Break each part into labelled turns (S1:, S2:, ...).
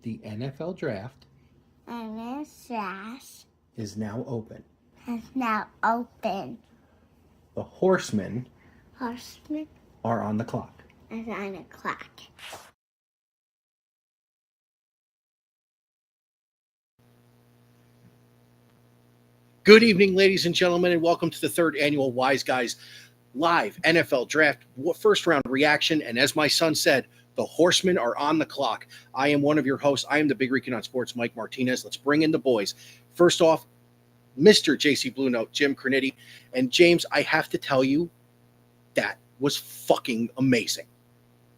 S1: The NFL draft is now open. The horsemen are on the clock. Good evening, ladies and gentlemen, and welcome to the third annual Wise Guys live NFL draft first round reaction. And as my son said, the horsemen are on the clock. I am one of your hosts. I am the Big Recon on Sports, Mike Martinez. Let's bring in the boys. First off, Mr. JC Blue Note, Jim Cornetti. And James, I have to tell you, that was fucking amazing.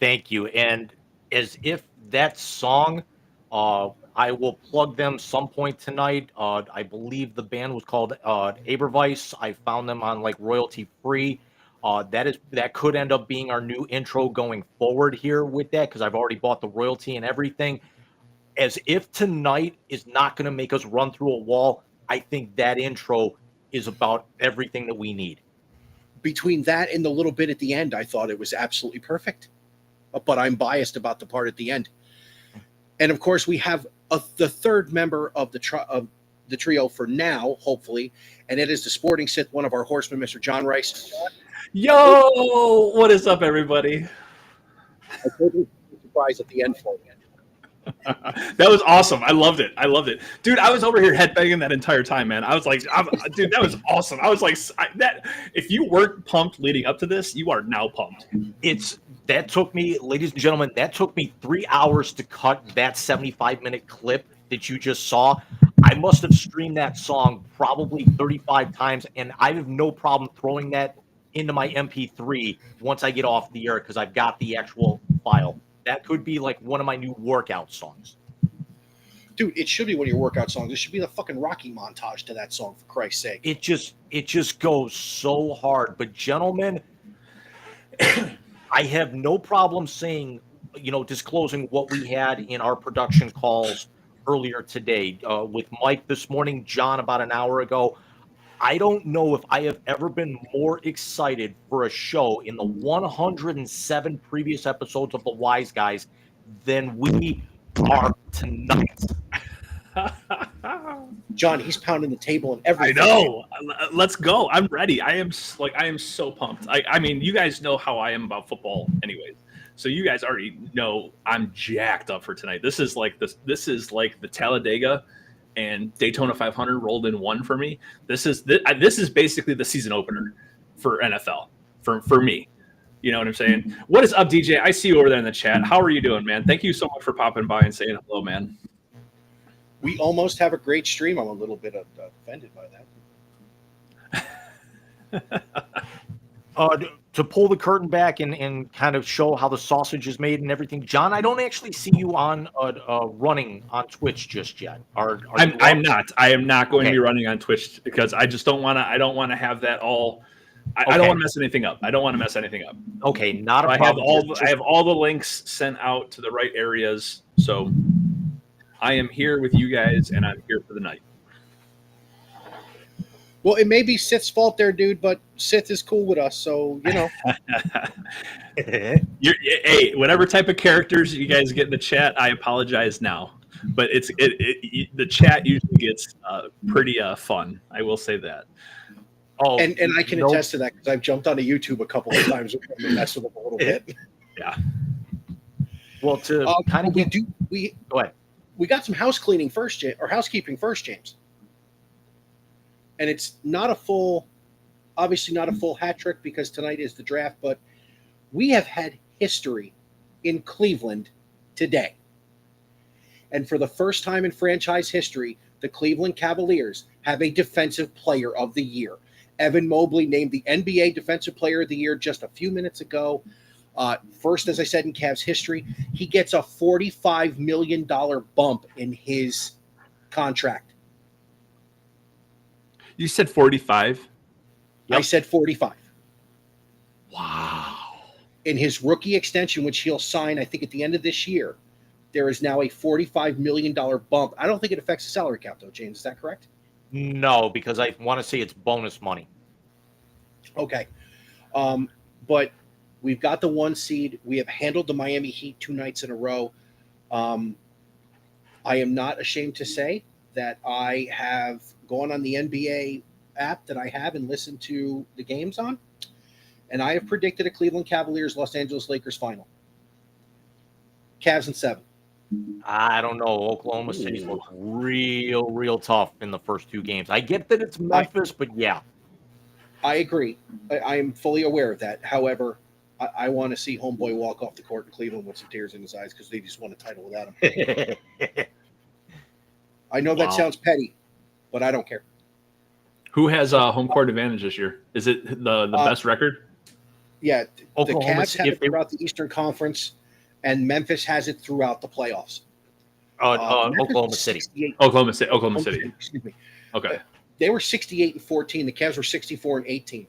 S2: Thank you. And as if that song, I will plug them some point tonight. I believe the band was called Abervice. I found them on like royalty free. That could end up being our new intro going forward here with that, because I've already bought the royalty and everything. As if tonight is not going to make us run through a wall, I think that intro is about everything that we need.
S1: Between that and the little bit at the end, I thought it was absolutely perfect. But I'm biased about the part at the end. And of course, we have the third member of the trio for now, hopefully, and it is the Sporting Sith, one of our horsemen, Mr. John Rice.
S3: Yo, what is up, everybody?
S1: I totally surprised at the end for you.
S3: That was awesome. I loved it. Dude, I was over here headbanging that entire time, man. I was like, dude, that was awesome. I was like, that if you weren't pumped leading up to this, you are now pumped.
S2: That took me, ladies and gentlemen, 3 hours to cut that 75-minute clip that you just saw. I must have streamed that song probably 35 times, and I have no problem throwing that into my MP3 once I get off the air, because I've got the actual file. That could be like one of my new workout songs.
S1: Dude, it should be one of your workout songs. It should be the fucking Rocky montage to that song, for Christ's sake.
S2: It just goes so hard. But gentlemen, I have no problem saying, disclosing what we had in our production calls earlier today with Mike this morning, John about an hour ago. I don't know if I have ever been more excited for a show in the 107 previous episodes of the Wise Guys than we are tonight.
S1: John, he's pounding the table and everything.
S3: I know. Let's go. I'm ready. I am so pumped. I mean, you guys know how I am about football anyways. So you guys already know I'm jacked up for tonight. This is like the Talladega and Daytona 500 rolled in 1 for me. This is basically the season opener for NFL for me. You know what I'm saying? What is up, DJ? I see you over there in the chat. How are you doing, man? Thank you so much for popping by and saying hello, man.
S1: We almost have a great stream. I'm a little bit offended by that.
S2: To pull the curtain back and kind of show how the sausage is made and everything, John, I don't actually see you on running on Twitch just yet.
S3: I'm not. I am not going to
S2: Okay.
S3: be running on Twitch because I just don't want to. I don't want to have that all. I
S2: Okay.
S3: don't want to mess anything up. I don't want to mess anything up.
S2: Okay, not a
S3: I
S2: problem.
S3: have I have all the links sent out to the right areas. So I am here with you guys, and I'm here for the night.
S1: Well, it may be Sith's fault there, dude, but Sith is cool with us, so, you know.
S3: Hey, whatever type of characters you guys get in the chat, I apologize now. But the chat usually gets pretty fun. I will say that.
S2: Oh,
S1: and I can attest to that because I've jumped onto YouTube a couple of times and messed with them a little bit.
S3: Yeah.
S2: Well, to kind of go ahead.
S1: We got some housekeeping first, James. And it's not a full, obviously not a full hat trick because tonight is the draft, but we have had history in Cleveland today. And for the first time in franchise history, the Cleveland Cavaliers have a Defensive Player of the Year. Evan Mobley named the NBA Defensive Player of the Year just a few minutes ago. First, as I said, in Cavs history, he gets a $45 million bump in his contract.
S3: You said 45?
S1: Yep. I said 45.
S3: Wow.
S1: In his rookie extension, which he'll sign, I think, at the end of this year, there is now a $45 million bump. I don't think it affects the salary cap, though, James. Is that correct?
S2: No, because I want to say it's bonus money.
S1: Okay. But we've got the 1 seed. We have handled the Miami Heat 2 nights in a row. I am not ashamed to say that I have gone on the NBA app that I have and listened to the games on, and I have predicted a Cleveland Cavaliers Los Angeles Lakers final. Cavs in 7.
S2: I don't know. Oklahoma City's looked real tough in the first 2 games. I get that it's Memphis, but yeah.
S1: I agree. I am fully aware of that. However, I want to see homeboy walk off the court in Cleveland with some tears in his eyes because they just won a title without him. I know that sounds petty, but I don't care.
S3: Who has a home court advantage this year? Is it the best record?
S1: Yeah,
S2: Oklahoma,
S1: the Cavs have it throughout the Eastern Conference, and Memphis has it throughout the playoffs.
S2: Oklahoma City.
S3: Oklahoma City.
S1: Excuse me.
S3: Okay.
S1: They were 68-14. The Cavs were 64-18.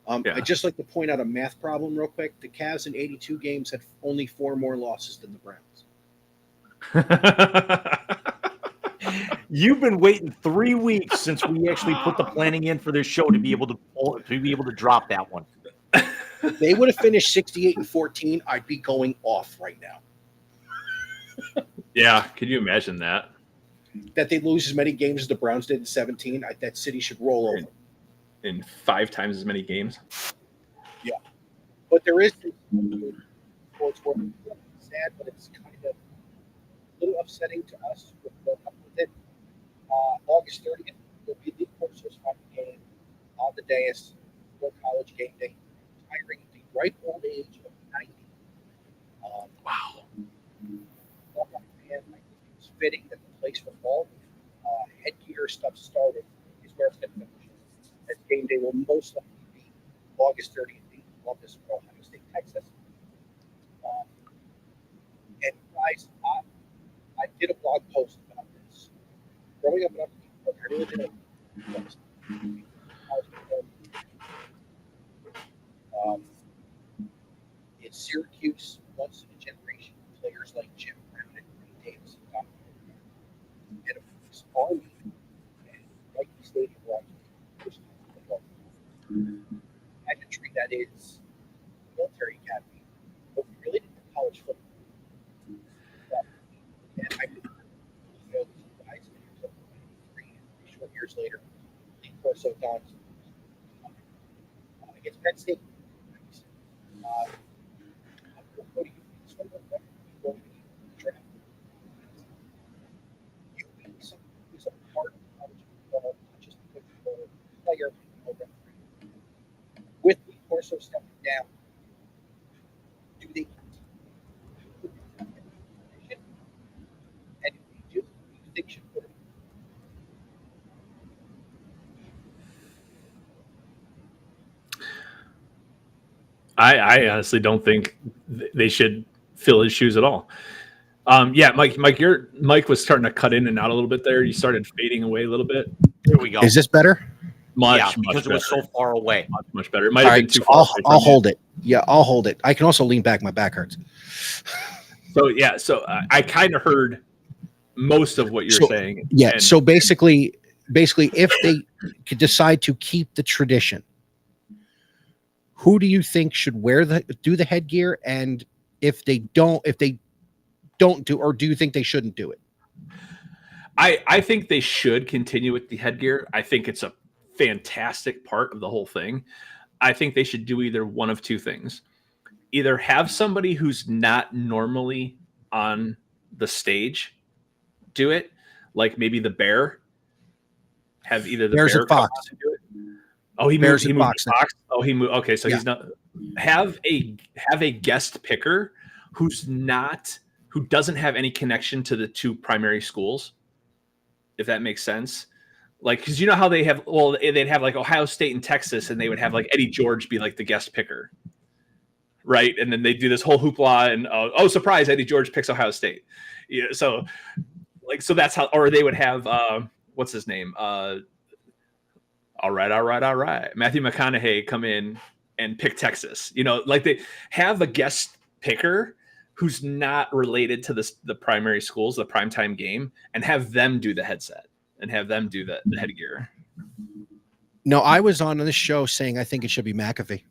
S1: I'd just like to point out a math problem real quick. The Cavs in 82 games had only 4 more losses than the Browns.
S2: You've been waiting 3 weeks since we actually put the planning in for this show to be able to drop that one.
S1: If they would have finished 68-14, I'd be going off right now.
S3: Yeah, can you imagine that?
S1: That they lose as many games as the Browns did in 17, that city should roll over.
S3: In 5 times as many games?
S1: Yeah. But there is sports where it's sad, but it's kind of a little upsetting to us with it. August 30th will be the Corso's final game on the dais for college game day, retiring at the ripe old age of 90.
S3: Wow.
S1: And I think it's fitting that the place where all headgear stuff started is where it's going to finish. As game day will most likely be August 30th in Columbus, Ohio State, Texas. And guys, I did a blog post about this. Growing up in Upper New York, I really did in Syracuse, once in a generation, players like Jim Brown and Ray Davis got and it was Army and Nike Stadium where I was first pageantry that is military academy, but we really didn't have college football. And I did these guys in 3 short years later, Lee Corso gone against Penn State. What do you think? You beat someone who's a
S3: I honestly don't think they should fill his shoes at all. Yeah, Mike, your mic was starting to cut in and out a little bit there. You started fading away a little bit.
S2: There we go.
S1: Is this better?
S2: Much
S3: Much
S2: because it was so far away.
S3: much better. It might
S1: All
S3: have been
S1: right,
S3: too
S1: so
S3: far.
S1: I'll hold it. Yeah, I'll hold it. I can also lean back. My back hurts.
S3: So I kind of heard most of what you're saying.
S1: Yeah. So basically, if they could decide to keep the tradition, who do you think should do the headgear? And if they don't do, or do you think they shouldn't do it?
S3: I think they should continue with the headgear. I think it's a fantastic part of the whole thing. I think they should do either one of two things. Either have somebody who's not normally on the stage do it, like maybe the Bear. Have either the
S1: Bears
S3: Bear
S1: and Fox.
S3: come do it. Oh, he
S1: Bears
S3: moved
S1: and
S3: to Fox. Oh, he moved. Okay, so
S1: Yeah.
S3: he's not. Have a guest picker who doesn't have any connection to the two primary schools, if that makes sense. Like, because you know how they'd have like Ohio State and Texas, and they would have like Eddie George be like the guest picker, right? And then they do this whole hoopla, and oh, surprise, Eddie George picks Ohio State. Yeah, so that's how. Or they would have what's his name? All right. Matthew McConaughey come in and pick Texas. You know, like they have a guest picker who's not related to the primary schools, the primetime game, and have them do the headset and have them do the headgear.
S1: No, I was on this show saying I think it should be McAfee.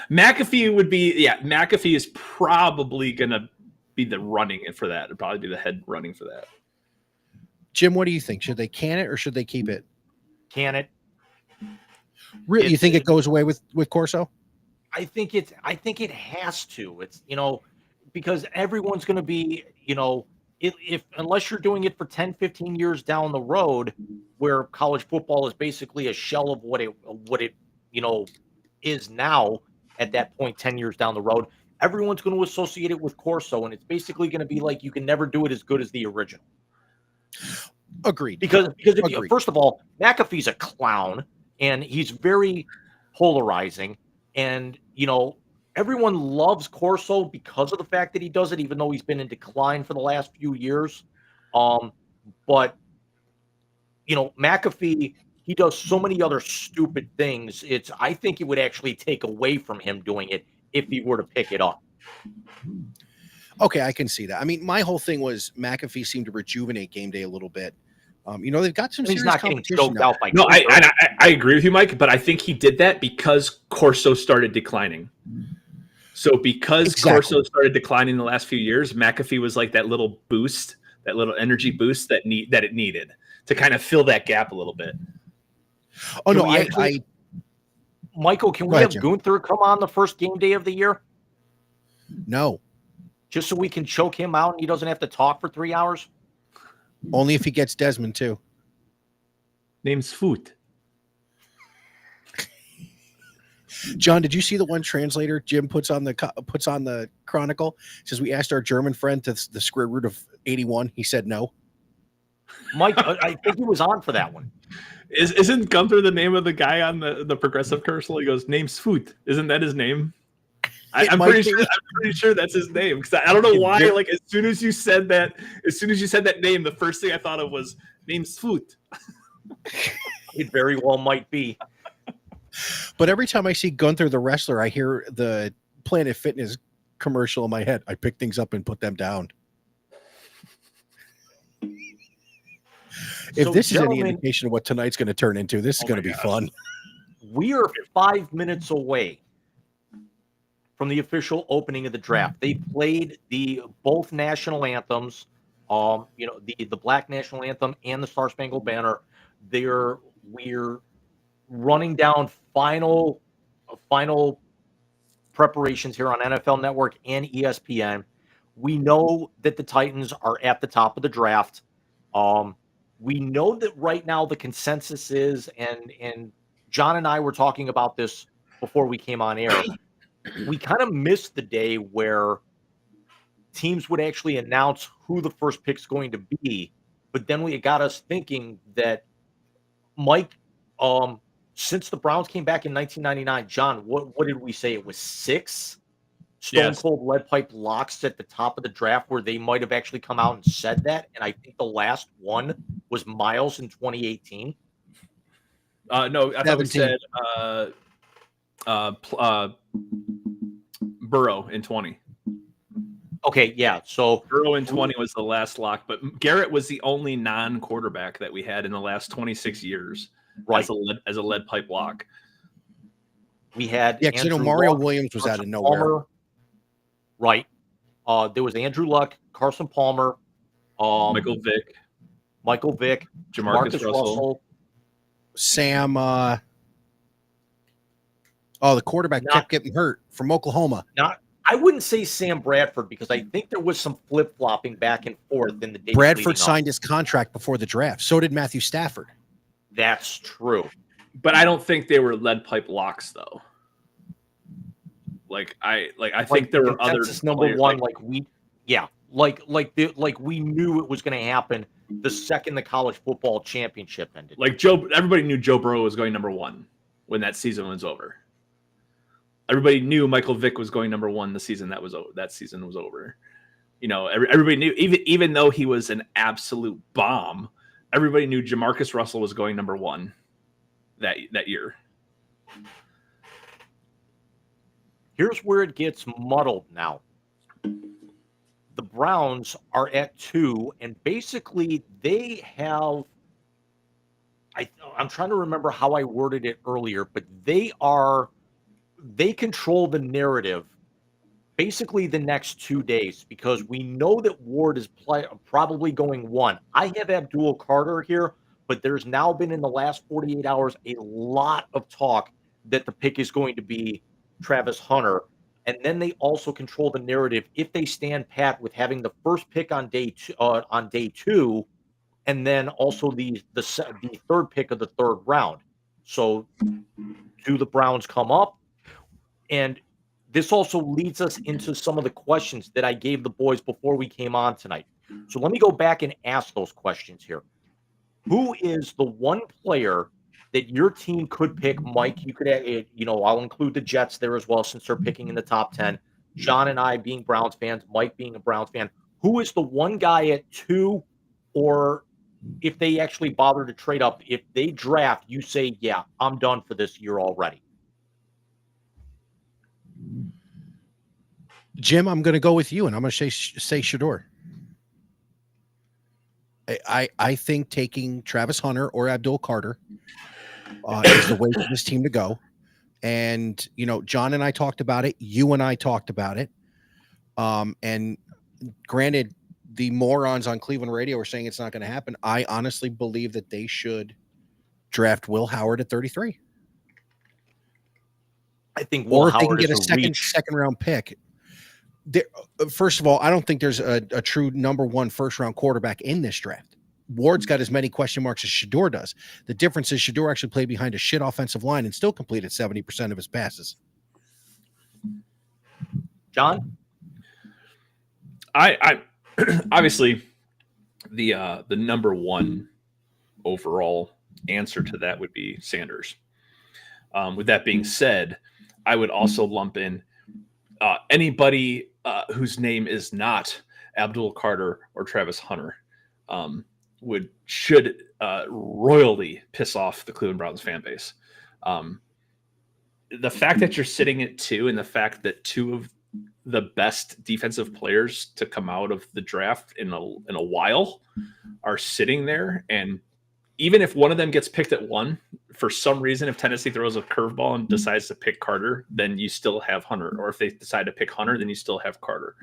S3: McAfee is probably going to be the running for that. It'd probably be the head running for that.
S1: Jim, what do you think? Should they can it or should they keep it?
S2: Can it?
S1: Really? You think it goes away with Corso?
S2: I think it has to. It's, because everyone's going to be, if unless you're doing it for 10, 15 years down the road, where college football is basically a shell of what it is now at that point, 10 years down the road, everyone's going to associate it with Corso, and it's basically going to be like you can never do it as good as the original.
S1: Agreed.
S2: Because first of all, McAfee's a clown, and he's very polarizing, and everyone loves Corso because of the fact that he does it, even though he's been in decline for the last few years. But McAfee, he does so many other stupid things. I think it would actually take away from him doing it if he were to pick it up.
S1: Okay, I can see that. I mean, my whole thing was McAfee seemed to rejuvenate game day a little bit. They've got some.
S2: He's not getting choked
S1: now.
S2: out by.
S3: No, I agree with you, Mike. But I think he did that because Corso started declining. So because Corso started declining in the last few years, McAfee was like that little boost, that little energy boost that it needed to kind of fill that gap a little bit.
S1: Oh no,
S2: Michael, can we have Gunther come on the first game day of the year?
S1: No.
S2: Just so we can choke him out and he doesn't have to talk for 3 hours?
S1: Only if he gets Desmond too.
S3: Name's Foot.
S1: John, did you see the one translator Jim puts on the Chronicle? It says we asked our German friend to the square root of 81. He said no.
S2: Mike, I think he was on for that one.
S3: Isn't Gunther the name of the guy on the Progressive commercial? He goes, name's Foot. Isn't that his name? I'm pretty sure that's his name. Because I don't know why. Like as soon as you said that name, the first thing I thought of was name's Foot.
S2: It very well might be.
S1: But every time I see Gunther the wrestler, I hear the Planet Fitness commercial in my head. I pick things up and put them down. If this is any indication of what tonight's going to turn into, this is going to be fun.
S2: We are 5 minutes away from the official opening of the draft. They played both national anthems, the Black National Anthem and the Star Spangled Banner. We're running down final preparations here on NFL Network and ESPN. We know that the Titans are at the top of the draft. We know that right now the consensus is, and John and I were talking about this before we came on air. We kind of missed the day where teams would actually announce who the first pick's going to be, but then it got us thinking that Mike, since the Browns came back in 1999, John, what did we say? It was 6 Stone Cold Lead Pipe locks at the top of the draft where they might have actually come out and said that. And I think the last one was Miles in 2018.
S3: No, I thought we said Burrow in 20.
S2: Okay, yeah. So
S3: Burrow in 20 was the last lock, but Garrett was the only non-quarterback that we had in the last 26 years as a lead pipe lock.
S2: We had
S1: because Mario Williams was out of nowhere.
S2: Palmer, right. There was Andrew Luck, Carson Palmer,
S3: Michael Vick,
S2: Jamarcus Russell,
S1: Sam. The quarterback kept getting hurt from Oklahoma.
S2: I wouldn't say Sam Bradford because I think there was some flip-flopping back and forth in the days.
S1: Bradford signed his contract before the draft. So did Matthew Stafford.
S2: That's true.
S3: But I don't think they were lead pipe locks though. I think there were other
S2: number one. We knew it was going to happen the second the college football championship ended.
S3: Everybody knew Joe Burrow was going number 1 when that season was over. Everybody knew Michael Vick was going number 1 the season that season was over. Everybody knew, even though he was an absolute bomb, everybody knew Jamarcus Russell was going number 1 that year.
S2: Here's where it gets muddled now. The Browns are at 2, and basically they have. I'm trying to remember how I worded it earlier, but they control the narrative basically the next 2 days because we know that Ward is probably going 1. I have Abdul Carter here, but there's now been in the last 48 hours a lot of talk that the pick is going to be Travis Hunter. And then they also control the narrative if they stand pat with having the first pick on day 2, and then also the third pick of the 3rd round. So do the Browns come up? And this also leads us into some of the questions that I gave the boys before we came on tonight. So let me go back and ask those questions here. Who is the one player that your team could pick? Mike, you could, I'll include the Jets there as well since they're picking in the top 10. John and I being Browns fans, Mike being a Browns fan. Who is the one guy at 2, or if they actually bother to trade up, if they draft, you say, yeah, I'm done for this year already?
S1: Jim, I'm going to go with you, and I'm going to say Shedeur. I think taking Travis Hunter or Abdul Carter is the way for this team to go. And, John and I talked about it. You and I talked about it. And granted, the morons on Cleveland radio are saying it's not going to happen. I honestly believe that they should draft Will Howard at 33.
S2: I think Will Howard
S1: they can get a second round pick. First of all, I don't think there's a true number 1 first round quarterback in this draft. Ward's got as many question marks as Shedeur does. The difference is Shedeur actually played behind a shit offensive line and still completed 70% of his passes.
S2: John?
S3: I obviously the number 1 overall answer to that would be Sanders. With that being said, I would also lump in anybody whose name is not Abdul Carter or Travis Hunter should royally piss off the Cleveland Browns fan base. The fact that you're sitting at 2 and the fact that 2 of the best defensive players to come out of the draft in a while are sitting there, and even if one of them gets picked at 1, for some reason, if Tennessee throws a curveball and decides to pick Carter, then you still have Hunter. Or if they decide to pick Hunter, then you still have Carter.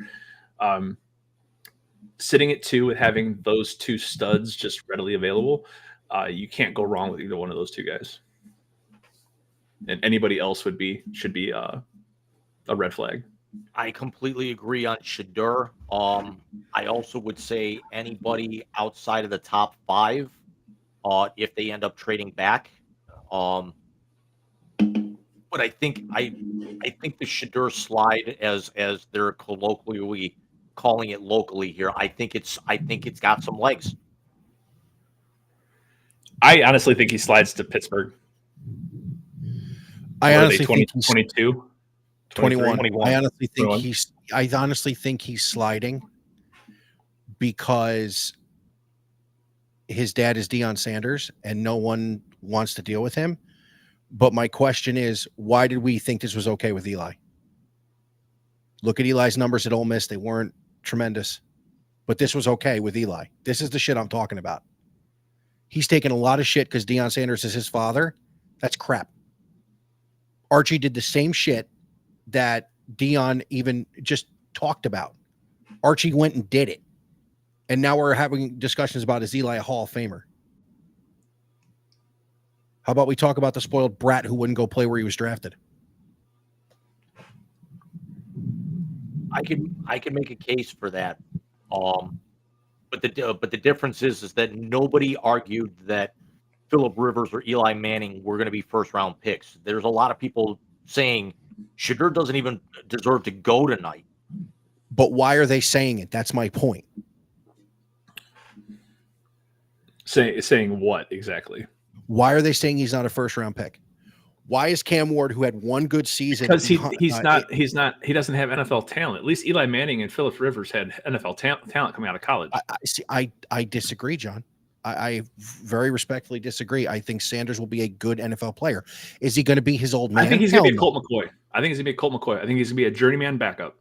S3: Sitting at 2 with having those 2 studs just readily available, you can't go wrong with either one of those 2 guys. And anybody else should be a red flag.
S2: I completely agree on Shedeur. I also would say anybody outside of the top 5, if they end up trading back. But I think the Shedeur slide, as they're colloquially calling it locally here, I think it's got some legs.
S3: I honestly think he slides to Pittsburgh.
S1: I honestly think
S3: 22,
S1: 21.
S2: 21.
S1: I honestly think
S3: 21.
S1: I honestly think he's sliding because his dad is Deion Sanders and no one wants to deal with him. But my question is, why did we think this was okay with Eli? Look at Eli's numbers at Ole Miss. They weren't tremendous, but this was okay with Eli. This is the shit I'm talking about. He's taking a lot of shit because Deion Sanders is his father. That's crap. Archie did the same shit that Deion even just talked about. Archie went and did it. And now we're having discussions about, is Eli a Hall of Famer? How about we talk about the spoiled brat who wouldn't go play where he was drafted?
S2: I can make a case for that. But the difference is that nobody argued that Phillip Rivers or Eli Manning were going to be first round picks. There's a lot of people saying Shedeur doesn't even deserve to go tonight.
S1: But why are they saying it? That's my point.
S3: Saying what exactly?
S1: Why are they saying he's not a first round pick? Why is Cam Ward, who had one good season,
S3: Because he doesn't have NFL talent. At least Eli Manning and Phillip Rivers had NFL talent coming out of college.
S1: I disagree, John. I very respectfully disagree. I think Sanders will be a good NFL player. Is he going to be his old man?
S3: I think he's going to be a Colt McCoy. I think he's going to be a journeyman backup.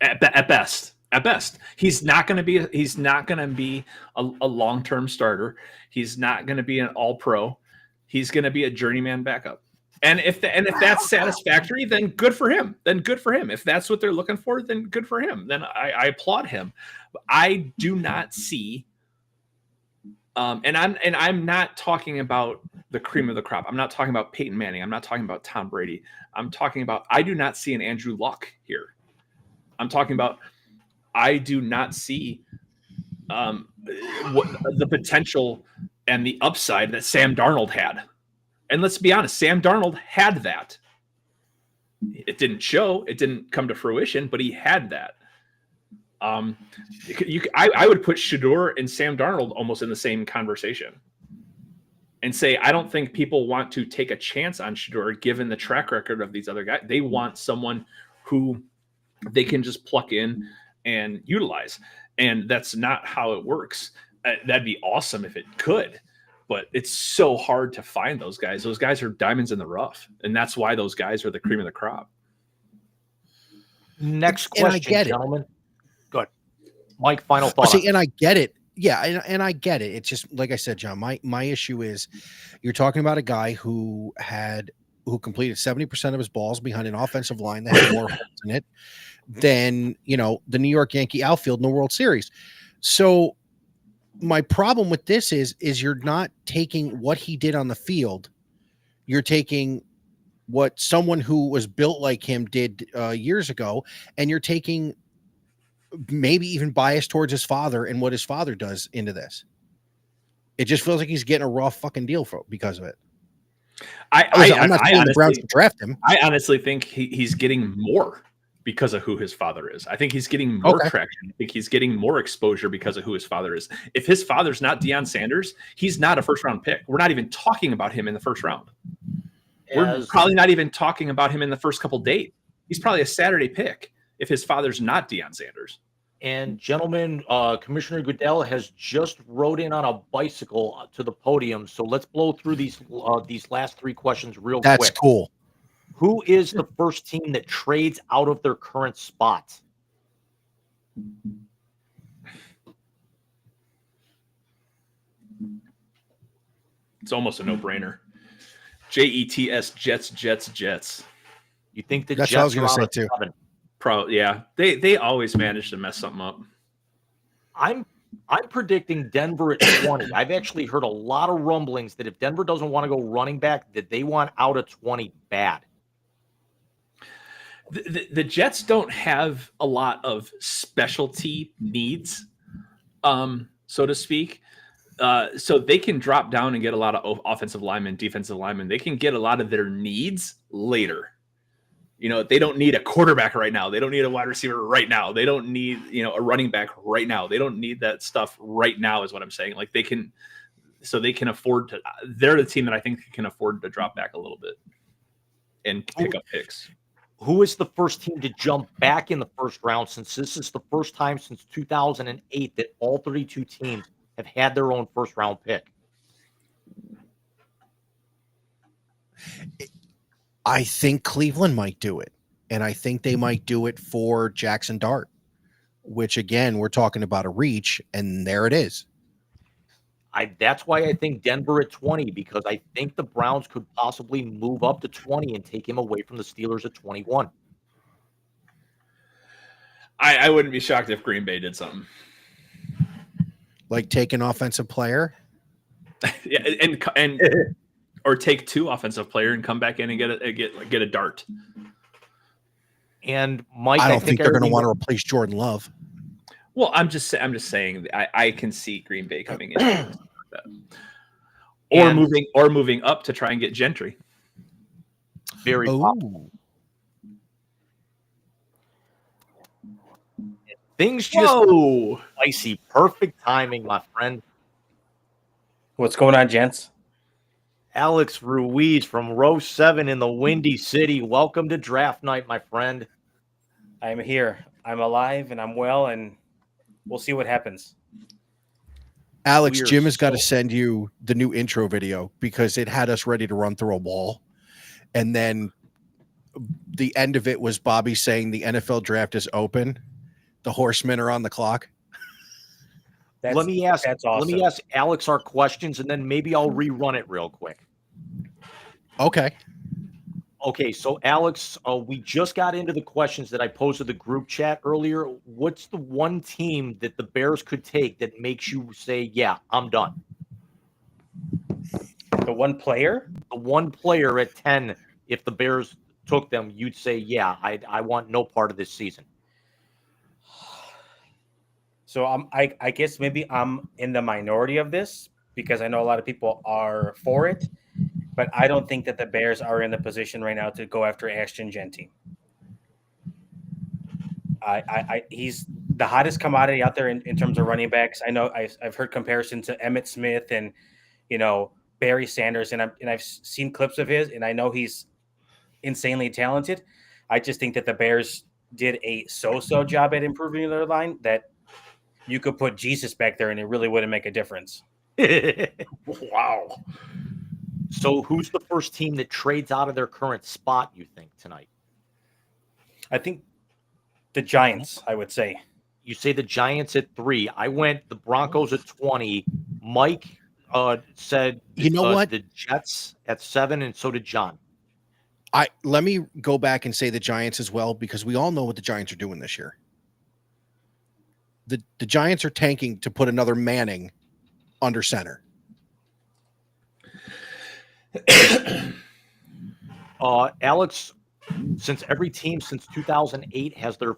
S3: At best. At best, he's not going to be a long-term starter. He's not going to be an all-pro. He's going to be a journeyman backup. And if that's satisfactory, then good for him. If that's what they're looking for, then good for him. Then I applaud him. I do not see. And I'm not talking about the cream of the crop. I'm not talking about Peyton Manning. I'm not talking about Tom Brady. I'm talking about, I do not see an Andrew Luck here. I'm talking about, I do not see what the potential and the upside that Sam Darnold had. And let's be honest, Sam Darnold had that. It didn't show, it didn't come to fruition, but he had that. I would put Shedeur and Sam Darnold almost in the same conversation and say, I don't think people want to take a chance on Shedeur given the track record of these other guys. They want someone who they can just pluck in and utilize. And that's not how it works. That'd be awesome if it could, but it's so hard to find those guys. Those guys are diamonds in the rough. And that's why those guys are the cream of the crop.
S2: Next question, gentlemen. Good. Mike, final thought.
S1: See, and I get it. Yeah, and I get it. It's just, like I said, John, my issue is you're talking about a guy who completed 70% of his balls behind an offensive line that had more holes in it than, the New York Yankee outfield in the World Series. So my problem with this is you're not taking what he did on the field. You're taking what someone who was built like him did years ago, and you're taking maybe even bias towards his father and what his father does into this. It just feels like he's getting a raw fucking deal because of it. I'm not saying the Browns to draft him.
S3: I honestly think he's getting more because of who his father is. I think he's getting more traction. I think he's getting more exposure because of who his father is. If his father's not Deion Sanders, he's not a first-round pick. We're not even talking about him in the first round. We're probably not even talking about him in the first couple days. He's probably a Saturday pick if his father's not Deion Sanders.
S2: And gentlemen, Commissioner Goodell has just rode in on a bicycle to the podium. So let's blow through these last three questions real quick.
S1: That's cool.
S2: Who is the first team that trades out of their current spot?
S3: It's almost a no-brainer. Jets, Jets.
S2: You think the
S1: That's
S2: Jets
S1: what I was going to say too.
S3: Probably, yeah. They always manage to mess something up.
S2: I'm predicting Denver at 20. I've actually heard a lot of rumblings that if Denver doesn't want to go running back, that they want out of 20 bad.
S3: The Jets don't have a lot of specialty needs, so to speak. So they can drop down and get a lot of offensive linemen, defensive linemen. They can get a lot of their needs later. They don't need a quarterback right now. They don't need a wide receiver right now. They don't need, a running back right now. They don't need that stuff right now is what I'm saying. Like so they can afford to. They're the team that I think can afford to drop back a little bit and pick up picks.
S2: Who is the first team to jump back in the first round, since this is the first time since 2008 that all 32 teams have had their own first round pick?
S1: I think Cleveland might do it, and I think they might do it for Jackson Dart, which again, we're talking about a reach, and there it is.
S2: That's why I think Denver at 20, because I think the Browns could possibly move up to 20 and take him away from the Steelers at 21.
S3: I wouldn't be shocked if Green Bay did something.
S1: Like take an offensive player?
S3: Yeah, and or take 2 offensive player and come back in and get a Dart.
S2: And Mike,
S1: I don't think they're going to want to replace Jordan Love.
S3: Well, I'm just saying I can see Green Bay coming in, or moving up to try and get Gentry.
S2: Very possible. Things just spicy. Perfect timing, my friend.
S4: What's going on, gents?
S2: Alex Ruiz from row 7 in the Windy City. Welcome to draft night, my friend.
S4: I'm here. I'm alive and I'm well, and we'll see what happens.
S1: Alex, Jim has got to send you the new intro video because it had us ready to run through a wall. And then the end of it was Bobby saying the NFL draft is open. The horsemen are on the clock.
S2: Let me ask
S4: awesome.
S2: Alex our questions, and then maybe I'll rerun it real quick.
S1: Okay.
S2: Okay, so Alex, we just got into the questions that I posed to the group chat earlier. What's the one team that the Bears could take that makes you say, yeah, I'm done?
S4: The one player?
S2: The one player at 10, if the Bears took them, you'd say, yeah, I want no part of this season.
S4: So I guess maybe I'm in the minority of this because I know a lot of people are for it, but I don't think that the Bears are in the position right now to go after Ashton Genty. He's the hottest commodity out there in terms of running backs. I know I've heard comparisons to Emmitt Smith and Barry Sanders, and I've seen clips of his, and I know he's insanely talented. I just think that the Bears did a so-so job at improving their line that you could put Jesus back there and it really wouldn't make a difference.
S2: Wow. So who's the first team that trades out of their current spot, you think, tonight?
S4: I think the Giants, I would say.
S2: You say the Giants at 3. I went the Broncos at 20. Mike said
S1: what?
S2: The Jets at 7, and so did John.
S1: Let me go back and say the Giants as well, because we all know what the Giants are doing this year. The Giants are tanking to put another Manning under center.
S2: Alex, since every team since 2008 has their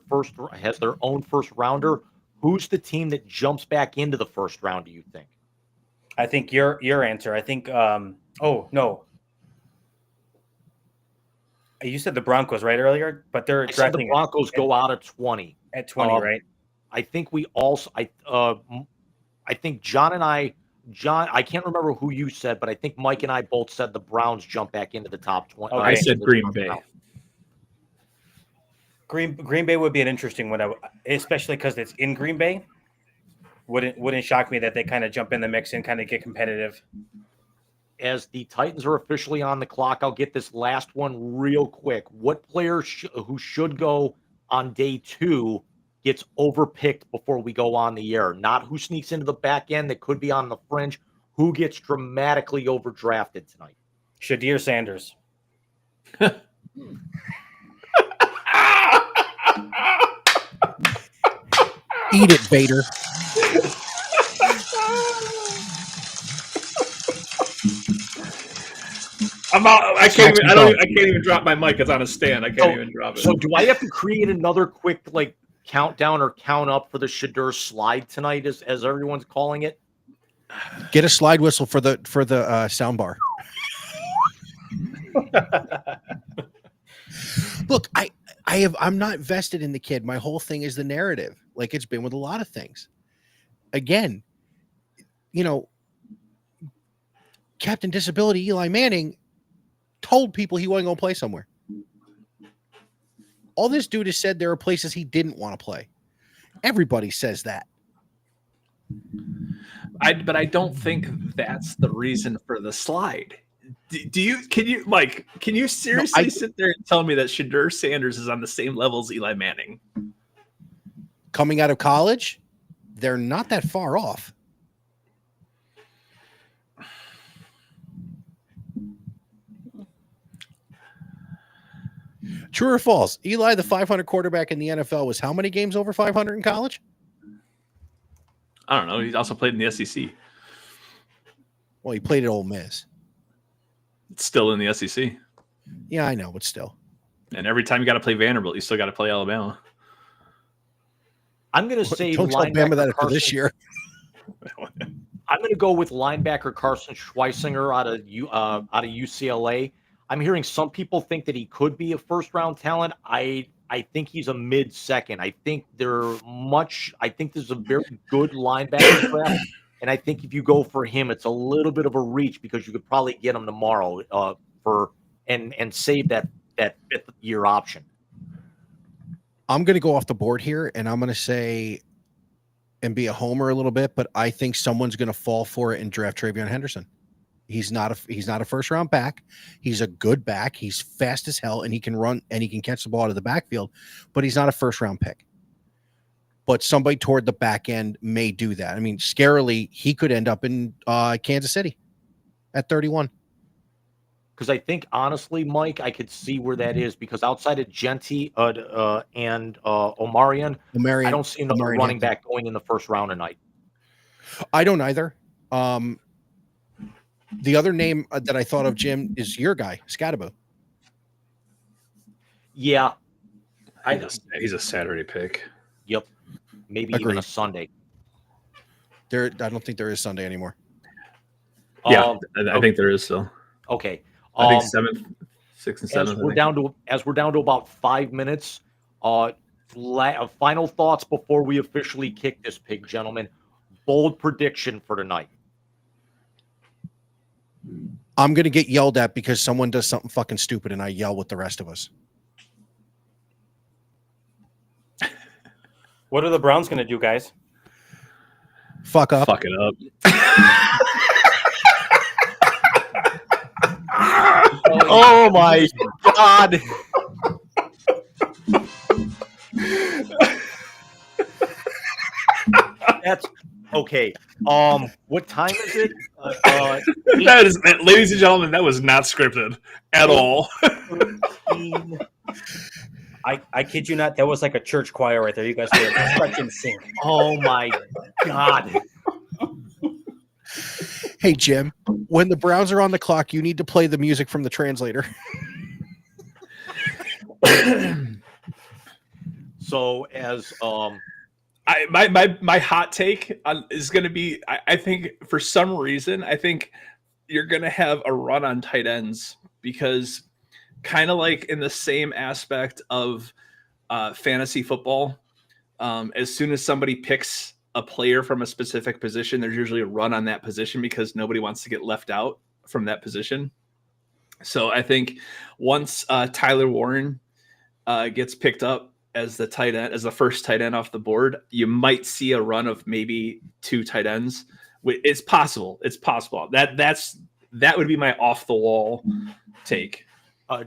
S2: own first rounder, who's the team that jumps back into the first round, do you think?
S4: I think your answer. I think no. You said the Broncos right earlier, but they're drafting
S2: the Broncos go out at 20.
S4: At 20, right?
S2: I think we also I think John, I can't remember who you said, but I think Mike and I both said the Browns jump back into the top 20.
S3: I said Green Bay.
S4: Green Bay would be an interesting one, especially because it's in Green Bay. Wouldn't shock me that they kind of jump in the mix and kind of get competitive.
S2: As the Titans are officially on the clock, I'll get this last one real quick. What player who should go on day 2 gets overpicked before we go on the air? Not who sneaks into the back end that could be on the fringe. Who gets dramatically overdrafted tonight?
S4: Shadir Sanders.
S1: Eat it, Vader.
S3: I'm out. I can't even drop my mic. It's on a stand. I can't even drop it.
S2: So do I have to create another quick countdown or count up for the Shadur slide tonight, as everyone's calling it?
S1: Get a slide whistle for the sound bar. Look, I'm not vested in the kid. My whole thing is the narrative, like it's been with a lot of things. Again, Captain Disability Eli Manning told people he wasn't going to play somewhere. All this dude has said there are places he didn't want to play. Everybody says that.
S3: But I don't think that's the reason for the slide. Can you seriously sit there and tell me that Shadur Sanders is on the same level as Eli Manning?
S1: Coming out of college, they're not that far off. True or false? Eli, the 500 quarterback in the NFL, was how many games over 500 in college?
S3: I don't know. He also played in the SEC.
S1: Well, he played at Ole Miss.
S3: It's still in the SEC.
S1: Yeah, I know, but still.
S3: And every time you got to play Vanderbilt, you still got to play Alabama.
S2: I'm going to say
S1: don't tell Bama that for this year.
S2: I'm going to go with linebacker Carson Schweisinger out of UCLA. I'm hearing some people think that he could be a first-round talent. I think he's a mid-second. I think there's a very good linebacker draft, and I think if you go for him, it's a little bit of a reach because you could probably get him tomorrow and save that fifth-year option.
S1: I'm going to go off the board here, and I'm going to say and be a homer a little bit, but I think someone's going to fall for it and draft TreVeyon Henderson. He's not a first round back. He's a good back. He's fast as hell, and he can run and he can catch the ball out of the backfield, but he's not a first round pick. But somebody toward the back end may do that. I mean, scarily, he could end up in Kansas City at 31.
S2: Because I think, honestly, Mike, I could see where that is because outside of Genty and Omarion, I don't see another running back going in the first round tonight.
S1: I don't either. The other name that I thought of, Jim, is your guy, Scadaboo.
S2: Yeah.
S3: He's a Saturday pick.
S2: Yep. Maybe even a Sunday.
S1: I don't think there is Sunday anymore.
S3: Yeah, I think there is still.
S2: Okay.
S3: I think 7th, 6th, and 7th.
S2: As we're down to about 5 minutes. Final thoughts before we officially kick this pig, gentlemen. Bold prediction for tonight.
S1: I'm going to get yelled at because someone does something fucking stupid and I yell with the rest of us.
S4: What are the Browns going to do, guys?
S1: Fuck up.
S3: Fuck it up.
S2: Oh my God. That's okay. What time is it?
S3: That is, ladies and gentlemen, that was not scripted at all.
S4: I kid you not, that was like a church choir right there. You guys were such in sync.
S2: Oh my God.
S1: Hey, Jim, when the Browns are on the clock, you need to play the music from the translator.
S2: So as
S3: my hot take is going to be, I think for some reason, I think you're going to have a run on tight ends because kind of like in the same aspect of fantasy football, as soon as somebody picks a player from a specific position, there's usually a run on that position because nobody wants to get left out from that position. So I think once Tyler Warren gets picked up as the tight end, as the first tight end off the board, you might see a run of maybe 2 tight ends. It's possible. It's possible. That would be my off the wall take.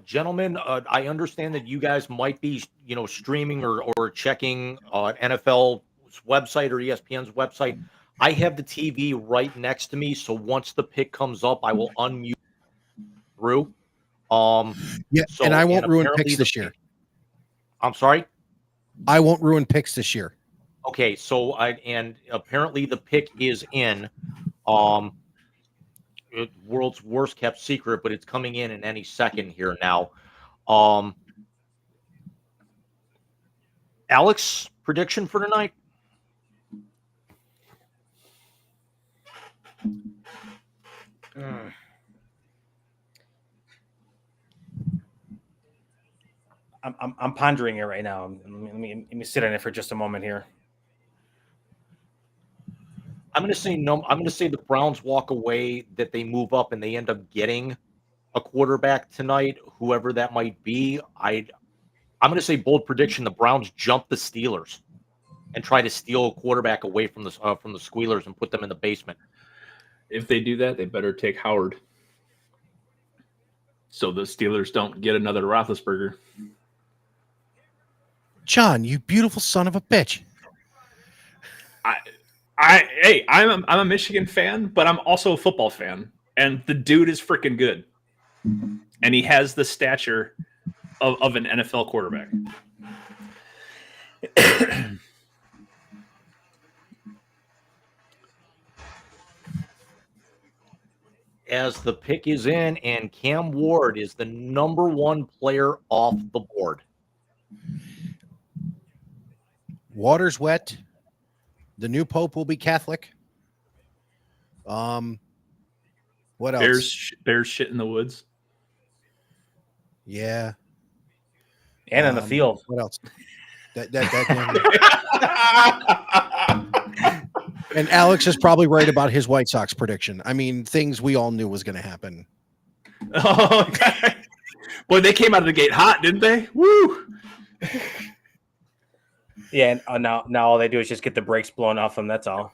S2: Gentlemen, I understand that you guys might be, streaming or checking NFL's website or ESPN's website. I have the TV right next to me, so once the pick comes up, I will unmute through.
S1: And I won't ruin picks this year.
S2: I'm sorry?
S1: I won't ruin picks this year.
S2: Okay, so apparently the pick is in world's worst kept secret, but it's coming in any second here now. Alex, prediction for tonight?
S4: I'm pondering it right now. Let me sit on it for just a moment here.
S2: I'm going to say no. I'm going to say the Browns walk away, that they move up and they end up getting a quarterback tonight, whoever that might be. I'm going to say bold prediction: the Browns jump the Steelers and try to steal a quarterback away from the Squealers and put them in the basement.
S3: If they do that, they better take Howard, so the Steelers don't get another Roethlisberger.
S1: John, you beautiful son of a bitch.
S3: I'm a Michigan fan, but I'm also a football fan, and the dude is freaking good, and he has the stature of an NFL quarterback.
S2: As the pick is in, and Cam Ward is the number one player off the board.
S1: Water's wet. The new pope will be Catholic. What else?
S3: Bears shit in the woods.
S1: Yeah.
S4: And on the field.
S1: What else? And Alex is probably right about his White Sox prediction. I mean, things we all knew was going to happen.
S3: Oh, okay. Boy, they came out of the gate hot, didn't they? Woo!
S4: Yeah, and now all they do is just get the brakes blown off them. That's all.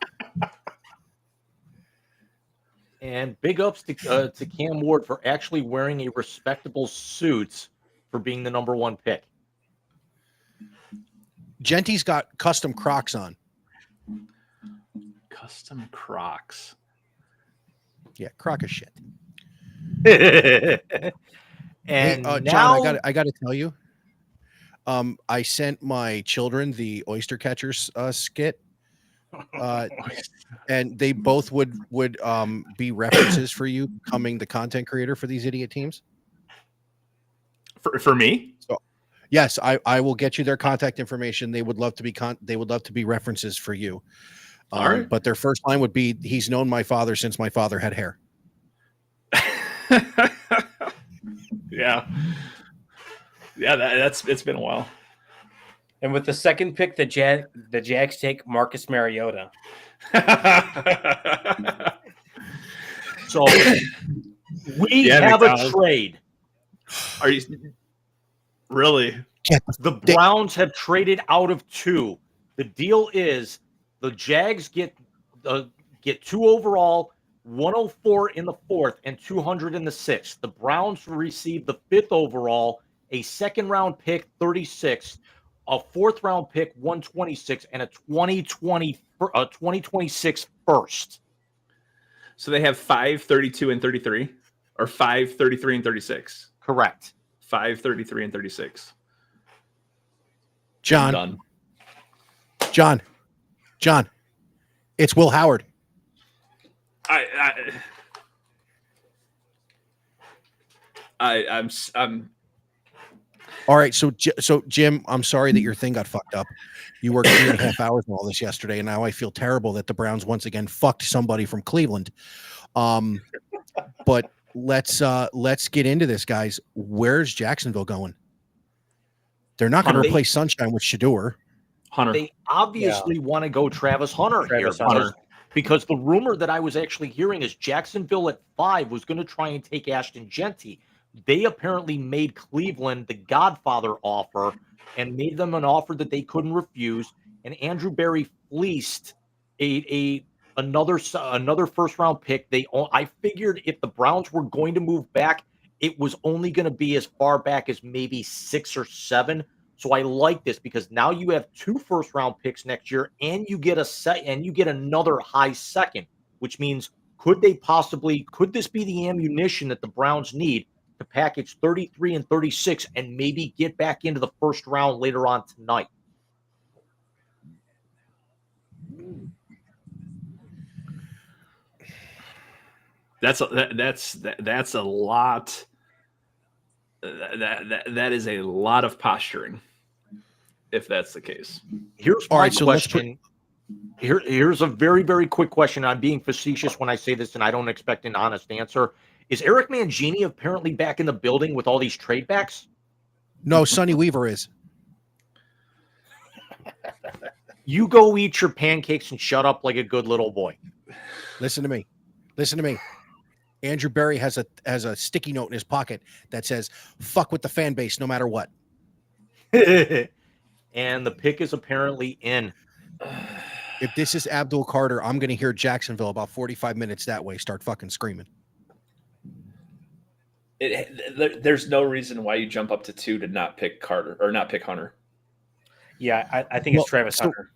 S2: And big ups to Cam Ward for actually wearing a respectable suit for being the number one pick.
S1: Genty's got custom Crocs on.
S3: Custom Crocs.
S1: Yeah, crock of shit.
S2: And
S1: hey,
S2: now,
S1: John, I got to tell you, I sent my children the oyster catchers skit, and they both would be references for you becoming the content creator for these idiot teams.
S3: For me?
S1: So, yes, I will get you their contact information. They would love to be references for you.
S3: All right.
S1: But their first line would be, "He's known my father since my father had hair."
S3: Yeah. It's been a while.
S4: And with the second pick, the Jags take Marcus Mariota.
S2: So we have a trade.
S3: Are you really?
S2: The Browns have traded out of 2. The deal is the Jags get 2 overall, 104 in the 4th, and 200 in the 6th. The Browns receive the 5th overall, a second-round pick, 36, a 4th-round pick, 126, and a 2026 first.
S3: So they have 5, 32, and 33, or 5, 33, and 36.
S2: Correct.
S3: 5, 33, and 36.
S1: John, it's Will Howard.
S3: I'm
S1: All right, so Jim, I'm sorry that your thing got fucked up. You worked 3.5 hours on all this yesterday, and now I feel terrible that the Browns once again fucked somebody from Cleveland. But let's get into this, guys. Where's Jacksonville going? They're not going to replace Sunshine with Shador.
S3: Hunter.
S2: They obviously want to go Travis Hunter because the rumor that I was actually hearing is Jacksonville at 5 was going to try and take Ashton Genty. They apparently made Cleveland the Godfather offer and made them an offer that they couldn't refuse. And Andrew Berry fleeced another first round pick. I figured if the Browns were going to move back, it was only going to be as far back as maybe 6 or 7. So I like this because now you have 2 first round picks next year, and you get another high second, which means could this be the ammunition that the Browns need to package 33 and 36 and maybe get back into the first round later on tonight?
S3: That's a lot. That is a lot of posturing, if that's the case.
S2: Here's my question. Here's a very, very quick question. I'm being facetious when I say this, and I don't expect an honest answer. Is Eric Mangini apparently back in the building with all these trade backs?
S1: No, Sonny Weaver is.
S2: You go eat your pancakes and shut up like a good little boy.
S1: Listen to me. Listen to me. Andrew Berry has a sticky note in his pocket that says, fuck with the fan base no matter what.
S2: And the pick is apparently in.
S1: If this is Abdul Carter, I'm going to hear Jacksonville about 45 minutes that way start fucking screaming.
S3: There's no reason why you jump up to 2 to not pick Carter or not pick Hunter.
S4: Yeah, I think it's Travis Hunter.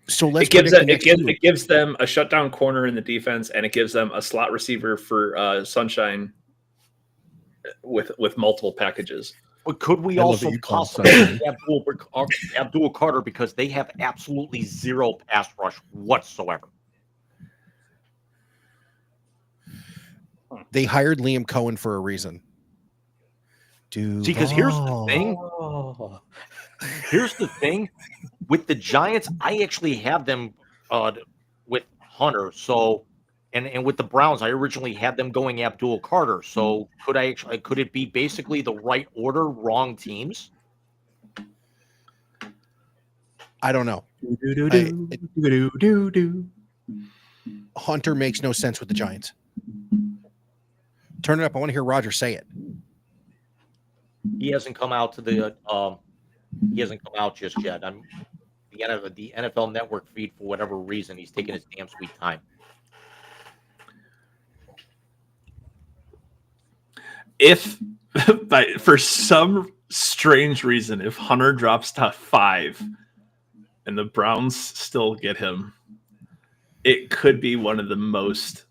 S1: So let's
S3: it gives them a shutdown corner in the defense, and it gives them a slot receiver for Sunshine with multiple packages.
S2: But could we also possibly Abdul Carter, because they have absolutely zero pass rush whatsoever?
S1: They hired Liam Cohen for a reason.
S2: See, because here's the thing. Here's the thing with the Giants. I actually have them with Hunter. So, and with the Browns, I originally had them going Abdul Carter. So, could it be basically the right order, wrong teams?
S1: I don't know. Hunter makes no sense with the Giants. Turn it up. I want to hear Roger say it.
S2: He hasn't come out to the. He hasn't come out just yet. The NFL Network feed, for whatever reason, he's taking his damn sweet time.
S3: If, for some strange reason, if Hunter drops to 5 and the Browns still get him, it could be one of the most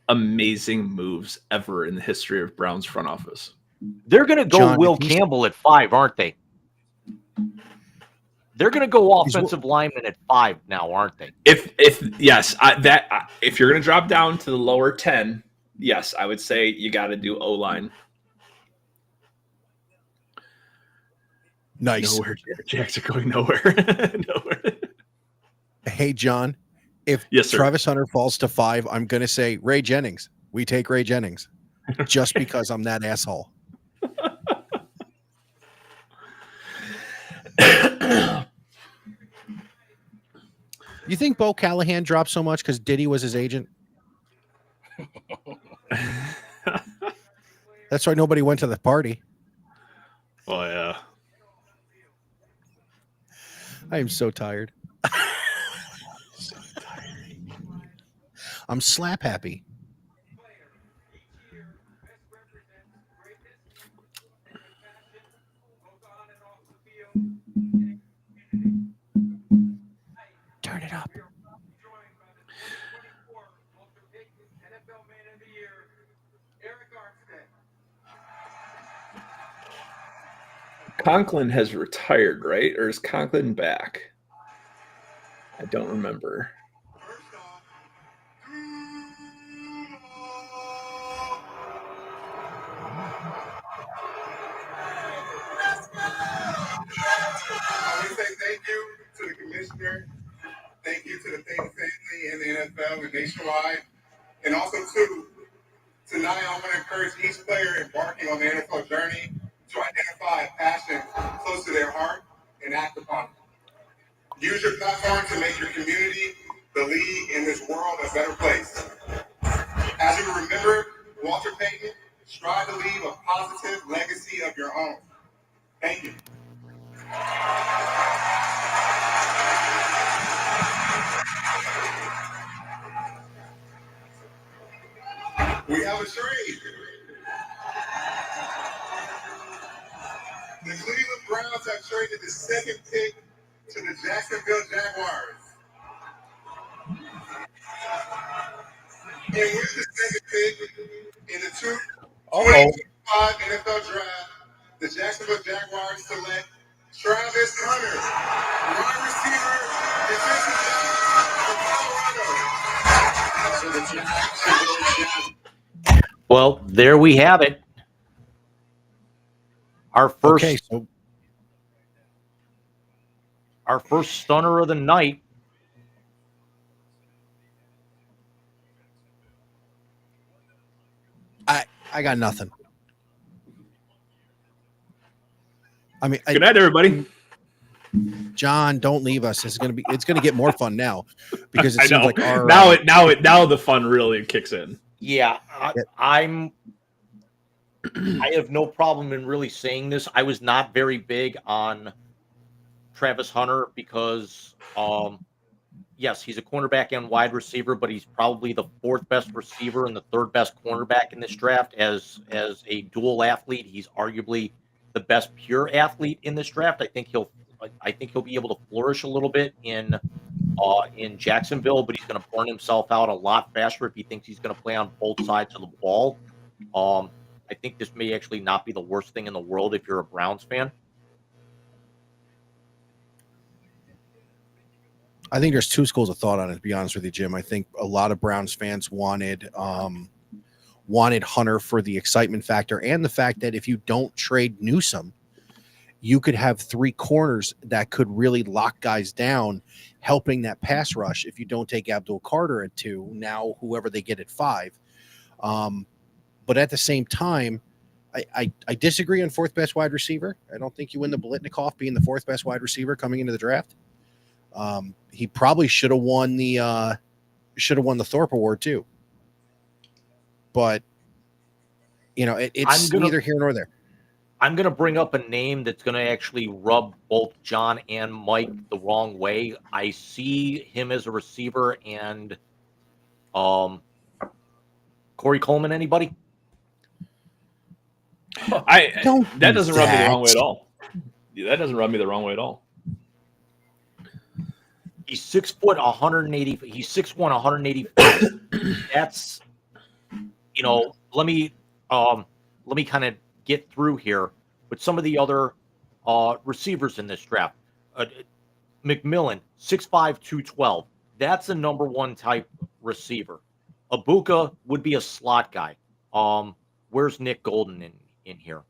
S3: amazing moves ever in the history of Browns front office.
S2: They're going to go Will Campbell at 5, aren't they? They're going to go offensive lineman at 5 now, aren't they?
S3: If you're going to drop down to the lower 10, yes, I would say you got to do O-line.
S1: Nice.
S3: Nowhere. Jacks are going nowhere. Nowhere.
S1: Hey, John, if
S3: sir.
S1: Travis Hunter falls to 5, I'm going to say Ray Jennings. We take Ray Jennings just because I'm that asshole. You think Bo Callahan dropped so much because Diddy was his agent? That's why nobody went to the party.
S3: Oh, yeah.
S1: I am so tired. I'm slap happy. Turn it up.
S3: Conklin has retired, right? Or is Conklin back? I don't remember.
S5: I want to say thank you to the commissioner. Thank you to the Payton family and the NFL and nationwide. And also, tonight I want to encourage each player embarking on the NFL journey to identify a passion close to their heart and act upon it. Use your platform to make your community, the league, and this world a better place. As you remember, Walter Payton, strive to leave a positive legacy of your own. Thank you. We have a trade. The Cleveland Browns have traded the second pick to the Jacksonville Jaguars. And with the second pick in the 2025 NFL Draft, the Jacksonville Jaguars select Travis Hunter, wide receiver, defensive back for the Jacksonville Jaguars.
S2: Well, there we have it. Our first stunner of the night.
S1: I got nothing. I mean,
S3: good night, everybody.
S1: John, don't leave us. It's gonna get more fun now because it
S3: I
S1: seems
S3: know.
S1: like our
S3: Now the fun really kicks in.
S2: Yeah, I have no problem in really saying this. I was not very big on Travis Hunter because, yes, he's a cornerback and wide receiver, but he's probably the fourth best receiver and the third best cornerback in this draft. As a dual athlete, he's arguably the best pure athlete in this draft. I think he'll be able to flourish a little bit in Jacksonville, but he's going to burn himself out a lot faster if he thinks he's going to play on both sides of the ball. I think this may actually not be the worst thing in the world if you're a Browns fan.
S1: I think there's two schools of thought on it, to be honest with you, Jim. I think a lot of Browns fans wanted Hunter for the excitement factor and the fact that if you don't trade Newsome, you could have three corners that could really lock guys down, helping that pass rush. If you don't take Abdul Carter at 2, now whoever they get at 5. But at the same time, I disagree on fourth best wide receiver. I don't think you win the Biletnikoff being the fourth best wide receiver coming into the draft. He probably should have won the Thorpe Award too. But it's neither here nor there.
S2: I'm going to bring up a name that's going to actually rub both John and Mike the wrong way. I see him as a receiver and Corey Coleman. Anybody?
S3: That doesn't rub me the wrong way at all. That doesn't rub me the wrong way at all.
S2: He's 6 foot, 180. He's 6'1", 180. That's, let me kind of get through here with some of the other receivers in this draft. McMillan, 6'5", 212. That's a number one type receiver. Abuka would be a slot guy. Where's Nick Golden in here?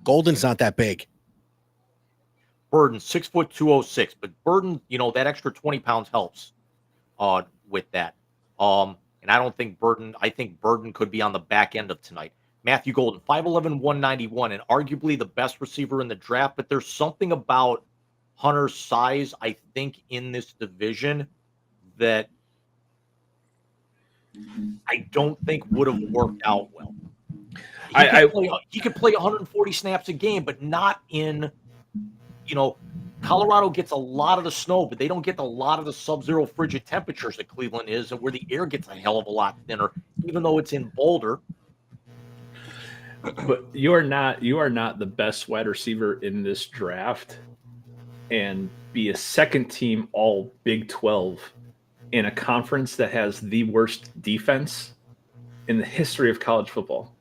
S1: Golden's not that big.
S2: Burden, 6 foot 206. But Burden, that extra 20 pounds helps with that. And I think Burden could be on the back end of tonight. Matthew Golden, 5'11", 191, and arguably the best receiver in the draft. But there's something about Hunter's size, I think, in this division that I don't think would have worked out well. He could play 140 snaps a game, but not in, Colorado gets a lot of the snow, but they don't get a lot of the sub-zero frigid temperatures that Cleveland is, and where the air gets a hell of a lot thinner, even though it's in Boulder.
S3: But you are not the best wide receiver in this draft and be a second team all Big 12 in a conference that has the worst defense in the history of college football.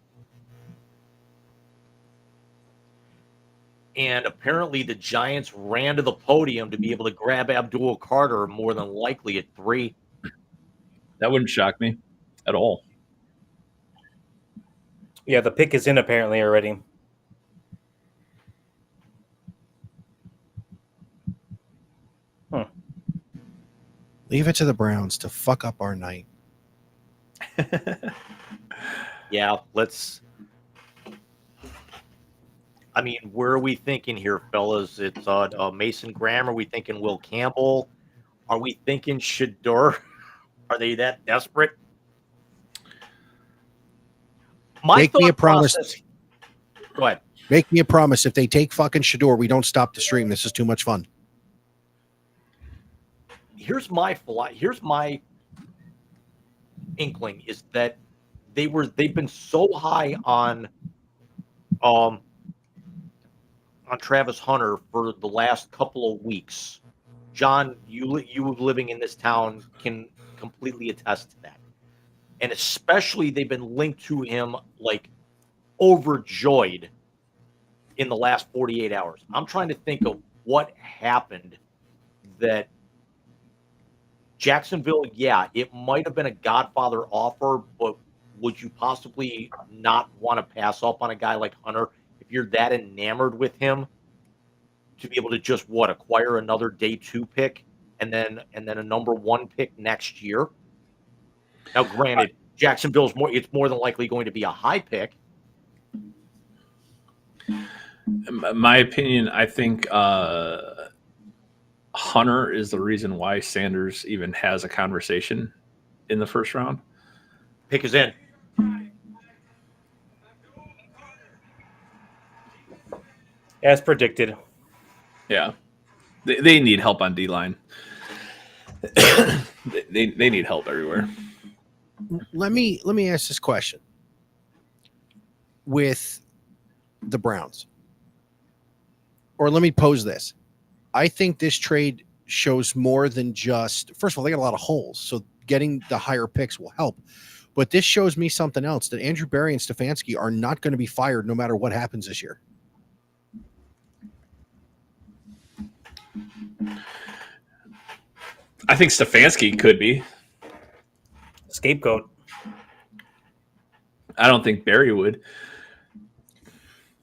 S2: And apparently the Giants ran to the podium to be able to grab Abdul Carter more than likely at 3.
S3: That wouldn't shock me at all.
S4: Yeah, the pick is in apparently already.
S1: Leave it to the Browns to fuck up our night.
S2: Yeah, where are we thinking here, fellas? It's Mason Graham. Are we thinking Will Campbell? Are we thinking Shedeur? Are they that desperate?
S1: Make me a promise.
S2: Go ahead.
S1: Make me a promise. If they take fucking Shedeur, we don't stop the stream. This is too much fun.
S2: Here's my inkling is that they've been so high on Travis Hunter for the last couple of weeks. John, you living in this town can completely attest to that. And especially they've been linked to him like overjoyed in the last 48 hours. I'm trying to think of what happened that Jacksonville, yeah, it might have been a Godfather offer, but would you possibly not want to pass up on a guy like Hunter if you're that enamored with him to be able to just acquire another day 2 pick and then a number 1 pick next year? Now, granted, Jacksonville's more than likely going to be a high pick.
S3: My opinion, I think Hunter is the reason why Sanders even has a conversation in the first round.
S2: Pick is in.
S4: As predicted.
S3: Yeah, they need help on D line. they need help everywhere.
S1: Let me ask this question with the Browns, or let me pose this. I think this trade shows more than just. First of all, they got a lot of holes, so getting the higher picks will help. But this shows me something else, that Andrew Berry and Stefanski are not going to be fired no matter what happens this year.
S3: I think Stefanski could be.
S4: Scapegoat.
S3: I don't think Barry would.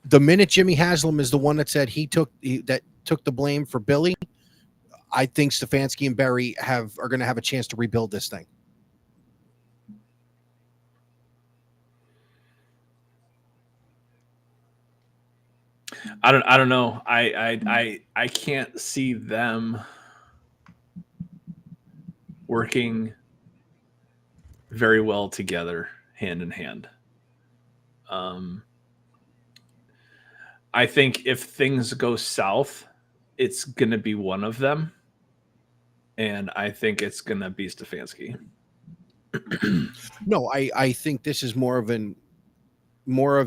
S1: The minute Jimmy Haslam is the one that said he took the blame for Billy, I think Stefanski and Barry are going to have a chance to rebuild this thing.
S3: I don't know. I can't see them working very well together, hand in hand. I think if things go south, it's going to be one of them, and I think it's going to be Stefanski.
S1: No, I think this is more of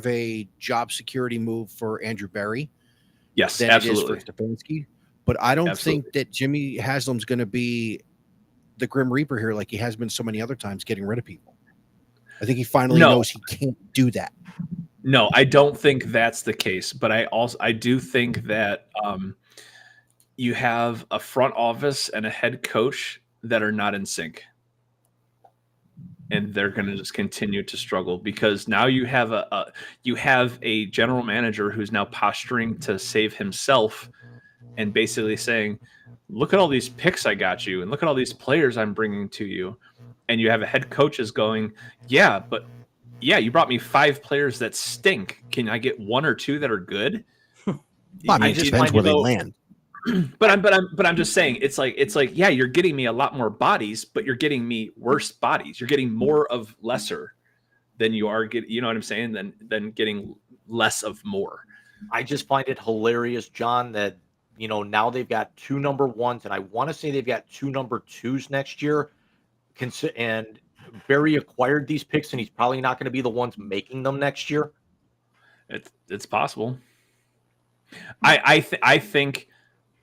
S1: a job security move for Andrew Berry.
S3: Yes,
S1: than
S3: absolutely.
S1: It is for Stefanski. But I don't
S3: Absolutely.
S1: think that Jimmy Haslam's going to be the Grim Reaper here like he has been so many other times, getting rid of people. I think he finally knows he can't do that.
S3: No, I don't think that's the case. But I do think that you have a front office and a head coach that are not in sync. And they're going to just continue to struggle because now you have a general manager who's now posturing to save himself and basically saying, look at all these picks I got you and look at all these players I'm bringing to you. And you have a head coach is going, yeah, you brought me 5 players that stink. Can I get 1 or 2 that are good?
S1: I mean, it depends where they land.
S3: But I'm just saying it's like yeah, you're getting me a lot more bodies, but you're getting me worse bodies. You're getting more of lesser than you are getting. You know what I'm saying? Than getting less of more.
S2: I just find it hilarious, John, that now they've got 2 number 1s, and I want to say they've got 2 number 2s next year. And Barry acquired these picks, and he's probably not going to be the ones making them next year.
S3: It's possible. I think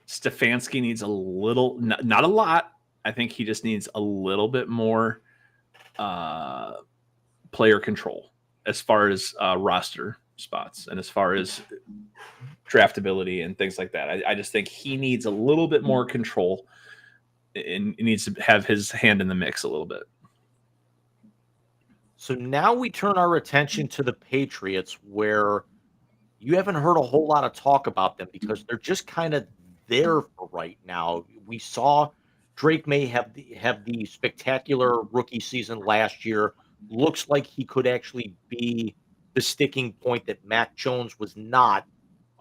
S3: Stefanski needs a little, not a lot. I think he just needs a little bit more player control as far as roster spots and as far as draftability and things like that. I just think he needs a little bit more control and needs to have his hand in the mix a little bit.
S2: So now we turn our attention to the Patriots, where you haven't heard a whole lot of talk about them because they're just kind of there for right now. We saw Drake May have the spectacular rookie season last year. Looks like he could actually be the sticking point that Mac Jones was not,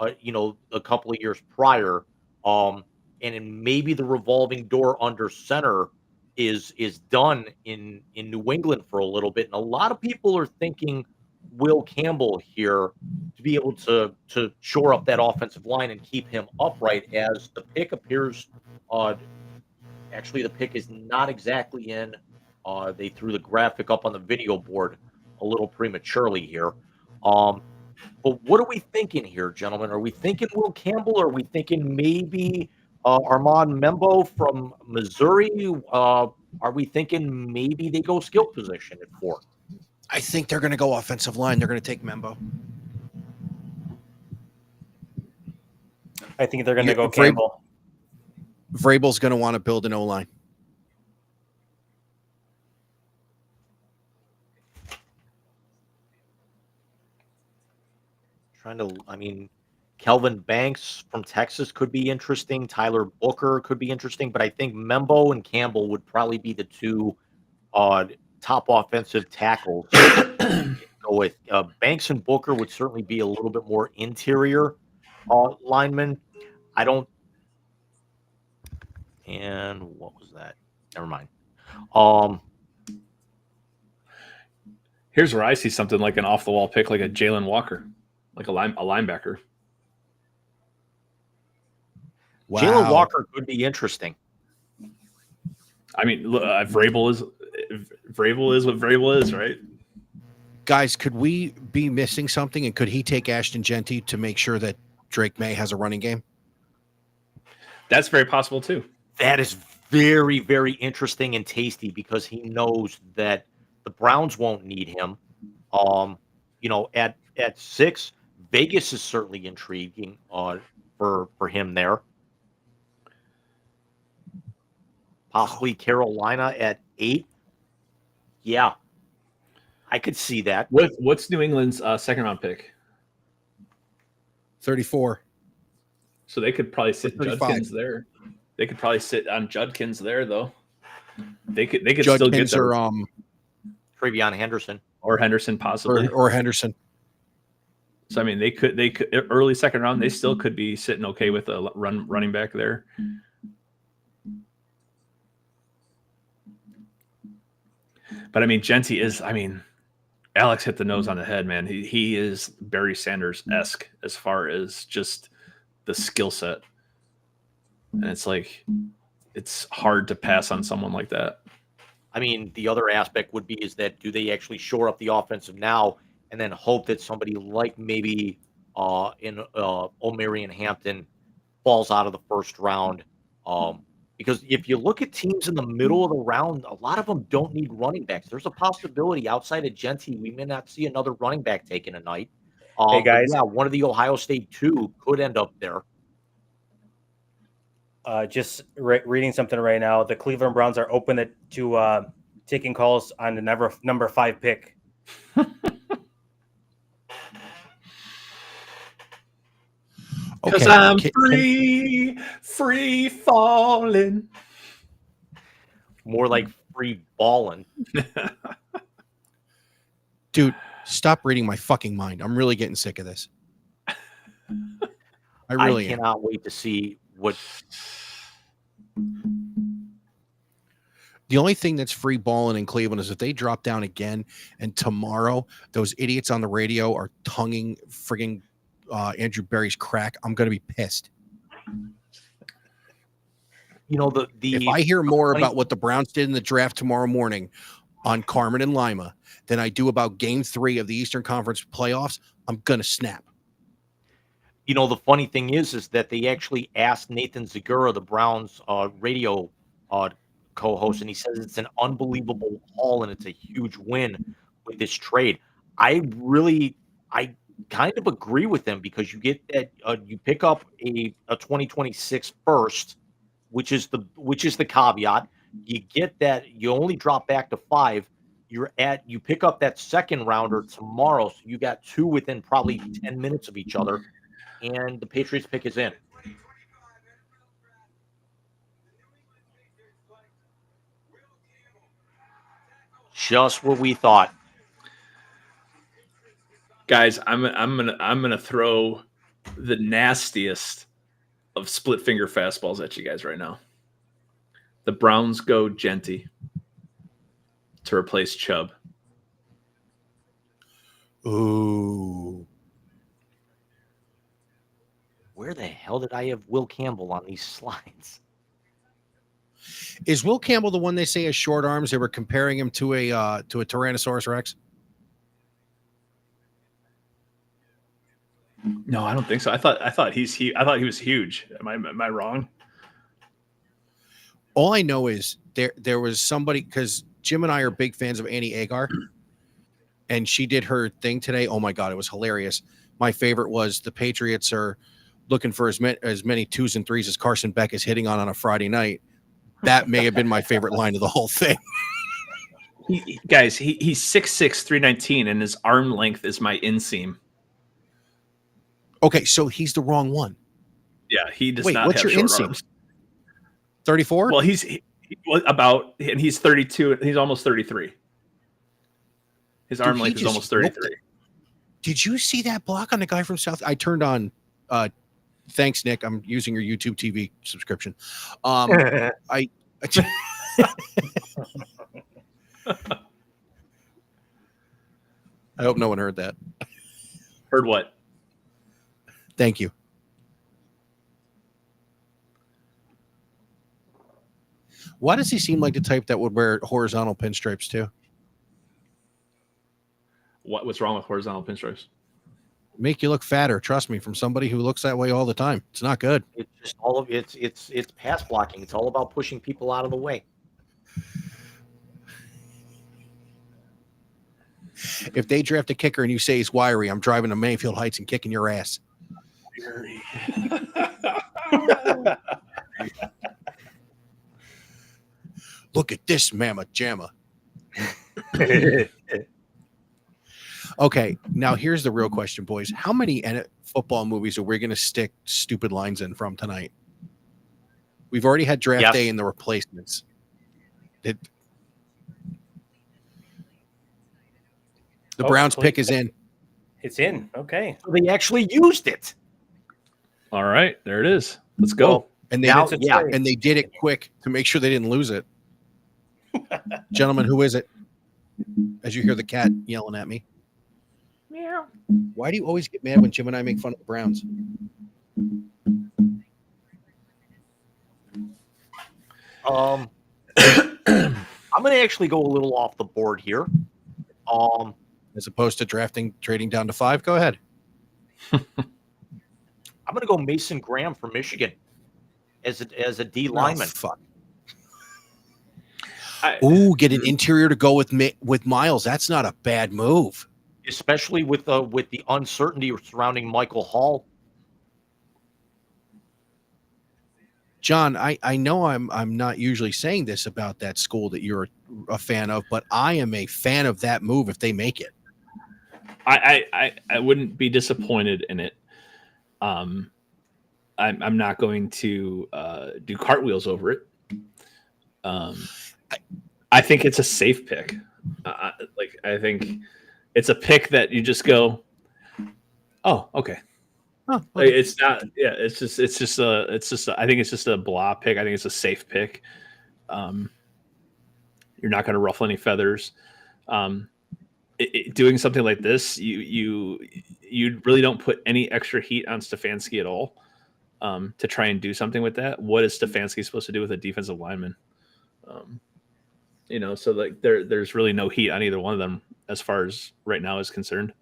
S2: a couple of years prior. And maybe the revolving door under center is done in New England for a little bit. And a lot of people are thinking Will Campbell here to be able to shore up that offensive line and keep him upright, as the pick appears actually the pick is not exactly in. They threw the graphic up on the video board a little prematurely here. But what are we thinking here, gentlemen? Are we thinking Will Campbell? Or are we thinking maybe Armand Membo from Missouri? Are we thinking maybe they go skill position at 4?
S1: I think they're going to go offensive line. They're going to take Membo.
S4: I think they're going to go Campbell.
S1: Vrabel's going to want to build an O-line.
S2: Kelvin Banks from Texas could be interesting. Tyler Booker could be interesting, but I think Membo and Campbell would probably be the 2 top offensive tackles. Go with Banks and Booker would certainly be a little bit more interior. linemen. I don't. And what was that? Never mind.
S3: Here's where I see something like an off the wall pick, like a Jalen Walker, like a linebacker.
S1: Wow.
S2: Jalen Walker could be interesting.
S3: I mean, Vrabel is what Vrabel is, right?
S1: Guys, could we be missing something? And could he take Ashton Genty to make sure that Drake May has a running game?
S3: That's very possible too.
S2: That is very, very interesting and tasty because he knows that the Browns won't need him. At 6, Vegas is certainly intriguing for him there. Possibly Carolina at 8. Yeah, I could see that.
S3: What's New England's second round pick?
S1: 34.
S3: So they could probably sit
S1: 35.
S3: Judkins there. They could probably sit on Judkins there, though. They could
S1: Judkins
S3: still get there.
S2: Or Travion Henderson.
S3: Or Henderson, possibly.
S1: Or Henderson.
S3: So I mean, they could early second round. They still could be sitting okay with a running back there. But I mean, Genty is. I mean, Alex hit the nose on the head, man. He is Barry Sanders-esque as far as just the skill set, and it's like it's hard to pass on someone like that.
S2: I mean, the other aspect would be is that do they actually shore up the offensive now and then hope that somebody like maybe O'Marion Hampton falls out of the first round? Because if you look at teams in the middle of the round, a lot of them don't need running backs. There's a possibility outside of Genty, we may not see another running back taken tonight.
S4: Hey, guys.
S2: Yeah, one of the Ohio State 2 could end up there.
S4: Just reading something right now. The Cleveland Browns are open to taking calls on the number 5 pick.
S3: Because I'm free falling.
S2: More like free balling.
S1: Dude, stop reading my fucking mind. I'm really getting sick of this. I really
S2: cannot wait to see what.
S1: The only thing that's free balling in Cleveland is if they drop down again and tomorrow those idiots on the radio are tonguing frigging Andrew Berry's crack, I'm going to be pissed.
S2: You know,
S1: if I hear more about what the Browns did in the draft tomorrow morning on Carmen and Lima than I do about game 3 of the Eastern Conference playoffs, I'm going to snap.
S2: You know, the funny thing is that they actually asked Nathan Zagura, the Browns radio co-host, and he says it's an unbelievable haul and it's a huge win with this trade. I kind of agree with them because you get that you pick up a 2026 first, which is the caveat. You get that you only drop back to 5. You pick up that second rounder tomorrow, so you got 2 within probably 10 minutes of each other, and the Patriots pick is in. Just what we thought.
S3: Guys, I'm gonna throw the nastiest of split finger fastballs at you guys right now. The Browns go Genty to replace Chubb.
S1: Ooh.
S2: Where the hell did I have Will Campbell on these slides?
S1: Is Will Campbell the one they say has short arms? They were comparing him to a Tyrannosaurus Rex.
S3: No, I don't think so. I thought he was huge. Am I wrong?
S1: All I know is there was somebody, because Jim and I are big fans of Annie Agar, and she did her thing today. Oh my God, it was hilarious. My favorite was the Patriots are looking for as many 2s and 3s as Carson Beck is hitting on a Friday night. That may have been my favorite line of the whole thing.
S3: He's 6'6", 319, and his arm length is my inseam.
S1: Okay, so he's the wrong one.
S3: Yeah, he does
S1: Wait,
S3: not
S1: what's
S3: have
S1: your
S3: short
S1: inseam?
S3: arms.
S1: 34?
S3: Well, he's 32. He's almost 33. His arm length is almost 33.
S1: Did you see that block on the guy from South? I turned on Thanks, Nick. I'm using your YouTube TV subscription. I hope no one heard that.
S3: Heard what?
S1: Thank you. Why does he seem like the type that would wear horizontal pinstripes too?
S3: What's wrong with horizontal pinstripes?
S1: Make you look fatter. Trust me, from somebody who looks that way all the time. It's not good.
S2: It's just all of it's pass blocking. It's all about pushing people out of the way.
S1: If they draft a kicker and you say he's wiry, I'm driving to Mayfield Heights and kicking your ass. Look at this mamma jamma. Okay, now here's the real question, boys. How many football movies are we going to stick stupid lines in from tonight? We've already had draft day and the replacements. The Browns pick is in.
S4: It's in. Okay.
S2: So they actually used it.
S3: All right, there it is. Let's go.
S2: Well,
S1: and they and they did it quick to make sure they didn't lose it. Gentlemen, who is it? As you hear the cat yelling at me.
S2: Meow.
S1: Why do you always get mad when Jim and I make fun of the Browns?
S2: I'm going to actually go a little off the board here.
S1: As opposed to trading down to 5, go ahead.
S2: I'm going to go Mason Graham from Michigan as a D lineman.
S1: Fuck. Get an interior to go with Miles. That's not a bad move,
S2: especially with the uncertainty surrounding Michael Hall.
S1: John, I know I'm not usually saying this about that school that you're a fan of, but I am a fan of that move if they make it.
S3: I wouldn't be disappointed in it. I'm not going to do cartwheels over it. I think it's a safe pick. I think it's a pick that you just go, oh, okay.
S1: Oh, okay.
S3: It's not. Yeah, it's just. I think it's just a blah pick. I think it's a safe pick. You're not going to ruffle any feathers. Doing something like this, you really don't put any extra heat on Stefanski at all. To try and do something with that. What is Stefanski supposed to do with a defensive lineman? So like there's really no heat on either one of them as far as right now is concerned.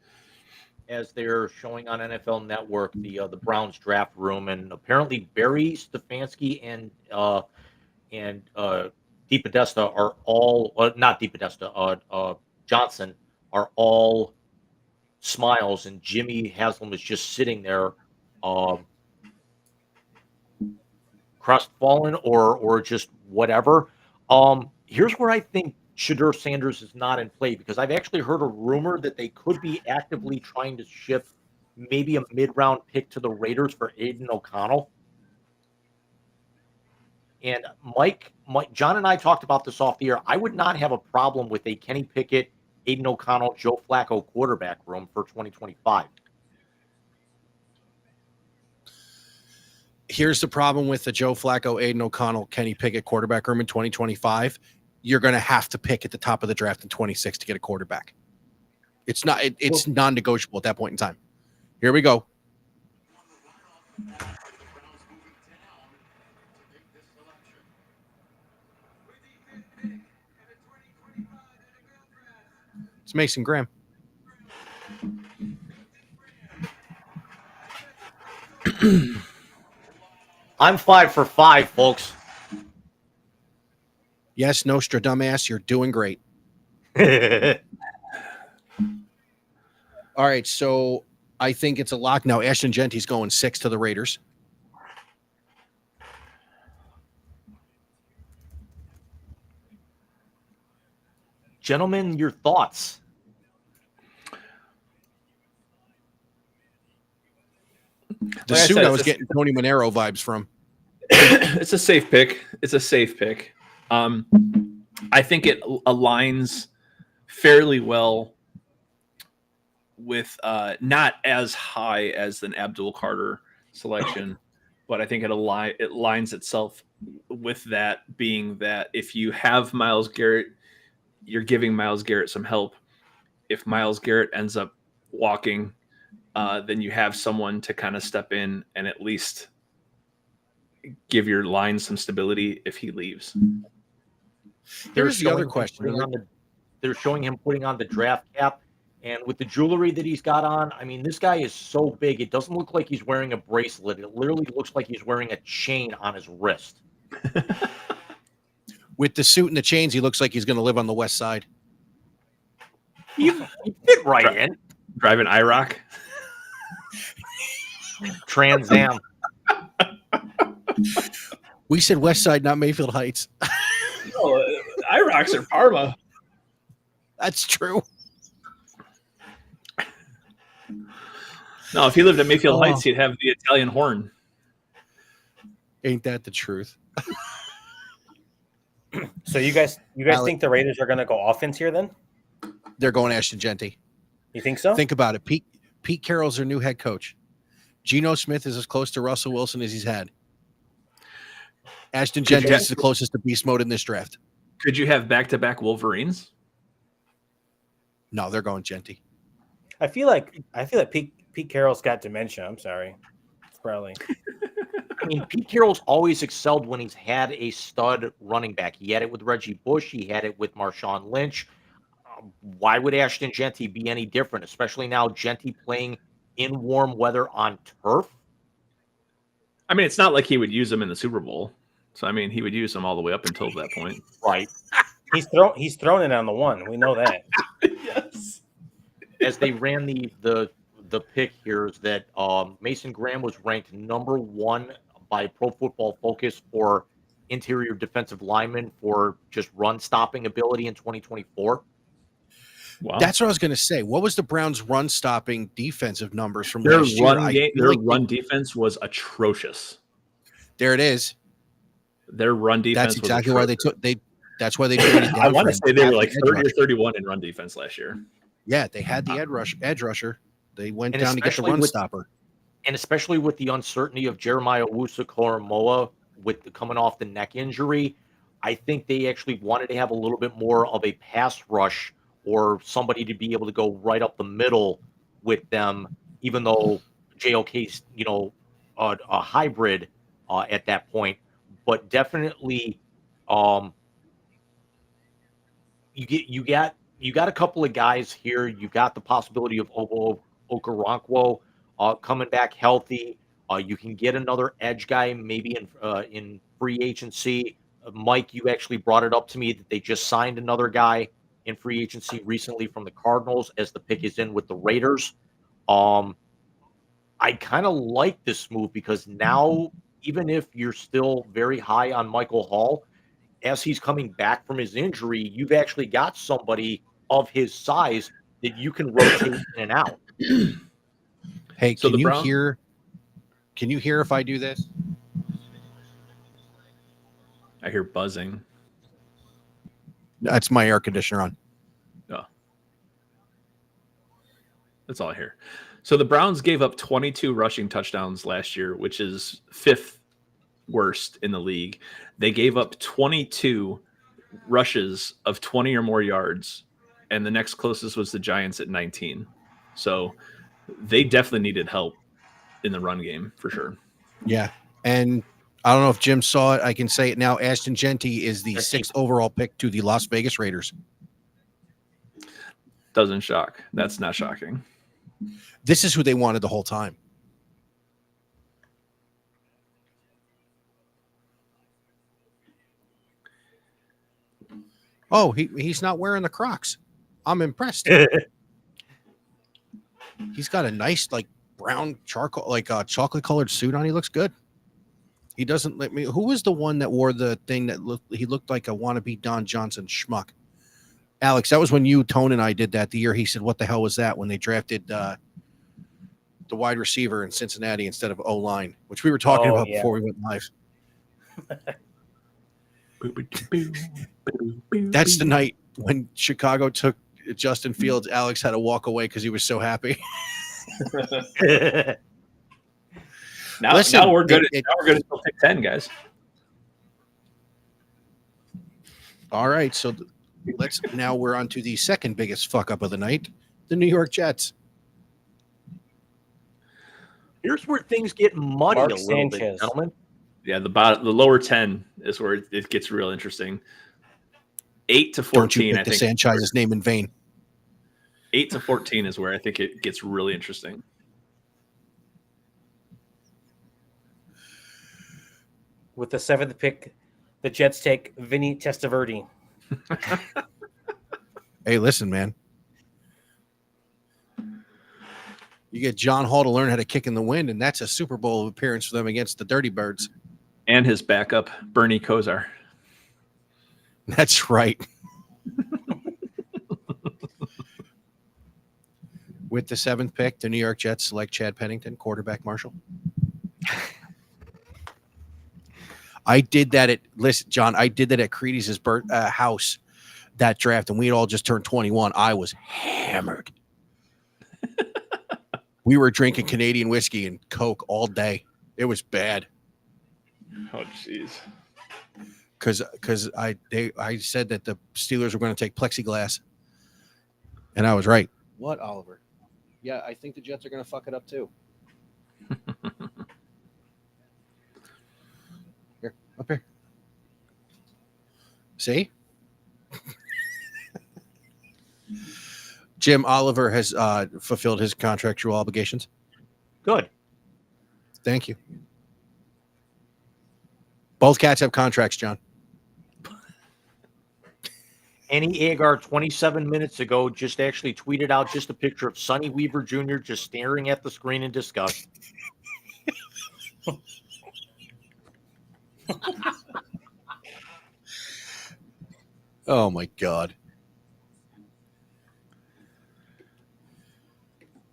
S2: As they're showing on NFL Network, the Browns draft room, and apparently Barry Stefanski and DePodesta are all not DePodesta, Johnson are all smiles, and Jimmy Haslam is just sitting there, crestfallen or just whatever. Here's where I think Shadur Sanders is not in play, because I've actually heard a rumor that they could be actively trying to ship maybe a mid-round pick to the Raiders for Aiden O'Connell. And Mike, John and I talked about this off the air. I would not have a problem with a Kenny Pickett, Aiden O'Connell, Joe Flacco quarterback room for 2025.
S1: Here's the problem with the Joe Flacco, Aiden O'Connell, Kenny Pickett quarterback room in 2025. You're going to have to pick at the top of the draft in 26 to get a quarterback. It's not. It's non-negotiable at that point in time. Here we go. It's Mason Graham.
S2: I'm 5 for 5, folks.
S1: Yes, Nostradamus, you're doing great. All right, so I think it's a lock now. Ashton Genty's going 6 to the Raiders.
S2: Gentlemen, your thoughts?
S1: The suit I was getting Tony Monero vibes from.
S3: It's a safe pick. I think it aligns fairly well with not as high as an Abdul Carter selection, but I think it lines itself with that, being that if you have Myles Garrett, you're giving Myles Garrett some help. If Myles Garrett ends up walking, then you have someone to kind of step in and at least give your line some stability if he leaves.
S1: Here's the other question.
S2: They're showing him putting on the draft cap, and with the jewelry that he's got on, I mean, this guy is so big. It doesn't look like he's wearing a bracelet. It literally looks like he's wearing a chain on his wrist.
S1: With the suit and the chains, he looks like he's going to live on the West Side.
S2: He fit right in.
S3: Driving IROC.
S2: Trans Am.
S1: We said West Side, not Mayfield Heights.
S3: Oh, IROCs are Parma.
S1: That's true.
S3: No, if he lived at Mayfield Heights, he'd have the Italian horn.
S1: Ain't that the truth?
S4: So you guys think the Raiders are going to go offense here then?
S1: They're going Ashton Genty.
S4: You think so?
S1: Think about it. Pete Carroll's their new head coach. Geno Smith is as close to Russell Wilson as he's had. Ashton Genty is the closest to beast mode in this draft.
S3: Could you have back-to-back Wolverines?
S1: No, they're going Genty.
S4: I feel like Pete Carroll's got dementia. I'm sorry. It's probably.
S2: I mean, Pete Carroll's always excelled when he's had a stud running back. He had it with Reggie Bush. He had it with Marshawn Lynch. Why would Ashton Genty be any different, especially now Genty playing in warm weather on turf?
S3: I mean, it's not like he would use them in the Super Bowl. So, I mean, he would use them all the way up until that point.
S2: Right.
S4: He's thrown it on the one. We know that.
S3: Yes.
S2: As they ran the pick here is that Mason Graham was ranked number 1 by Pro Football Focus for interior defensive lineman for just run stopping ability in 2024.
S3: Wow.
S1: That's what I was going to say. What was the Browns' run stopping defensive numbers from
S3: their
S1: last
S3: run
S1: year?
S3: Their run defense was atrocious.
S1: There it is.
S3: Their run defense.
S1: That's exactly why That's why they traded down.
S3: I want to say they were like 30 or 31 in run defense last year.
S1: Yeah, they had the edge rusher. They went down to get the run stopper.
S2: And especially with the uncertainty of Jeremiah Owusu-Koramoah coming off the neck injury, I think they actually wanted to have a little bit more of a pass rush or somebody to be able to go right up the middle with them, even though JOK's, a hybrid at that point. But definitely, you got a couple of guys here. You got the possibility of Okoronkwo coming back healthy. You can get another edge guy maybe in free agency. Mike, you actually brought it up to me that they just signed another guy in free agency recently from the Cardinals as the pick is in with the Raiders. I kind of like this move because now, even if you're still very high on Michael Hall, as he's coming back from his injury, you've actually got somebody of his size that you can rotate in and out.
S1: Hey, so can you hear if I do this?
S3: I hear buzzing.
S1: That's my air conditioner on.
S3: Oh. That's all I hear. So the Browns gave up 22 rushing touchdowns last year, which is 5th worst in the league. They gave up 22 rushes of 20 or more yards, and the next closest was the Giants at 19. So they definitely needed help in the run game for sure.
S1: Yeah. And I don't know if Jim saw it. I can say it now. Ashton Genty is the 6th overall pick to the Las Vegas Raiders.
S3: Doesn't shock. That's not shocking.
S1: This is who they wanted the whole time. Oh, he's not wearing the Crocs. I'm impressed. He's got a nice brown charcoal, chocolate colored suit on. He looks good. He doesn't let me. Who was the one that wore the thing that he looked like a wannabe Don Johnson schmuck? Alex, that was when you, Tone, and I did that the year he said, "What the hell was that?" When they drafted the wide receiver in Cincinnati instead of O-line, which we were talking about before we went live. That's the night when Chicago took Justin Fields. Alex had to walk away because he was so happy.
S3: Now,
S1: Listen,
S3: now we're good. Now we're good until pick 10, guys.
S1: All right, so now we're on to the second biggest fuck up of the night, the New York Jets.
S2: Here's where things get muddy
S4: Mark
S2: a little bit,
S4: Sanchez.
S2: gentlemen.
S3: Yeah, the lower 10 is where it gets real interesting. 8 to 14,
S1: Don't you
S3: I
S1: put the
S3: think.
S1: Sanchez's name in vain.
S3: 8 to 14 is where I think it gets really interesting.
S4: With the 7th pick, the Jets take Vinny Testaverde.
S1: Hey, listen, man. You get John Hall to learn how to kick in the wind, and that's a Super Bowl appearance for them against the Dirty Birds.
S3: And his backup, Bernie Kosar.
S1: That's right. With the 7th pick, the New York Jets select Chad Pennington, quarterback Marshall. I did that John, I did that at Creedy's house, that draft, and we had all just turned 21. I was hammered. We were drinking Canadian whiskey and Coke all day. It was bad.
S3: Oh, jeez.
S1: Because I said that the Steelers were going to take plexiglass, and I was right. What, Oliver? Yeah, I think the Jets are going to fuck it up too. Here, up here. See? Jim, Oliver has fulfilled his contractual obligations.
S2: Good.
S1: Thank you. Both cats have contracts, John.
S2: Annie Agar 27 minutes ago just actually tweeted out just a picture of Sonny Weaver Jr. just staring at the screen in disgust.
S1: Oh my God.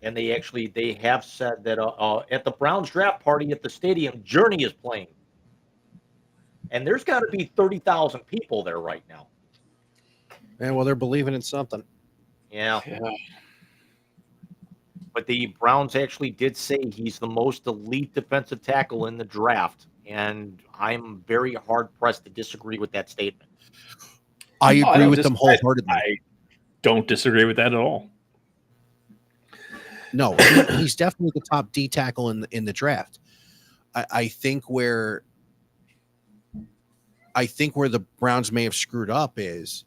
S2: And they have said that at the Browns draft party at the stadium, Journey is playing. And there's got to be 30,000 people there right now.
S1: Yeah, well, they're believing in something.
S2: Yeah. But the Browns actually did say he's the most elite defensive tackle in the draft. And I'm very hard-pressed to disagree with that statement.
S1: I agree with them wholeheartedly.
S3: I don't disagree with that at all.
S1: No, he's definitely the top D tackle in the draft. I think where the Browns may have screwed up is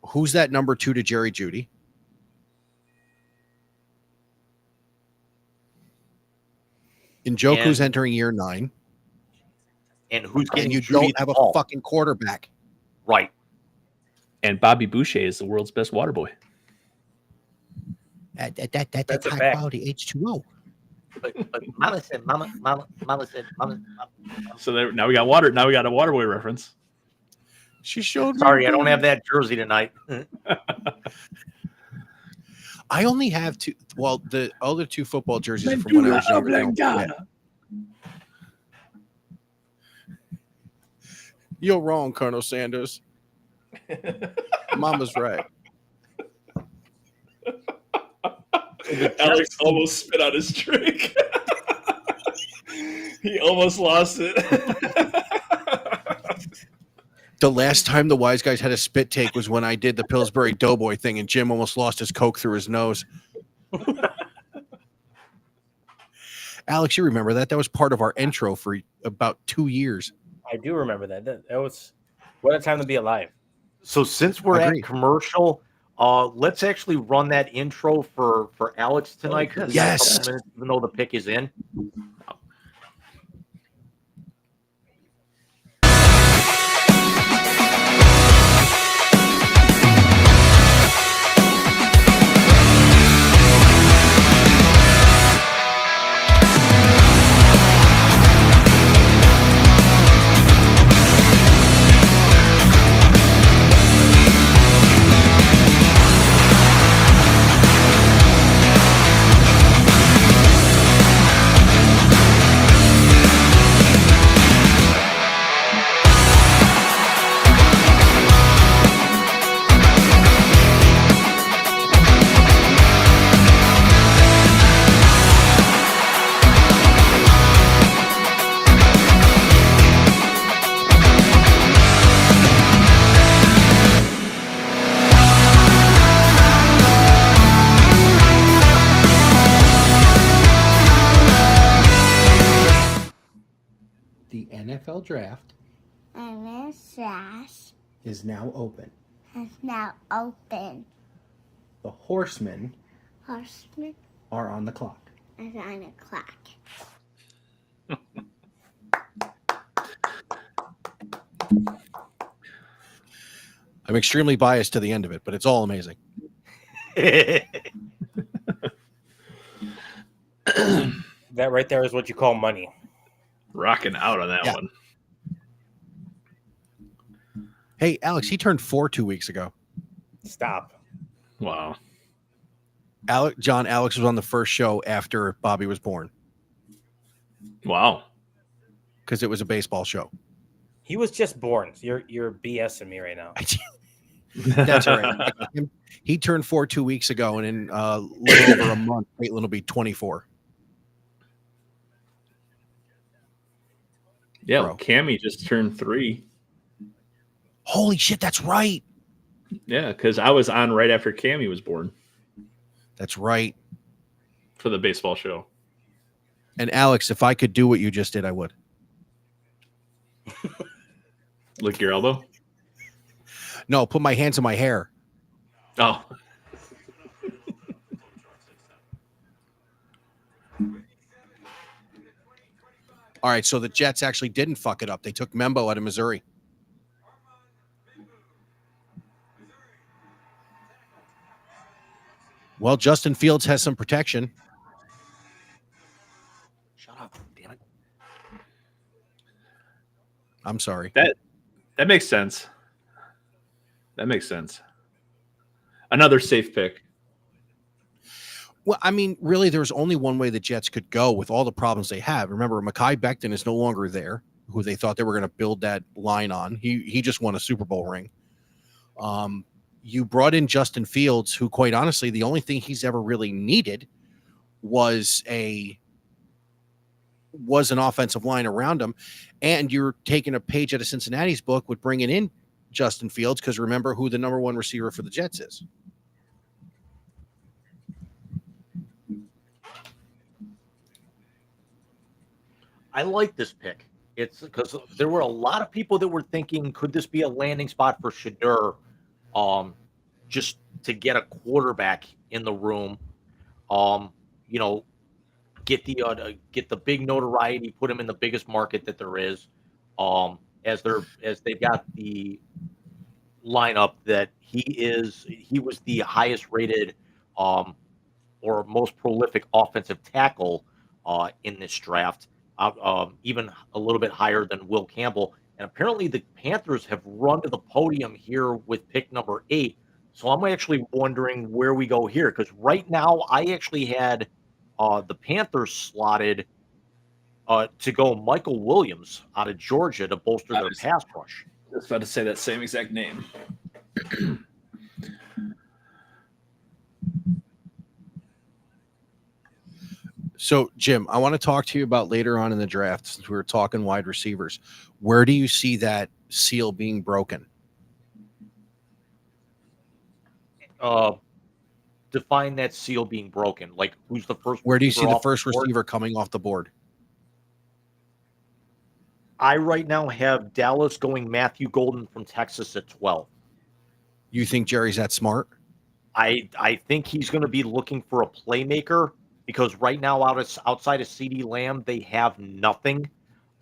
S1: who's that number 2 to Jerry Jeudy? Njoku's entering year 9.
S2: And who's getting
S1: and you
S2: Jeudy
S1: don't have a
S2: ball?
S1: fucking quarterback.
S2: Right.
S3: And Bobby Boucher is the world's best water boy.
S1: That's
S4: a
S1: high
S4: fact.
S1: quality H2O.
S2: But Mama said, Mama said.
S3: So now we got water. Now we got a water boy reference.
S1: She showed me.
S2: Sorry, I don't have that jersey tonight.
S1: I only have 2. Well, the other 2 football jerseys are from when I was younger. Yeah. You're wrong, Colonel Sanders. Mama's right.
S3: Alex almost spit out his drink. He almost lost it.
S1: The last time the wise guys had a spit take was when I did the Pillsbury Doughboy thing, and Jim almost lost his Coke through his nose. Alex, you remember that? That was part of our intro for about 2 years.
S4: I do remember that. That was what a time to be alive.
S2: So since we're
S1: Agreed.
S2: at commercial, let's actually run that intro for Alex tonight.
S1: Yes.
S2: Minutes, even though the pick is in.
S1: NFL Draft is now open. The horsemen are on the clock. I'm extremely biased to the end of it, but it's all amazing.
S4: That right there is what you call money.
S3: Rocking out on that one.
S1: Hey, Alex, he turned 4 2 weeks ago.
S4: Stop.
S3: Wow.
S1: Alex was on the first show after Bobby was born.
S3: Wow.
S1: Because it was a baseball show.
S4: He was just born. You're BSing me right now.
S1: That's all right. He turned 4 2 weeks ago, and in a little over a month, Caitlin will be 24.
S3: Yeah, well, Cammy just turned 3.
S1: Holy shit, that's right.
S3: Yeah, because I was on right after Cammy was born.
S1: That's right.
S3: For the baseball show.
S1: And Alex, if I could do what you just did, I would.
S3: Lick your elbow?
S1: No, put my hands in my hair.
S3: Oh.
S1: All right, so the Jets actually didn't fuck it up. They took Membo out of Missouri. Well, Justin Fields has some protection.
S2: Shut up, damn it.
S1: I'm sorry.
S3: That makes sense. That makes sense. Another safe pick.
S1: Well, I mean, really, there's only one way the Jets could go with all the problems they have. Remember, Mekhi Becton is no longer there, who they thought they were going to build that line on. He just won a Super Bowl ring. You brought in Justin Fields, who, quite honestly, the only thing he's ever really needed was an offensive line around him. And you're taking a page out of Cincinnati's book with bringing in Justin Fields, because remember who the number one receiver for the Jets is.
S2: I like this pick. It's because there were a lot of people that were thinking, could this be a landing spot for Shedeur, just to get a quarterback in the room, get the big notoriety, put him in the biggest market that there is, as they've got the lineup that he was the highest rated or most prolific offensive tackle in this draft. Even a little bit higher than Will Campbell. And apparently the Panthers have run to the podium here with pick number 8. So I'm actually wondering where we go here, because right now I actually had the Panthers slotted to go Michael Williams out of Georgia to bolster their pass rush.
S3: I was about to say that same exact name.
S1: So, Jim, I want to talk to you about later on in the draft, since we were talking wide receivers. Where do you see that seal being broken?
S2: Define that seal being broken. Like, who's the first?
S1: Where do you see the first receiver coming off the board?
S2: I right now have Dallas going Matthew Golden from Texas at 12.
S1: You think Jerry's that smart?
S2: I think he's going to be looking for a playmaker, because right now outside of CeeDee Lamb, they have nothing.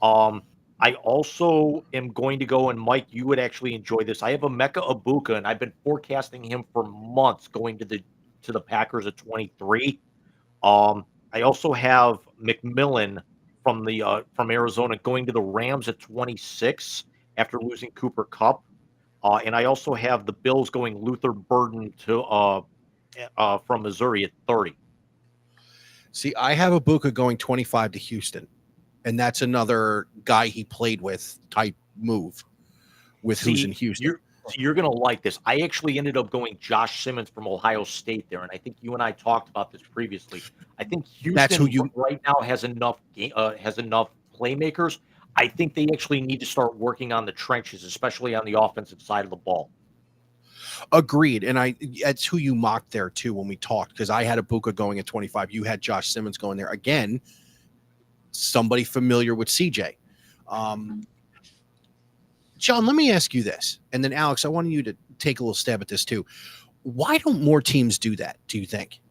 S2: I also am going to go, and Mike, you would actually enjoy this. I have Emeka Egbuka, and I've been forecasting him for months going to the Packers at 23. I also have McMillan from Arizona going to the Rams at 26 after losing Cooper Kupp. And I also have the Bills going Luther Burden from Missouri at 30.
S1: See, I have Egbuka going 25 to Houston, and that's another guy he played with type move with who's in Houston.
S2: You're going to like this. I actually ended up going Josh Simmons from Ohio State there, and I think you and I talked about this previously. I think Houston right now has enough playmakers. I think they actually need to start working on the trenches, especially on the offensive side of the ball.
S1: Agreed. And that's who you mocked there too when we talked, because I had Egbuka going at 25. You had Josh Simmons going there. Again, somebody familiar with CJ. John, let me ask you this. And then, Alex, I want you to take a little stab at this too. Why don't more teams do that, do you think?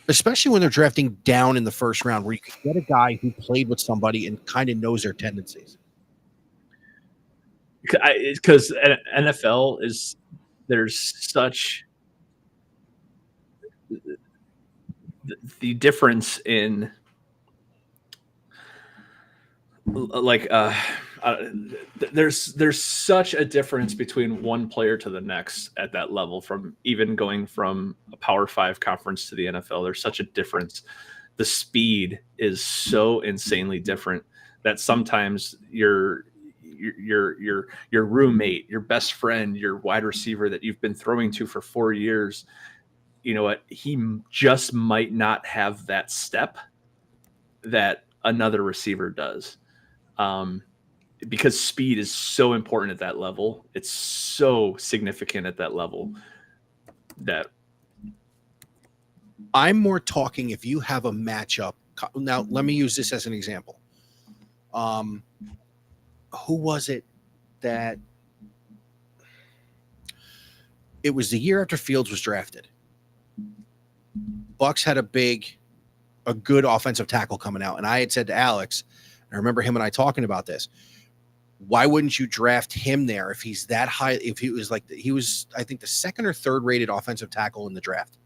S1: Especially when they're drafting down in the first round, where you can get a guy who played with somebody and kind of knows their tendencies.
S3: Because NFL is, there's such the difference in like there's such a difference between one player to the next at that level, from even going from a Power 5 conference to the NFL. There's such a difference. The speed is so insanely different that sometimes your roommate, your best friend, your wide receiver that you've been throwing to for 4 years, you know what, he just might not have that step that another receiver does. Because speed is so important at that level. It's so significant at that level that
S1: I'm more talking if you have a matchup. Now, let me use this as an example. Who was it that it was the year after Fields was drafted? Bucks had a good offensive tackle coming out. And I had said to Alex, I remember him and I talking about this. Why wouldn't you draft him there if he's that high? If he was I think the second or third rated offensive tackle in the draft.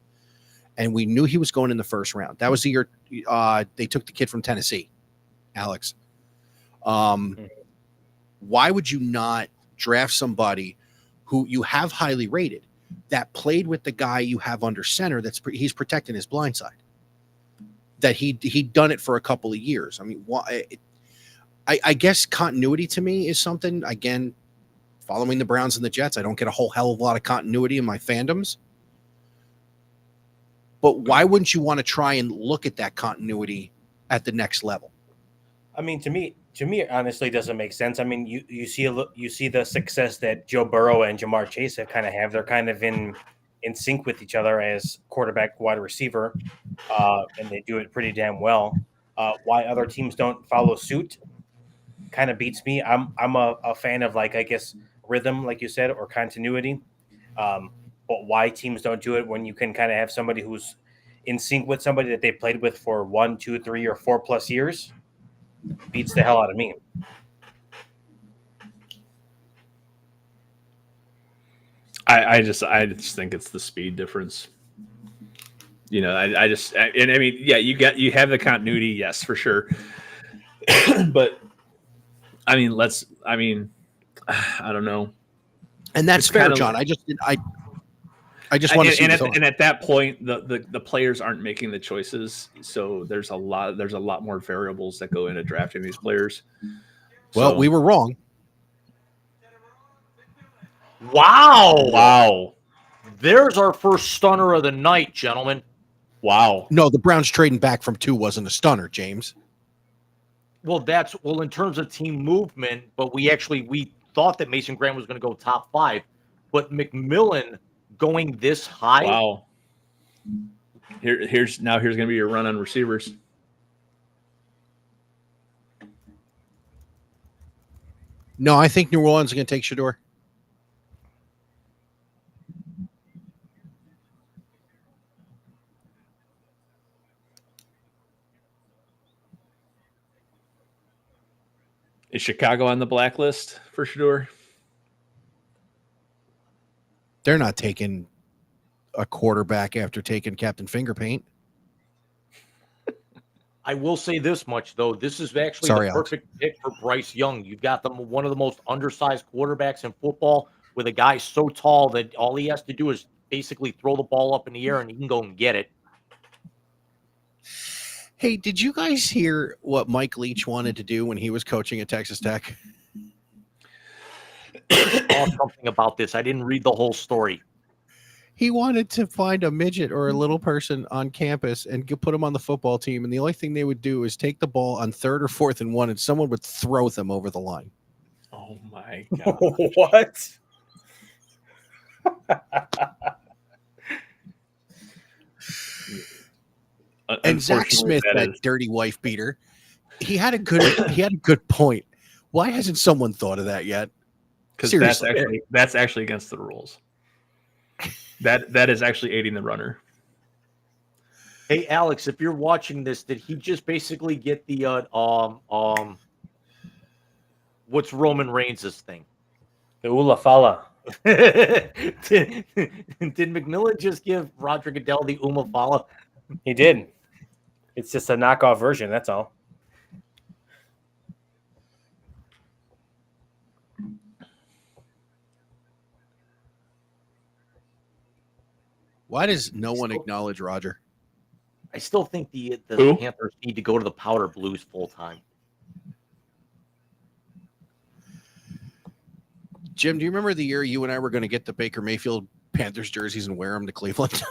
S1: And we knew he was going in the first round. That was the year they took the kid from Tennessee, Alex. Why would you not draft somebody who you have highly rated that played with the guy you have under center? He's protecting his blind side. That he'd done it for a couple of years. I mean, I guess continuity to me is something. Again, following the Browns and the Jets, I don't get a whole hell of a lot of continuity in my fandoms. But why wouldn't you want to try and look at that continuity at the next level?
S4: I mean, to me, it honestly doesn't make sense. I mean, you see the success that Joe Burrow and Jamar Chase have kind of have. They're kind of in sync with each other as quarterback, wide receiver, and they do it pretty damn well. Why other teams don't follow suit kind of beats me. I'm a fan of, like, I guess, rhythm, like you said, or continuity. But why teams don't do it when you can kind of have somebody who's in sync with somebody that they played with for 1, 2, 3, or 4+ years beats the hell out of me.
S3: I just think it's the speed difference. You know, I mean, yeah, you have the continuity, yes, for sure. But I mean, I don't know.
S1: And that's
S3: It's
S1: fair,
S3: kinda,
S1: John. I just want to see.
S3: And at that point, the players aren't making the choices, so there's a lot more variables that go into drafting these players.
S1: Well, we were wrong.
S2: Wow. There's our first stunner of the night, gentlemen.
S3: Wow.
S1: No, the Browns trading back from 2 wasn't a stunner, James.
S2: Well, in terms of team movement, but we thought that Mason Graham was going to go top 5, but McMillan going this high.
S3: Wow. Here's going to be your run on receivers.
S1: No, I think New Orleans is going to take Shador.
S3: Is Chicago on the blacklist for Shador?
S1: They're not taking a quarterback after taking Captain Fingerpaint.
S2: I will say this much, though. This is actually the perfect pick for Bryce Young. You've got one of the most undersized quarterbacks in football, with a guy so tall that all he has to do is basically throw the ball up in the air and he can go and get it.
S1: Hey, did you guys hear what Mike Leach wanted to do when he was coaching at Texas Tech?
S2: I saw something about this. I didn't read the whole story.
S1: He wanted to find a midget or a little person on campus and put them on the football team. And the only thing they would do is take the ball on 3rd or 4th and 1, and someone would throw them over the line.
S3: Oh, my God.
S4: What?
S1: And Zach Smith, that dirty wife beater, he had a good point Why hasn't someone thought of that yet?
S3: Because
S1: Seriously.
S3: that's actually against the rules. That is actually aiding the runner.
S2: Hey, Alex, if you're watching this, did he just basically get the what's Roman Reigns' thing?
S4: The Ula Fala.
S2: did McMillan just give Roger Goodell the Umafala?
S4: He did. It's just a knockoff version. That's all.
S1: Why does no one acknowledge Roger?
S2: I still think the
S3: Who?
S2: Panthers need to go to the Powder Blues full time.
S1: Jim, do you remember the year you and I were going to get the Baker Mayfield Panthers jerseys and wear them to Cleveland?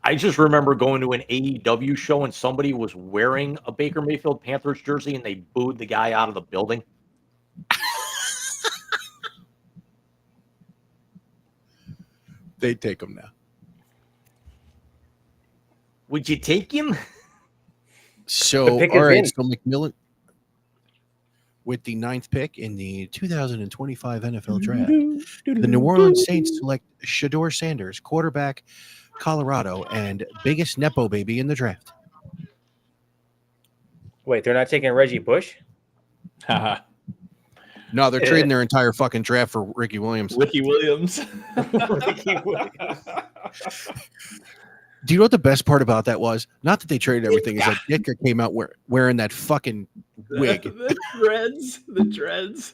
S2: I just remember going to an AEW show and somebody was wearing a Baker Mayfield Panthers jersey and they booed the guy out of the building.
S1: They'd take them now.
S2: Would you take him?
S1: So,
S4: The pick
S1: all
S4: is
S1: right,
S4: in.
S1: so McMillan with the 9th pick in the 2025 NFL Draft. The New Orleans Saints select Shador Sanders, quarterback, Colorado, and biggest Nepo baby in the draft.
S4: Wait, they're not taking Reggie Bush?
S3: Haha.
S1: No, they're trading their entire fucking draft for Ricky Williams.
S3: Ricky Williams.
S1: Do you know what the best part about that was? Not that they traded everything. Is that Ditka came out wearing that fucking wig.
S3: The dreads. The dreads.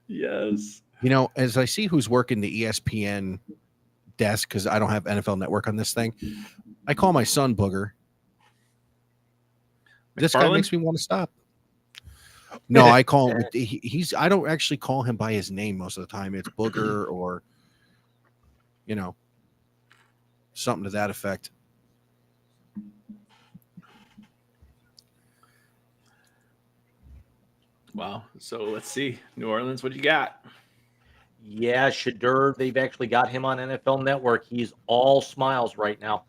S3: Yes.
S1: You know, as I see who's working the ESPN desk, because I don't have NFL Network on this thing, I call my son Booger. This guy
S3: McFarland?
S1: makes me want to stop. No, I call him. He's. I don't actually call him by his name most of the time. It's Booger or, you know, something to that effect.
S3: Wow. So let's see. New Orleans, what you got?
S2: Yeah, Shador, they've actually got him on NFL Network. He's all smiles right now.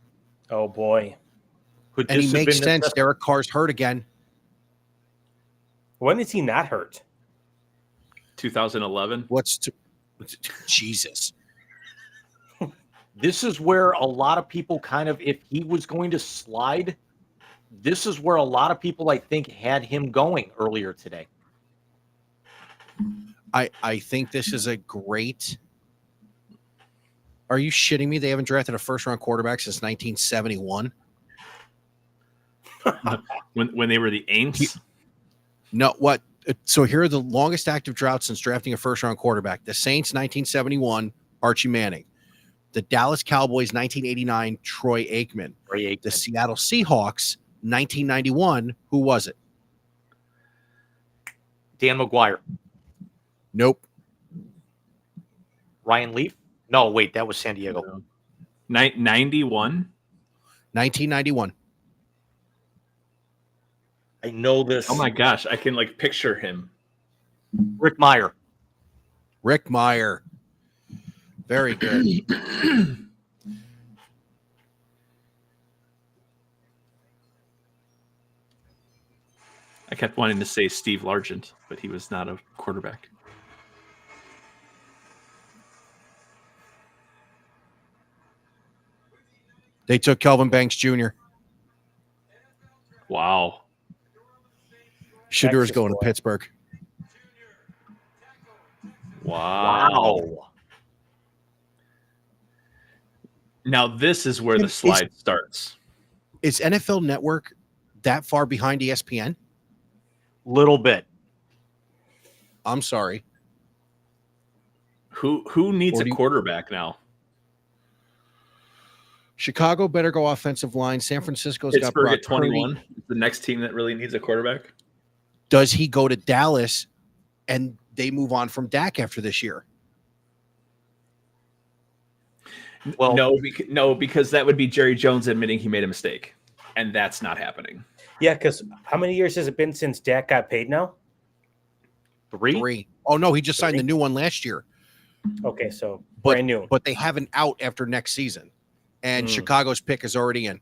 S4: Oh, boy.
S2: Could
S1: And
S2: this
S1: he
S2: have
S1: makes
S2: been
S1: sense. Derek Carr's hurt again.
S4: When is he not hurt?
S3: 2011.
S1: Jesus.
S2: This is where a lot of people kind of, if he was going to slide, this is where a lot of people, I think, had him going earlier today.
S1: I think this is a great. Are you shitting me? They haven't drafted a first-round quarterback since 1971.
S3: When they were the Aints.
S1: No, what? So here are the longest active droughts since drafting a first-round quarterback. The Saints, 1971, Archie Manning. The Dallas Cowboys, 1989, Troy Aikman. The Seattle Seahawks, 1991, who was it?
S2: Dan McGuire.
S1: Nope.
S2: Ryan Leaf? No, wait, that was San Diego.
S3: 91.
S1: 1991.
S2: I know this.
S3: Oh my gosh, I can like picture him.
S2: Rick Meyer.
S1: Rick Meyer. Very good.
S3: I kept wanting to say Steve Largent, but he was not a quarterback.
S1: They took Kelvin Banks Jr.
S3: Wow.
S1: Shador's
S4: Texas
S1: going to
S4: boy.
S1: Pittsburgh.
S3: Wow. Now this is where the slide starts.
S1: Is NFL Network that far behind ESPN?
S2: Little bit.
S1: I'm sorry.
S3: Who needs a quarterback now?
S1: Chicago better go offensive line. San Francisco's got
S3: Pittsburgh
S1: Brock
S3: at 21.
S1: Purdy.
S3: The next team that really needs a quarterback.
S1: Does he go to Dallas and they move on from Dak after this year?
S2: Well,
S3: no, because that would be Jerry Jones admitting he made a mistake, and that's not happening.
S4: Yeah, because how many years has it been since Dak got paid now?
S2: 3.
S1: Oh, no, he just signed the new one last year.
S4: Okay, so
S1: But,
S4: brand new.
S1: but they have an out after next season. And Chicago's pick is already in.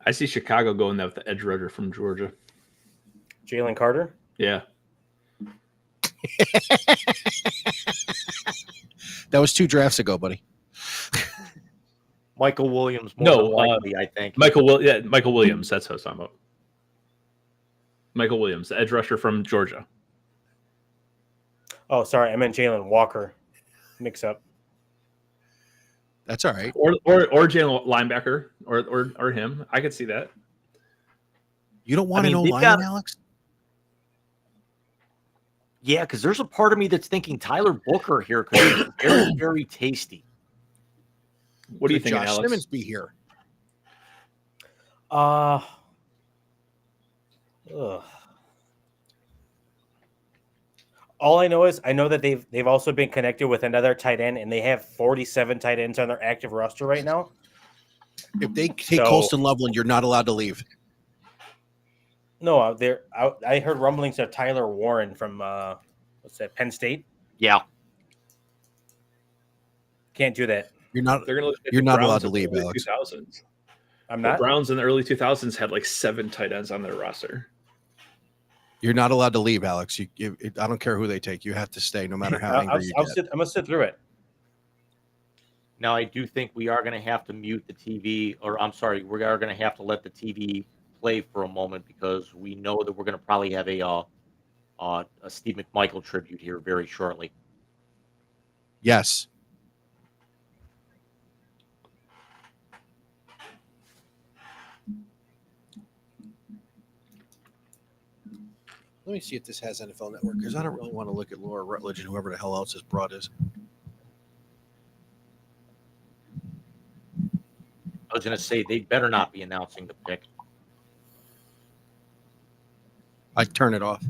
S3: I see Chicago going that with the edge rusher from Georgia.
S4: Jalen Carter.
S3: Yeah.
S1: That was 2 drafts ago, buddy.
S2: Michael Williams, more
S3: No,
S2: than likely, I think.
S3: Michael Williams. That's what I was talking about. Michael Williams, the edge rusher from Georgia.
S4: Oh, sorry, I meant Jalen Walker. Mix up.
S1: That's all right.
S3: Or Jalen linebacker or him. I could see that.
S1: You don't want
S2: I mean,
S1: an
S2: they've
S1: O-lineman,
S2: got-
S1: Alex?
S2: Yeah, because there's a part of me that's thinking Tyler Booker here could be very, very tasty.
S3: What do you
S1: Could
S3: think,
S1: Josh
S3: Alex?
S1: Simmons be here?
S4: Ugh. All I know is I know that they've also been connected with another tight end, and they have 47 tight ends on their active roster right now.
S1: If they take
S4: So-
S1: Colston Loveland, you're not allowed to leave.
S4: No, I heard rumblings of Tyler Warren from what's that, Penn State.
S2: Yeah.
S4: Can't do that.
S1: You're not.
S3: They're gonna look at
S1: You're
S3: the
S1: not
S3: Browns
S1: allowed to
S3: in the
S1: leave,
S3: early
S1: Alex.
S3: 2000s.
S4: I'm
S3: The
S4: not.
S3: Browns in the early 2000s had like 7 tight ends on their roster.
S1: You're not allowed to leave, Alex. I don't care who they take. You have to stay, no matter how angry you get.
S4: I'm gonna sit through it.
S2: Now, I do think we are going to have to mute the TV, or I'm sorry, we are going to have to let the TV play for a moment because we know that we're going to probably have a Steve McMichael tribute here very shortly.
S1: Yes. Let me see if this has NFL Network because I don't really want to look at Laura Rutledge and whoever the hell else his broad is.
S2: I was going to say they better not be announcing the pick.
S1: I turn it off.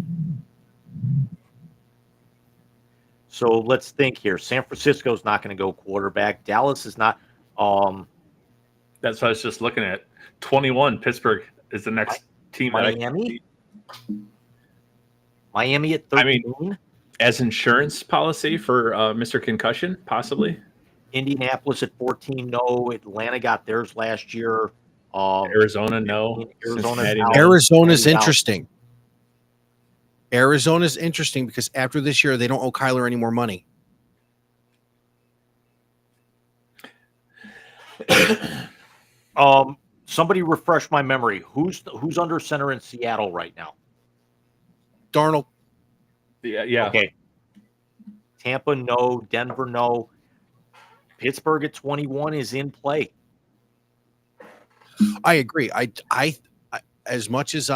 S2: So let's think here. San Francisco's not going to go quarterback. Dallas is not.
S3: That's what I was just looking at. 21, Pittsburgh is the next team.
S2: Miami? Miami at 13?
S3: As insurance policy for Mr. Concussion, possibly.
S2: Indianapolis at 14, no. Atlanta got theirs last year.
S3: Arizona, no.
S2: Arizona's
S3: Cincinnati,
S2: out.
S3: no.
S1: Arizona's
S2: Cincinnati out.
S1: interesting. Arizona's interesting because after this year, they don't owe Kyler any more money.
S2: Somebody refresh my memory. Who's under center in Seattle right now?
S1: Darnold.
S3: Yeah.
S2: Okay. Tampa, no. Denver, no. Pittsburgh at 21 is in play.
S1: I agree. I as much as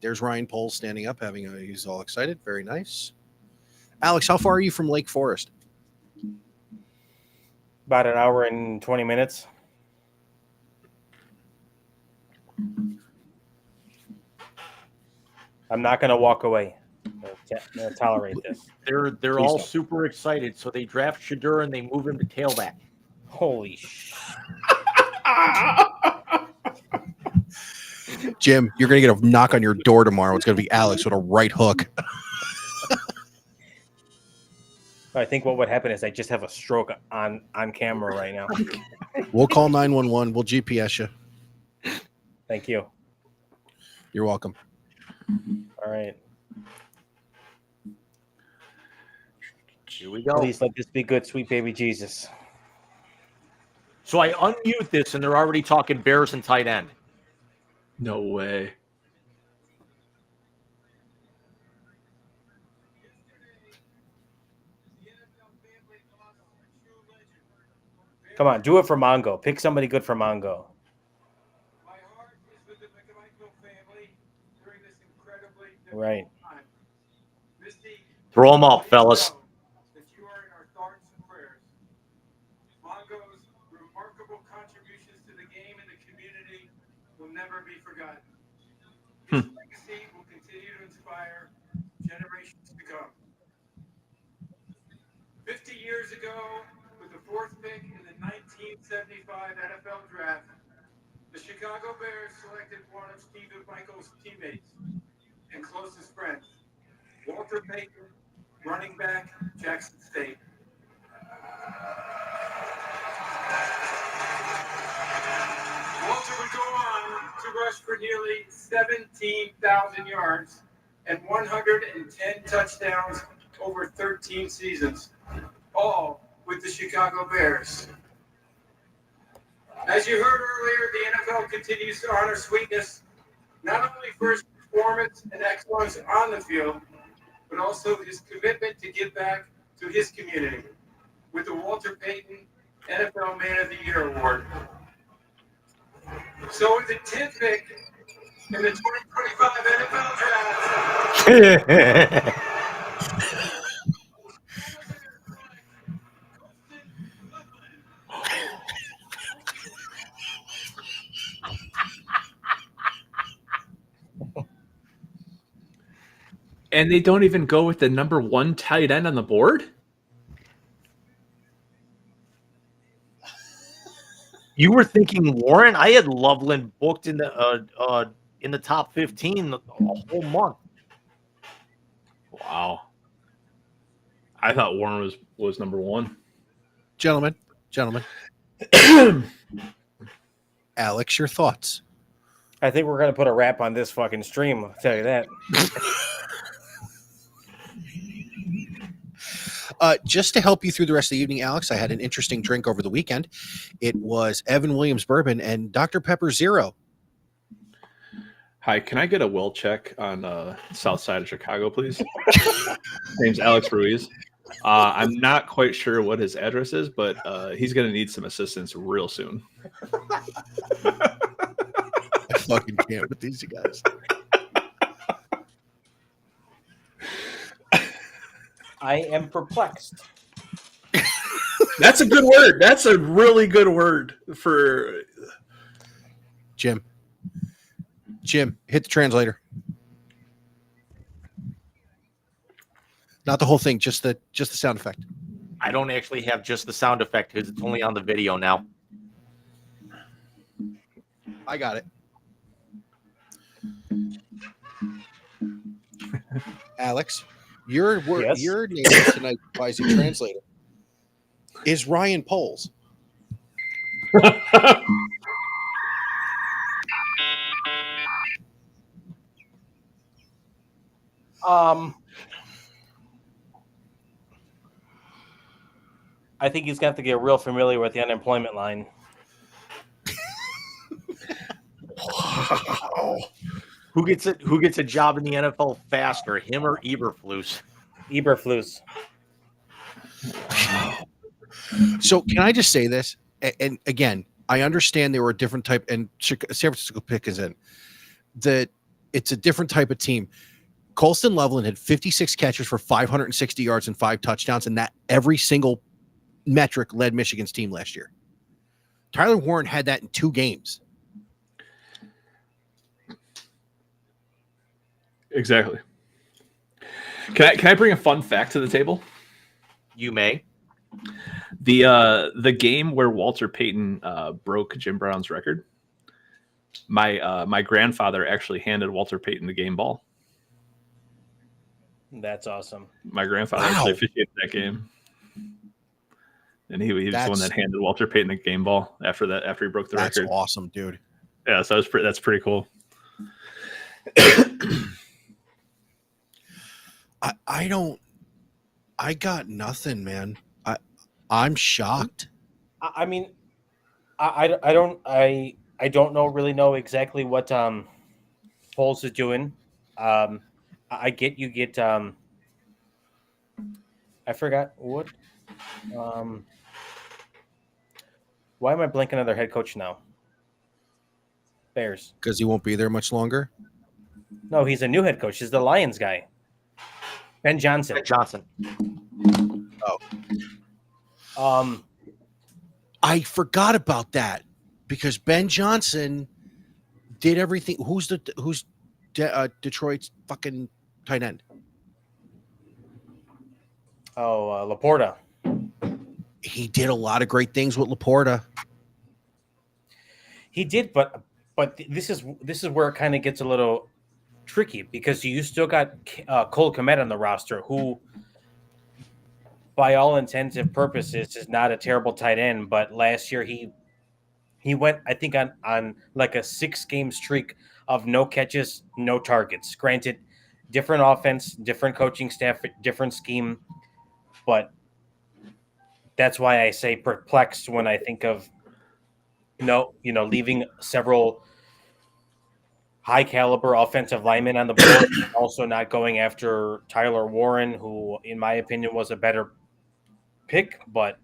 S1: there's Ryan Poles standing up, he's all excited. Very nice. Alex, how far are you from Lake Forest?
S4: About an hour and 20 minutes. I'm not going to walk away. I'm going to tolerate this.
S2: They're
S4: Please
S2: all
S4: don't.
S2: super excited, so they draft Shadur and they move him to tailback.
S4: Holy sh!
S1: Jim, you're going to get a knock on your door tomorrow. It's going to be Alex with a right hook.
S4: I think what would happen is I just have a stroke on camera right now.
S1: We'll call 911. We'll GPS you.
S4: Thank you.
S1: You're welcome.
S4: All right.
S2: Here we go.
S4: Please let this be good, sweet baby Jesus.
S2: So I unmute this, and they're already talking Bears and tight end.
S3: No way.
S4: Come on, do it for Mongo. Pick somebody good for Mongo.
S5: My heart is with the McMichael family during this incredibly
S4: Right.
S5: time. Misty,
S2: Throw them up, fellas.
S5: that you are in our thoughts and prayers. Mongo's remarkable contributions to the game and the community will never be forgotten. His legacy will continue to inspire generations to come. 50 years ago, with the 4th pick in the 1975 NFL Draft, the Chicago Bears selected one of Steve McMichael's teammates and closest friends, Walter Baker, running back, Jackson State. Walter would go on to
S6: rushed for nearly 17,000 yards and 110 touchdowns over 13 seasons, all with the Chicago Bears. As you heard earlier, the NFL continues to honor Sweetness, not only for his performance and excellence on the field, but also his commitment to give back to his community with the Walter Payton NFL Man of the Year Award. So with the 10th pick in the 2025 NFL Draft,
S3: And they don't even go with the number 1 tight end on the board?
S2: You were thinking Warren? I had Loveland booked in the top 15 a whole month.
S3: Wow. I thought Warren was number 1.
S1: Gentlemen. Alex, your thoughts?
S4: I think we're gonna put a wrap on this fucking stream. I'll tell you that.
S1: Just to help you through the rest of the evening, Alex, I had an interesting drink over the weekend. It was Evan Williams bourbon and Dr. Pepper Zero.
S3: Hi, can I get a well check on south side of Chicago, please? Name's Alex Ruiz. I'm not quite sure what his address is, but he's going to need some assistance real soon.
S1: I fucking can't with these guys.
S4: I am perplexed.
S3: That's a good word. That's a really good word for
S1: Jim, hit the translator. Not the whole thing, just the sound effect.
S2: I don't actually have just the sound effect because it's only on the video now.
S1: I got it. Alex, your name tonight by the translator is Ryan Poles.
S4: I think he's got to get real familiar with the unemployment line.
S2: Who gets a job in the NFL faster, him or Eberflus?
S4: Eberflus.
S1: So can I just say this? And again, I understand they were a different type, and San Francisco pick is in that it's a different type of team. Colston Loveland had 56 catches for 560 yards and 5 touchdowns, and that every single metric led Michigan's team last year. Tyler Warren had that in 2 games.
S3: Exactly. Can I bring a fun fact to the table?
S2: You may.
S3: The game where Walter Payton broke Jim Brown's record. My grandfather actually handed Walter Payton the game ball.
S4: That's awesome.
S3: My grandfather actually officiated that game, and he was the one that handed Walter Payton the game ball after he broke the record.
S1: That's awesome, dude.
S3: Yeah, so that's pretty cool.
S1: I got nothing, man. I'm shocked.
S4: I mean, I don't really know exactly what Poles is doing. I forgot what. Why am I blanking on their head coach now? Bears.
S1: Because he won't be there much longer.
S4: No, he's a new head coach. He's the Lions guy. Ben Johnson.
S1: Oh. I forgot about that because Ben Johnson did everything. Who's Detroit's fucking tight end?
S4: Oh, Laporta.
S1: He did a lot of great things with Laporta.
S4: He did, but this is where it kind of gets a little tricky because you still got Cole Kmet on the roster, who, by all intents and purposes, is not a terrible tight end. But last year he He went, I think, on like a 6-game streak of no catches, no targets. Granted, different offense, different coaching staff, different scheme, but that's why I say perplexed when I think of leaving several high caliber offensive linemen on the board, also not going after Tyler Warren, who, in my opinion, was a better pick, but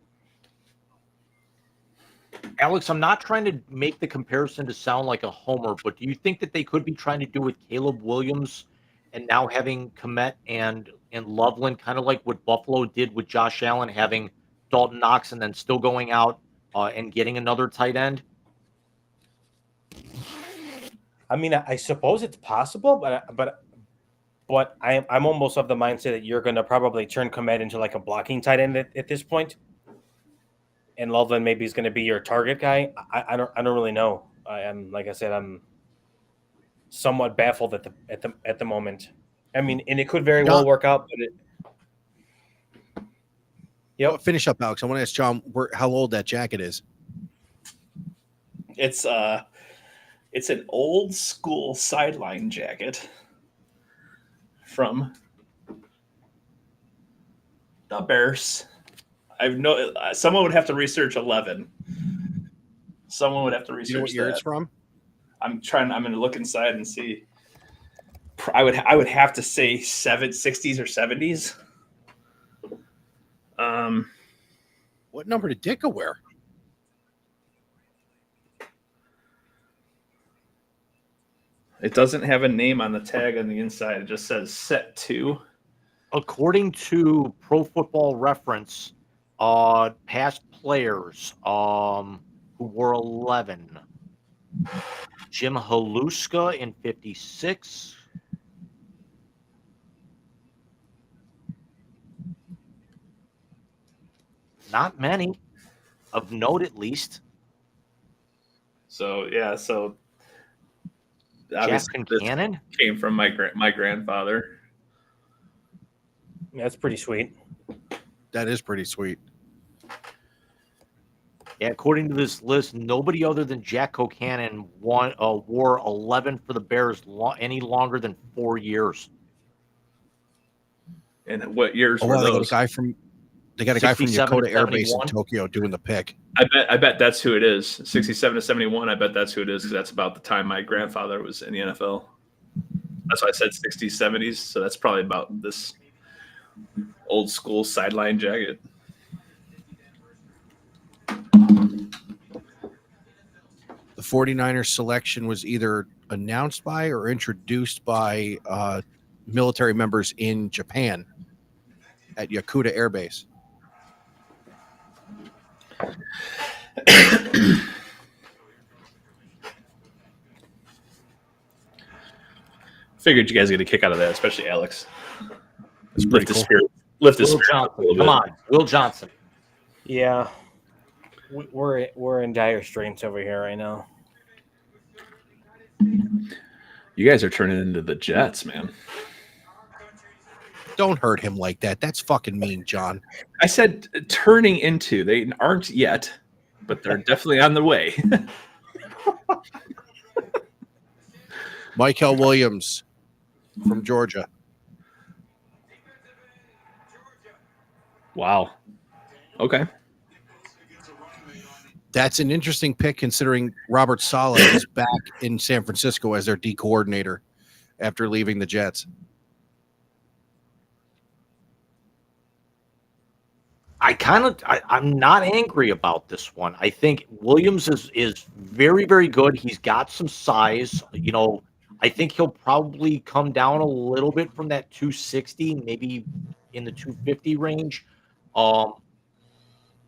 S2: Alex, I'm not trying to make the comparison to sound like a homer, but do you think that they could be trying to do with Caleb Williams and now having Kmet and Loveland, kind of like what Buffalo did with Josh Allen, having Dalton Knox and then still going out and getting another tight end?
S4: I mean, I suppose it's possible, but I'm almost of the mindset that you're going to probably turn Kmet into like a blocking tight end at this point, and Loveland maybe is going to be your target guy. I don't really know. Like I said, I'm somewhat baffled at the moment. I mean, and it could very well work out, but
S1: Well, finish up, Alex. I want to ask John how old that jacket is.
S3: It's an old school sideline jacket from the Bears. Someone would have to research 11. Someone would have to research.
S1: You know what year
S3: that.
S1: it's from?
S3: I'm going to look inside and see. I would have to say 60s or 70s.
S1: What number did Dicka wear?
S3: It doesn't have a name on the tag on the inside. It just says set 2.
S2: According to Pro Football Reference, past players who were 11. Jim Haluska in 56. Not many, of note at least.
S3: So yeah,
S2: Jack Concannon
S3: came from my grandfather.
S4: that's pretty sweet.
S1: That is pretty sweet.
S2: Yeah, according to this list, nobody other than Jack Concannon wore 11 for the Bears any longer than 4 years.
S3: And what years were those?
S1: They got a guy from
S2: 67
S1: Yokota
S2: to
S1: Air Base in
S2: 71.
S1: Tokyo doing the pick.
S3: I bet that's who it is. 67 to 71. I bet that's who it is, because that's about the time my grandfather was in the NFL. That's why I said 60s, 70s. So that's probably about this old school sideline jacket.
S1: The 49ers selection was either announced by or introduced by military members in Japan at Yokota Air Base.
S3: Figured you guys get a kick out of that, especially Alex.
S1: That's pretty cool.
S3: Lift his
S2: Will
S3: spirit up a little
S2: Johnson.
S3: bit.
S2: Come on, Will Johnson.
S4: Yeah, we're in dire straits over here right now.
S3: You guys are turning into the Jets, man.
S1: Don't hurt him like that. That's fucking mean, John.
S3: I said turning into. They aren't yet, but they're definitely on the way.
S1: Michael Williams from Georgia.
S3: Wow. Okay.
S1: That's an interesting pick, considering Robert Saleh is back in San Francisco as their D coordinator after leaving the Jets.
S2: I'm not angry about this one. I think Williams is very, very good. He's got some size. I think he'll probably come down a little bit from that 260, maybe in the 250 range.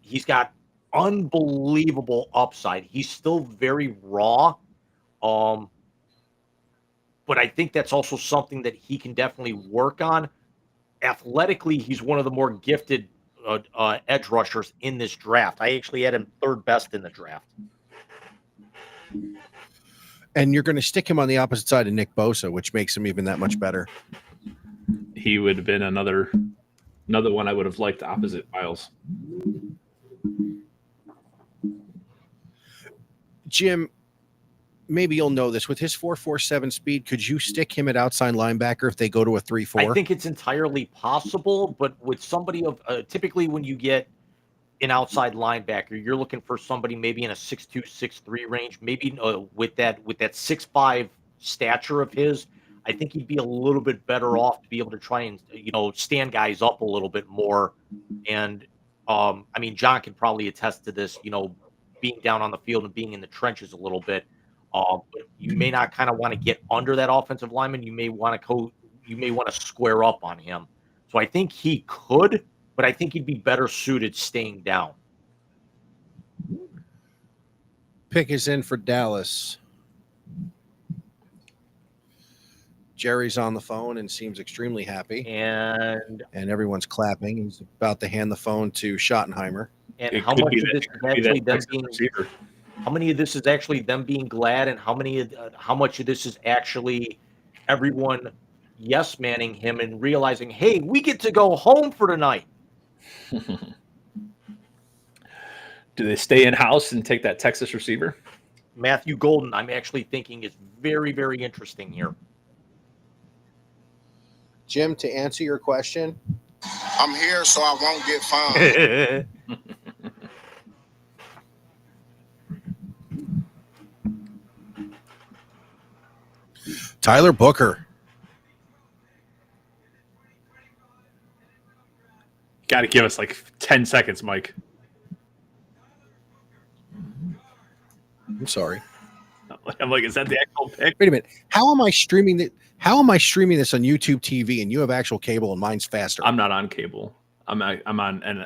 S2: He's got unbelievable upside. He's still very raw. But I think that's also something that he can definitely work on. Athletically, he's one of the more gifted edge rushers in this draft. I actually had him third best in the draft.
S1: And you're going to stick him on the opposite side of Nick Bosa, which makes him even that much better.
S3: He would have been another one I would have liked opposite Miles.
S1: Jim, maybe you'll know this. With his 4.47 speed, could you stick him at outside linebacker if they go to a 3-4?
S2: I think it's entirely possible, but with somebody of typically when you get an outside linebacker, you're looking for somebody maybe in a 6'2", 6'3" range, maybe with that 6'5" stature of his. I think he'd be a little bit better off to be able to try and stand guys up a little bit more. And I mean, John can probably attest to this. Being down on the field and being in the trenches a little bit. But you may not kind of want to get under that offensive lineman. You may want to square up on him. So I think he could, but I think he'd be better suited staying down.
S1: Pick is in for Dallas. Jerry's on the phone and seems extremely happy.
S2: And
S1: everyone's clapping. He's about to hand the phone to Schottenheimer.
S2: And how much of this is actually them being receiver? How many of this is actually them being glad, and how much of this is actually everyone yes manning him and realizing, hey, we get to go home for tonight?
S3: Do they stay in house and take that Texas receiver?
S2: Matthew Golden, I'm actually thinking is very, very interesting here.
S1: Jim, to answer your question,
S5: I'm here so I won't get fined.
S1: Tyler Booker.
S3: Got to give us like 10 seconds, Mike.
S1: I'm sorry.
S3: I'm like, is that the actual pick?
S1: Wait a minute. How am I streaming this on YouTube TV and you have actual cable and mine's faster?
S3: I'm not on cable. I'm on
S1: and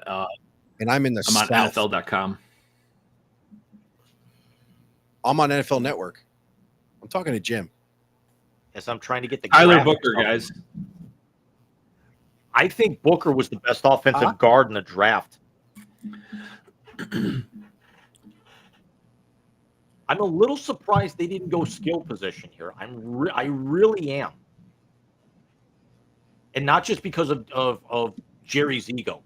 S1: I'm in the
S3: I'm on
S1: South.
S3: NFL.com.
S1: I'm on NFL Network. I'm talking to Jim.
S2: As I'm trying to get the
S3: Tyler Booker, guys.
S2: I think Booker was the best offensive guard in the draft. I'm a little surprised they didn't go skill position here. I really am, and not just because of Jerry's ego.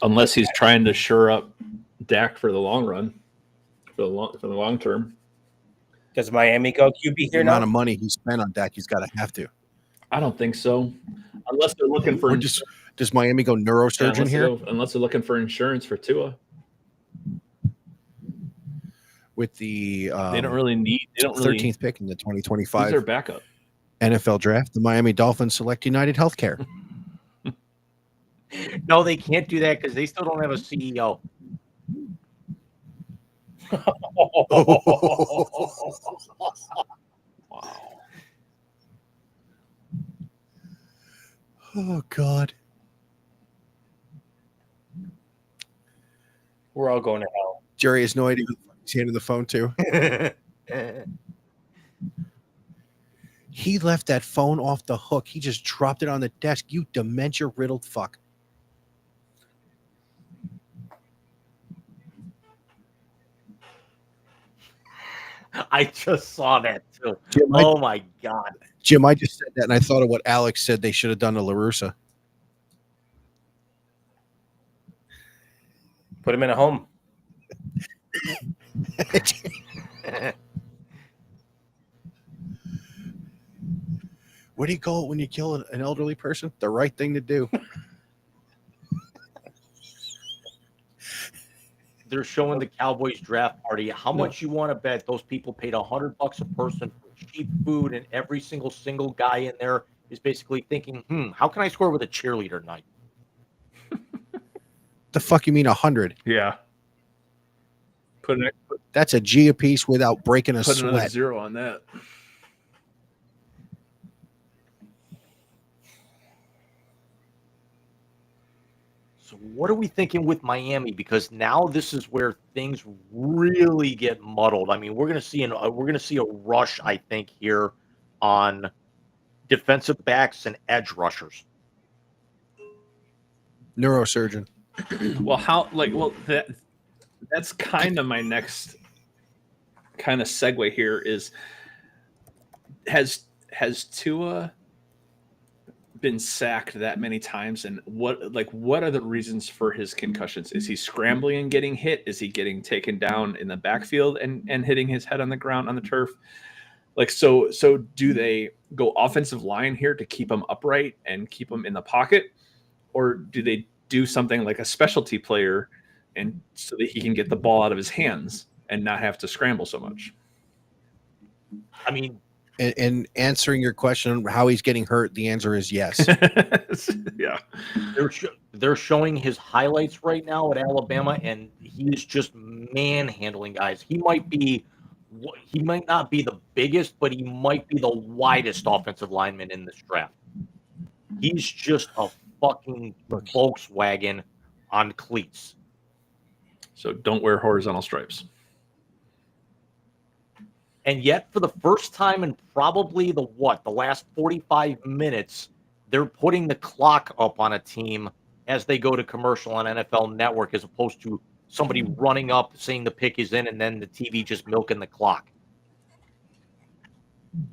S3: Unless he's trying to shore up Dak for the long run, for the long term.
S4: Does Miami go QB here
S1: The
S4: now?
S1: amount of money he spent on Dak, he's got to have to.
S3: I don't think so. Unless they're looking for
S1: does Miami go neurosurgeon here?
S3: Unless they're looking for insurance for Tua.
S1: With the
S3: They don't really need. They don't
S1: 13th pick in the 2025
S3: Who's their backup?
S1: NFL draft. The Miami Dolphins select United Healthcare.
S2: No, they can't do that because they still don't have a CEO.
S3: Wow.
S1: Oh God.
S4: We're all going to hell.
S1: Jerry has no idea who he's handing the phone to. He left that phone off the hook. He just dropped it on the desk. You dementia-riddled fuck.
S2: I just saw that too.
S1: Jim,
S2: oh my God.
S1: Jim, I just said that and I thought of what Alex said they should have done to LaRussa.
S4: Put him in a home.
S1: What do you call it when you kill an elderly person? The right thing to do.
S2: They're showing the Cowboys draft party. How much you want to bet those people paid $100 a person for cheap food, and every single guy in there is basically thinking, how can I score with a cheerleader tonight?
S1: The fuck you mean 100?
S3: Yeah.
S1: That's a G a piece without breaking a
S3: put another
S1: sweat.
S3: 0 on that.
S2: So what are we thinking with Miami? Because now this is where things really get muddled. I mean, we're going to see a rush, I think, here on defensive backs and edge rushers.
S1: Neurosurgeon.
S3: That's kind of my next kind of segue here is has Tua been sacked that many times, and what are the reasons for his concussions? Is he scrambling and getting hit? Is he getting taken down in the backfield and hitting his head on the ground on the turf? Like, so do they go offensive line here to keep him upright and keep him in the pocket, or do they do something like a specialty player and so that he can get the ball out of his hands and not have to scramble so much?
S2: I mean,
S1: And answering your question, how he's getting hurt, the answer is yes.
S3: Yeah.
S2: they're showing his highlights right now at Alabama, and he is just manhandling guys. He might not be the biggest, but he might be the widest offensive lineman in this draft. He's just a fucking Volkswagen on cleats.
S3: So don't wear horizontal stripes.
S2: And yet, for the first time in probably the last 45 minutes, they're putting the clock up on a team as they go to commercial on NFL Network, as opposed to somebody running up, saying the pick is in, and then the TV just milking the clock.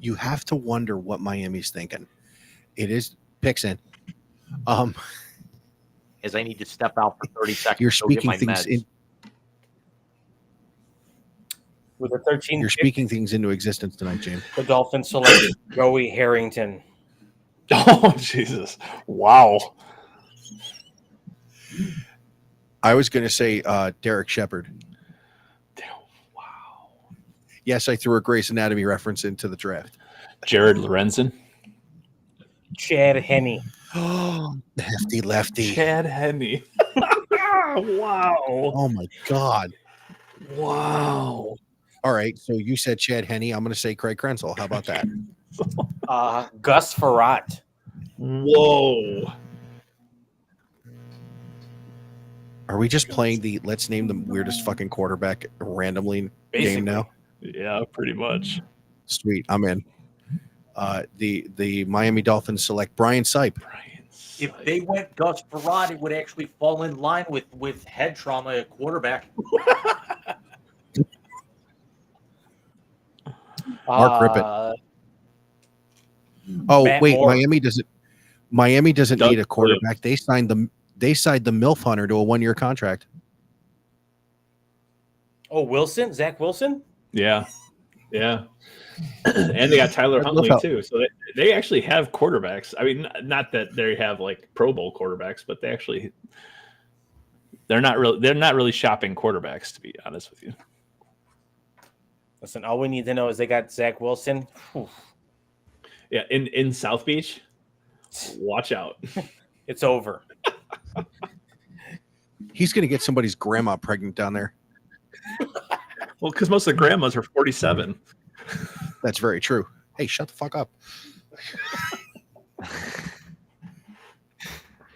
S1: You have to wonder what Miami's thinking. It is picks in.
S2: As I need to step out for 30 seconds.
S1: You're
S2: to go get
S1: speaking
S2: my
S1: things
S2: meds.
S4: With the 13,
S1: You're speaking things into existence tonight, James.
S4: the Dolphins select Joey Harrington.
S3: Oh, Jesus. Wow.
S1: I was going to say Derek Shepard.
S3: Wow.
S1: Yes, I threw a Grey's Anatomy reference into the draft.
S3: Jared Lorenzen.
S4: Chad Henne.
S1: Oh, hefty lefty.
S3: Chad Henne. Wow.
S1: Oh, my God.
S3: Wow.
S1: All right, so you said Chad Henne. I'm going to say Craig Krenzel. How about that?
S4: Gus Farrat.
S3: Whoa.
S1: Are we just playing the let's name the weirdest fucking quarterback randomly game now?
S3: Yeah, pretty much.
S1: Sweet, I'm in. The Miami Dolphins select Brian Sipe.
S2: If they went Gus Farrat, it would actually fall in line with head trauma at quarterback.
S1: Mark Rippett. Oh,
S4: Matt
S1: wait,
S4: Moore.
S1: Miami doesn't
S3: Doug
S1: need a quarterback. They signed the MILF Hunter to a 1-year contract.
S4: Oh, Wilson? Zach Wilson?
S3: Yeah. Yeah. And they got Tyler Huntley too. So they actually have quarterbacks. I mean, not that they have like Pro Bowl quarterbacks, but they're not really shopping quarterbacks, to be honest with you.
S4: Listen, all we need to know is they got Zach Wilson. Whew.
S3: Yeah, in South Beach, watch out.
S4: It's over.
S1: He's going to get somebody's grandma pregnant down there.
S3: Well, because most of the grandmas are 47.
S1: That's very true. Hey, shut the fuck up.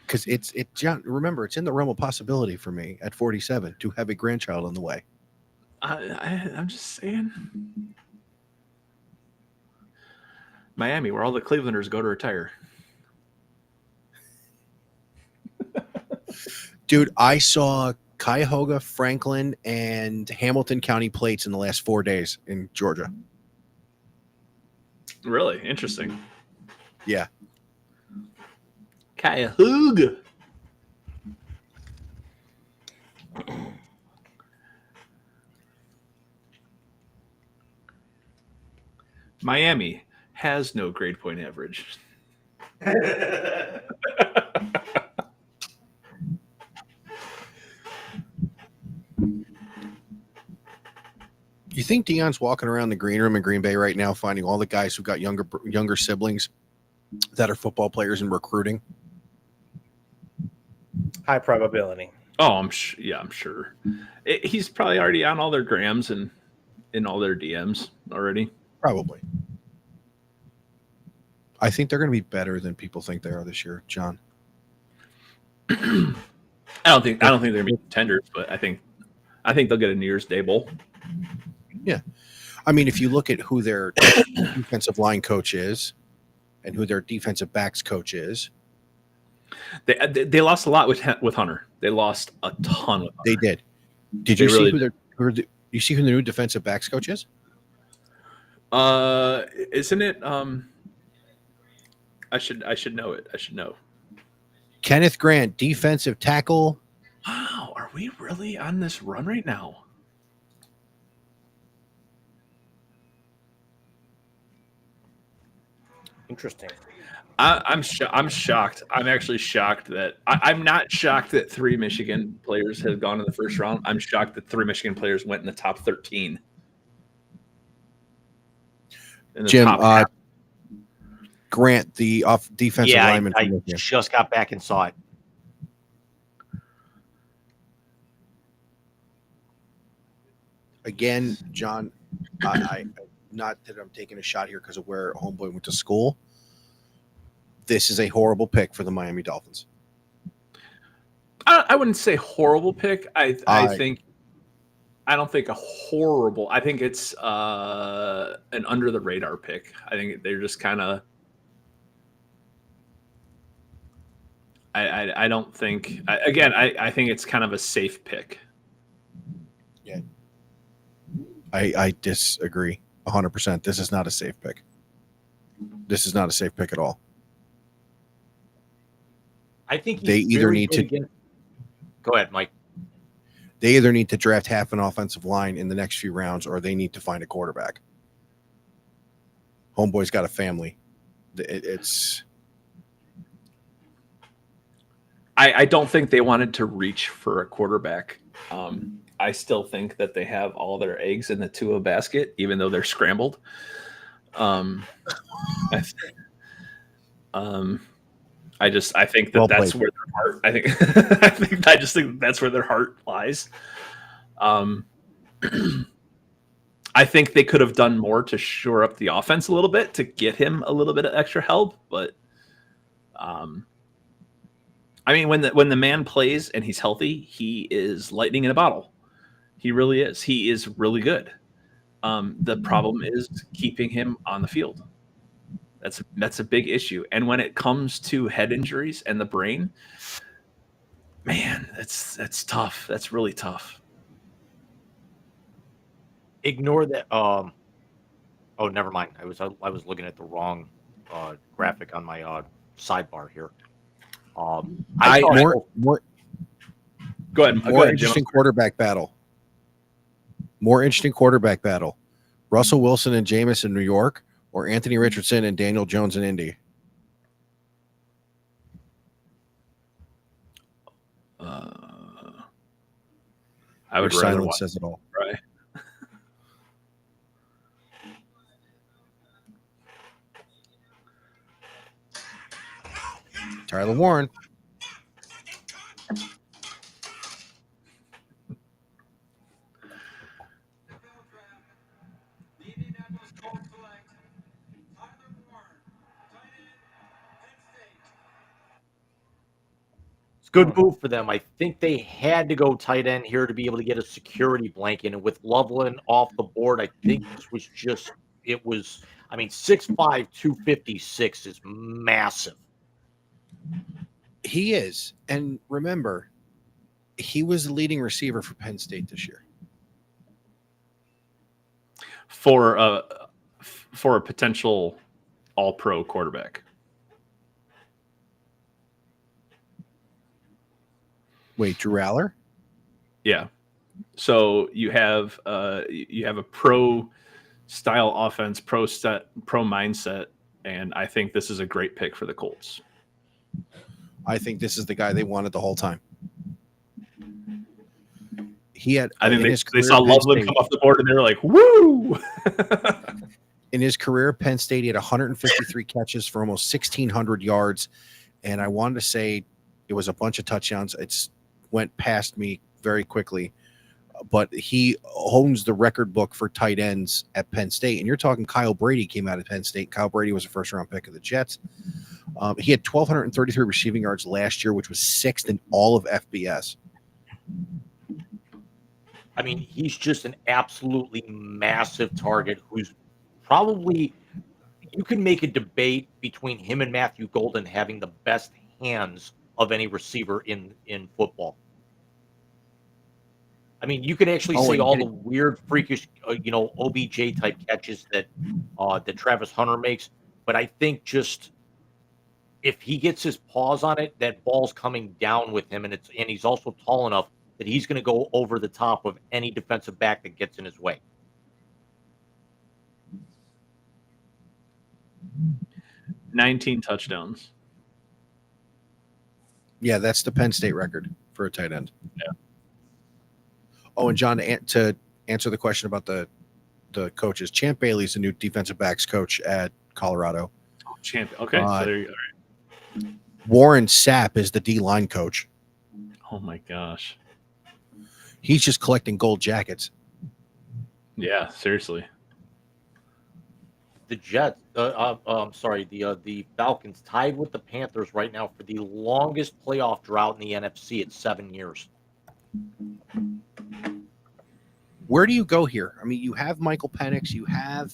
S1: Because John, remember, it's in the realm of possibility for me at 47 to have a grandchild on the way.
S3: I'm just saying. Miami, where all the Clevelanders go to retire.
S1: Dude, I saw Cuyahoga, Franklin, and Hamilton County plates in the last 4 days in Georgia.
S3: Really? Interesting.
S1: Yeah.
S3: Cuyahoga. Miami has no grade point average.
S1: You think Deion's walking around the green room in Green Bay right now, finding all the guys who've got younger siblings that are football players and recruiting?
S4: High probability.
S3: Oh, I'm sure. He's probably already on all their grams and in all their DMs already.
S1: Probably. I think they're going to be better than people think they are this year, John.
S3: I don't think they're going to be contenders, but I think they'll get a New Year's Day bowl.
S1: Yeah. I mean, if you look at who their defensive line coach is and who their defensive backs coach is.
S3: They lost a lot with Hunter. They lost a ton with Hunter.
S1: They did. Did you see you see who the new defensive backs coach is?
S3: Isn't it I should know it. I should know.
S1: Kenneth Grant, defensive tackle.
S3: Wow, are we really on this run right now?
S4: Interesting.
S3: I'm shocked. I'm actually shocked that I'm not shocked that 3 Michigan players have gone in the first round. I'm shocked that 3 Michigan players went in the top 13. In the
S1: Jim,
S3: top half.
S1: Grant, the defensive lineman.
S2: I just got back and saw it.
S1: Again, John, I not that I'm taking a shot here because of where homeboy went to school. This is a horrible pick for the Miami Dolphins.
S3: I wouldn't say horrible pick. I think I don't think a horrible. I think it's an under the radar pick. I think they're just kind of. I don't think. I think it's kind of a safe pick.
S1: Yeah, I disagree 100%. This is not a safe pick. This is not a safe pick at all.
S2: I think
S1: they either need to.
S2: Go ahead, Mike.
S1: They either need to draft half an offensive line in the next few rounds, or they need to find a quarterback. Homeboy's got a family. It's.
S3: I don't think they wanted to reach for a quarterback. I still think that they have all their eggs in the Tua basket, even though they're scrambled. I think that's where their heart. I just think that's where their heart lies. I think they could have done more to shore up the offense a little bit to get him a little bit of extra help, but I mean, when the man plays and he's healthy, he is lightning in a bottle. He really is. He is really good. The problem is keeping him on the field. That's a big issue. And when it comes to head injuries and the brain, man, that's tough. That's really tough.
S2: Ignore that. Oh, never mind. I was looking at the wrong graphic on my sidebar here.
S1: Go ahead. More interesting quarterback battle. More interesting quarterback battle. Russell Wilson and Jameis in New York, or Anthony Richardson and Daniel Jones in Indy?
S3: I would
S1: Your
S3: rather
S1: silence
S3: watch.
S1: says it all.
S3: Right.
S1: Tyler Warren.
S2: Good move for them. I think they had to go tight end here to be able to get a security blanket. And with Loveland off the board, I think this was just, it was, I mean, 6'5", 256 is massive.
S1: He is. And remember, he was the leading receiver for Penn State this year.
S3: For a potential all-pro quarterback.
S1: Wait, Drew Aller?
S3: Yeah. So you have a pro style offense, pro mindset, and I think this is a great pick for the Colts.
S1: I think this is the guy they wanted the whole time. He had.
S3: I think they saw Loveland come off the board and they were like, "Woo!"
S1: In his career, Penn State, he had 153 catches for almost 1,600 yards, and I wanted to say it was a bunch of touchdowns. It's went past me very quickly, but he owns the record book for tight ends at Penn State. And you're talking Kyle Brady came out of Penn State. Kyle Brady was a first-round pick of the Jets. He had 1,233 receiving yards last year, which was 6th in all of FBS.
S2: I mean, he's just an absolutely massive target who's probably, you can make a debate between him and Matthew Golden having the best hands of any receiver in football. I mean, you could actually say all the weird, freakish, OBJ type catches that Travis Hunter makes, but I think just if he gets his paws on it, that ball's coming down with him, and he's also tall enough that he's going to go over the top of any defensive back that gets in his way.
S3: 19 touchdowns.
S1: Yeah, that's the Penn State record for a tight end.
S3: Yeah.
S1: Oh, and John, to answer the question about the coaches, Champ Bailey's the new defensive backs coach at Colorado.
S3: Oh, champ. Okay, so there you go. All right.
S1: Warren Sapp is the D-line coach.
S3: Oh my gosh.
S1: He's just collecting gold jackets.
S3: Yeah, seriously.
S2: The Jets, the Falcons tied with the Panthers right now for the longest playoff drought in the NFC at 7 years.
S1: Where do you go here? I mean, you have Michael Penix, you have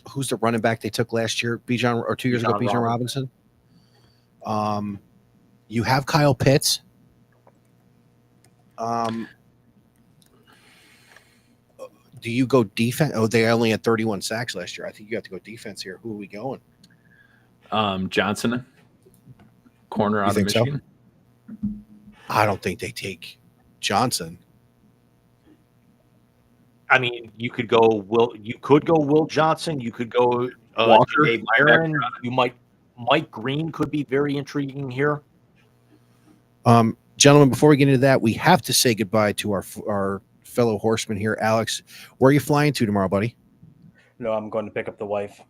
S1: who's the running back they took last year? 2 years ago, Bijan Robinson. You have Kyle Pitts. Do you go defense? Oh, they only had 31 sacks last year. I think you have to go defense here. Who are we going?
S3: Johnson, corner out of Michigan.
S1: So? I don't think they take Johnson.
S2: I mean, you could go Will Johnson. You could go
S3: Walker,
S2: Dave Myron. Mike Green could be very intriguing here.
S1: Gentlemen, before we get into that, we have to say goodbye to our fellow horseman here. Alex, where are you flying to tomorrow, buddy?
S4: No, I'm going to pick up the wife.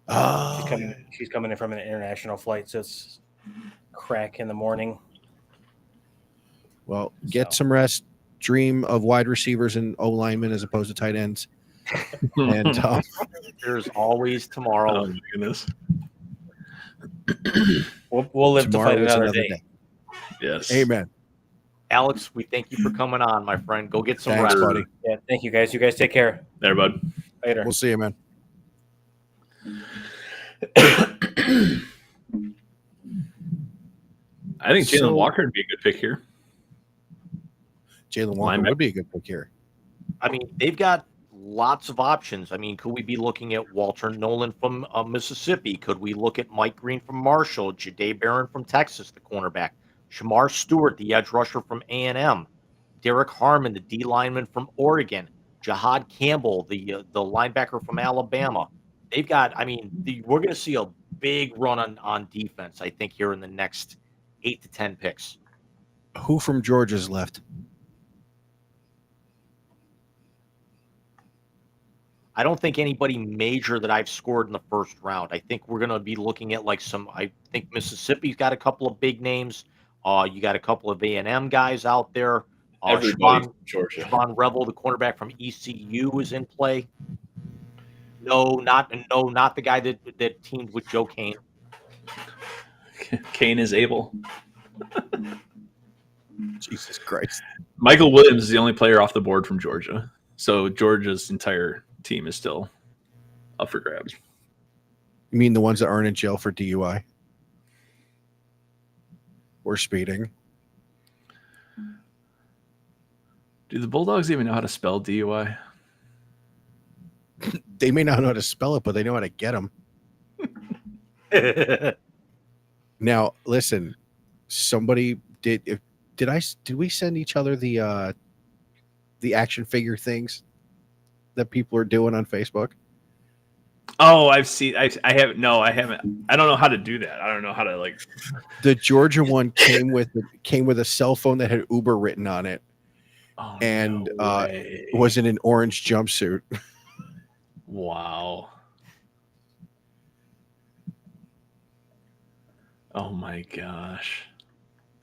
S1: Oh,
S4: She's coming in from an international flight, so it's crack in the morning.
S1: Well, get some rest. Dream of wide receivers and O linemen as opposed to tight ends. And
S2: there's always tomorrow.
S3: Oh my goodness.
S4: We'll live
S1: tomorrow
S4: to fight another day.
S3: Yes.
S1: Amen.
S2: Alex, we thank you for coming on, my friend. Go get some
S1: Thanks,
S2: rest,
S1: buddy.
S4: Yeah, thank you guys. You guys take care.
S3: There, bud.
S4: Later.
S1: We'll see you, man.
S3: I think Jalen Walker would be a good pick here.
S1: Jalen Walker would be a good pick here.
S2: I mean, they've got lots of options. I mean, could we be looking at Walter Nolan from Mississippi? Could we look at Mike Green from Marshall, Jahdae Barron from Texas, the cornerback, Shamar Stewart, the edge rusher from A&M, Derek Harmon, the D lineman from Oregon, Jahad Campbell, the linebacker from Alabama. They've got, I mean, we're going to see a big run on defense, I think, here in the next 8 to 10 picks.
S1: Who from Georgia's left?
S2: I don't think anybody major that I've scored in the first round. I think we're going to be looking at I think Mississippi's got a couple of big names. You got a couple of A&M guys out there.
S3: Everybody from Georgia.
S2: Siobhan Revel, the cornerback from ECU, is in play. No, not the guy that teamed with Joe Kane.
S3: Kane is able.
S1: Jesus Christ.
S3: Michael Williams is the only player off the board from Georgia. So Georgia's entire team is still up for grabs.
S1: You mean the ones that aren't in jail for DUI? Or speeding?
S3: Do the Bulldogs even know how to spell DUI?
S1: They may not know how to spell it, but they know how to get them. Now, listen, somebody did we send each other the action figure things that people are doing on Facebook?
S3: Oh, I've seen. I haven't. No, I haven't. I don't know how to do that. I don't know how to like.
S1: The Georgia one came with a cell phone that had Uber written on it, and was in an orange jumpsuit.
S3: Wow. Oh my gosh.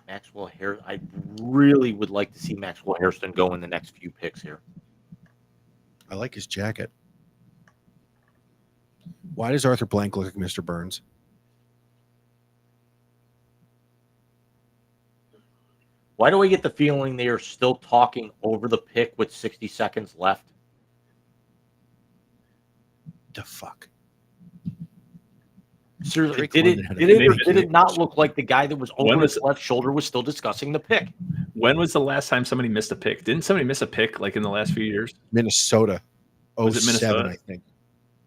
S2: Maxwell Harrison. I really would like to see Maxwell Harrison go in the next few picks here.
S1: I like his jacket. Why does Arthur Blank look like Mr. Burns?
S2: Why do I get the feeling they are still talking over the pick with 60 seconds left?
S1: The fuck?
S2: Seriously, did it not look like the guy that was over his left shoulder was still discussing the pick?
S3: When was the last time somebody missed a pick? Didn't somebody miss a pick like in the last few years?
S1: Minnesota.
S3: Was it Minnesota?
S1: I think.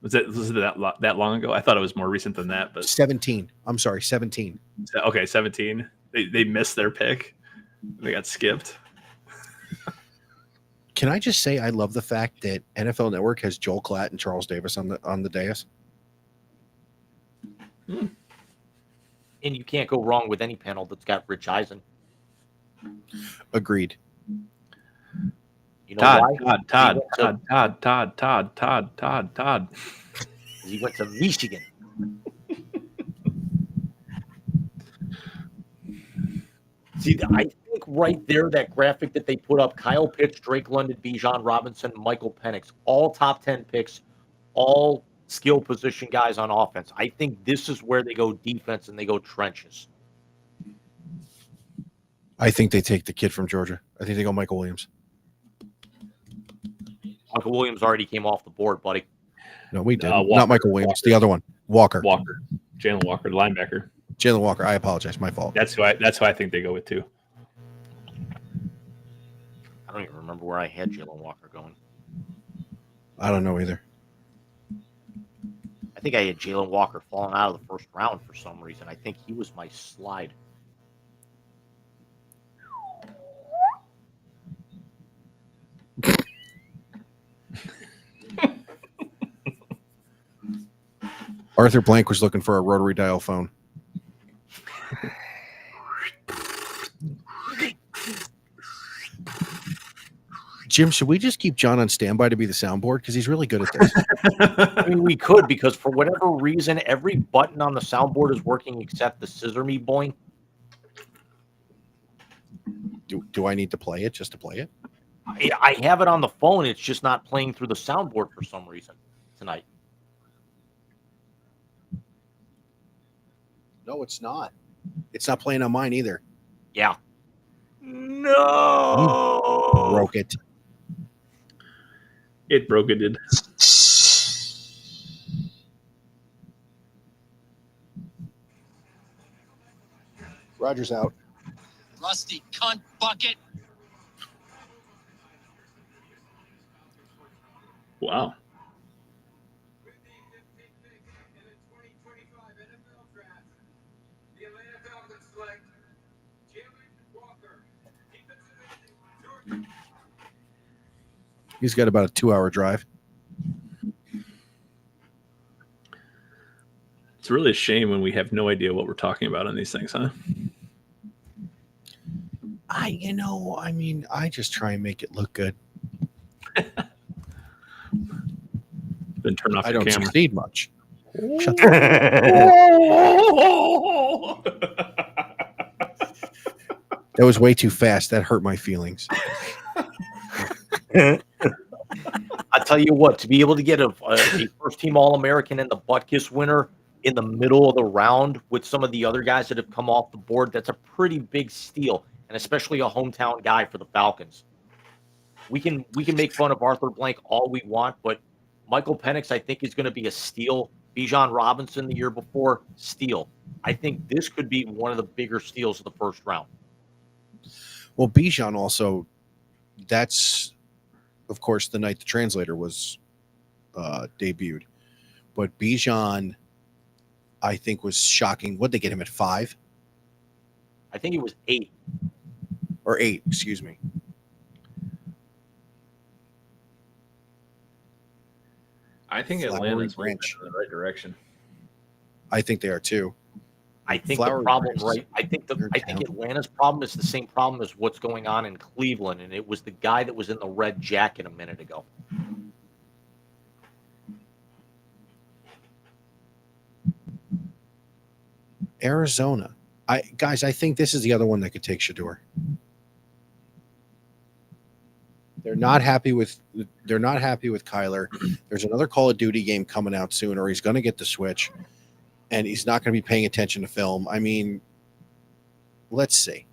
S3: Was it that long ago? I thought it was more recent than that. But
S1: 17. I'm sorry, 17.
S3: Okay, 17. They missed their pick. They got skipped.
S1: Can I just say I love the fact that NFL Network has Joel Klatt and Charles Davis on the dais?
S2: And you can't go wrong with any panel that's got Rich Eisen.
S1: Agreed.
S2: You know why?
S3: Todd.
S2: He went to Michigan. See, I think right there, that graphic that they put up, Kyle Pitts, Drake London, Bijan Robinson, Michael Penix, all top 10 picks, all skill position guys on offense. I think this is where they go defense and they go trenches.
S1: I think they take the kid from Georgia. I think they go Michael Williams.
S2: Michael Williams already came off the board, buddy.
S1: No, we didn't. Not Michael Williams. The other one, Walker.
S3: Jalen Walker, the linebacker.
S1: Jalen Walker. I apologize. My fault.
S3: That's who I think they go with too.
S2: I don't even remember where I had Jalen Walker going.
S1: I don't know either.
S2: I think I had Jalen Walker falling out of the first round for some reason. I think he was my slide.
S1: Arthur Blank was looking for a rotary dial phone. Jim, should we just keep John on standby to be the soundboard? Because he's really good at this.
S2: I mean, we could, because for whatever reason, every button on the soundboard is working except the scissor me boing.
S1: Do I need to play it just to play it?
S2: I have it on the phone. It's just not playing through the soundboard for some reason tonight.
S1: No, it's not. It's not playing on mine either.
S2: Yeah. No.
S1: You broke it.
S3: It broke it. Did.
S1: Roger's out.
S7: Rusty cunt bucket.
S3: Wow.
S6: With the 15th pick in the 2025 NFL Draft, the Atlanta Falcons select Jalen Walker, defensive end, Georgia.
S1: He's got about a 2-hour drive.
S3: It's really a shame when we have no idea what we're talking about on these things, huh?
S1: I just try and make it look good.
S3: Then turn off
S1: I
S3: your
S1: don't
S3: camera.
S1: succeed much. Shut That was way too fast. That hurt my feelings.
S2: I tell you what, to be able to get a first-team All-American and the Butkus winner in the middle of the round with some of the other guys that have come off the board, that's a pretty big steal, and especially a hometown guy for the Falcons. We can make fun of Arthur Blank all we want, but Michael Penix, I think, is going to be a steal. Bijan Robinson the year before, steal. I think this could be one of the bigger steals of the first round.
S1: Well, Bijan also, that's, of course, the night the translator was debuted. But Bijan, I think, was shocking. What'd they get him at 5?
S2: I think it was 8.
S1: Or 8, excuse me.
S3: I think
S1: Flowery
S3: Atlanta's moving
S1: branch.
S3: in the right direction.
S1: I think they are too.
S2: I think
S1: Flowery
S2: the problem,
S1: branch.
S2: right? I think Atlanta's problem is the same problem as what's going on in Cleveland, and it was the guy that was in the red jacket a minute ago.
S1: Arizona. I think this is the other one that could take Shador. They're not happy with Kyler. There's another Call of Duty game coming out soon, or he's going to get the Switch, and he's not going to be paying attention to film. I mean, let's see.